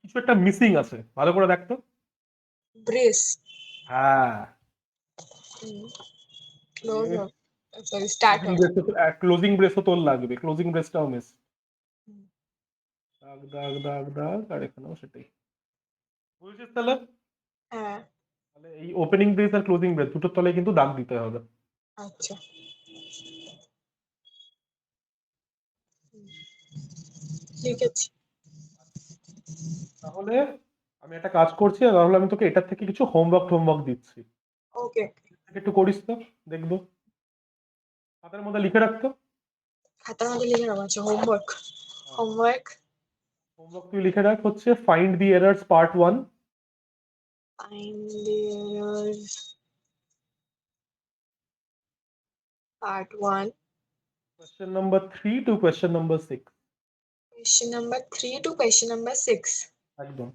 কিছু একটা মিসিং আছে, ভালো করে দেখ তো। ব্রেস, হ্যাঁ, ক্লোজ হবে, সরি স্টার্ট হবে। ক্লোজিং ব্রেসও তোর লাগবে, ক্লোজিং ব্রেসটাও মিস। দাগ দাগ দাগ দাগ, আর এখানেও সেটাই। বুঝেছিস তাহলে? হ্যাঁ তাহলে এই ওপেনিং ব্রেস আর ক্লোজিং ব্রেস দুটোর তলায় কিন্তু দাগ দিতে হবে। আচ্ছা লিখেছি। তাহলে আমি একটা কাজ করছি, আর তাহলে আমি তোকে এটার থেকে কিছু হোমওয়ার্ক দিচ্ছি, ওকে একটু করিস তো, দেখবো। হাতের মধ্যে লিখে রাখতো। খাতার মধ্যে লিখে রাখা আছে হোমওয়ার্ক। হোমওয়ার্ক হোমওয়ার্ক তুই লিখে রাখ হচ্ছে find the errors part 1, Find the errors. Part 1. Question number 3 to question number 6। Question number 3 to question number 6. একদম।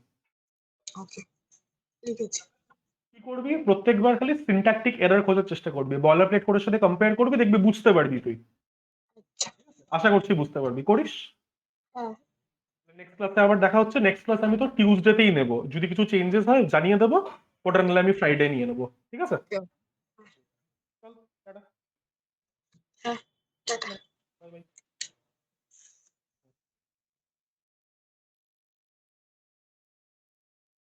Okay. লিখেছি। কি করবি প্রত্যেকবার খালি সিনট্যাকটিক এরর খোঁজার চেষ্টা করবি, বয়লার প্লেট কোডের সাথে কম্পেয়ার করবি, দেখবি বুঝতে পারবি তুই। আচ্ছা। আশা করছি বুঝতে পারবি, করিস। হ্যাঁ। নেক্সট ক্লাসে আবার দেখা হচ্ছে, নেক্সট ক্লাস আমি তো টিউসডেতেই নেব, যদি কিছু চেঞ্জেস হয় জানিয়ে দেবো, ওটা নাহলে আমি ফ্রাইডে নিয়ে নেবো, ঠিক আছে? Okay.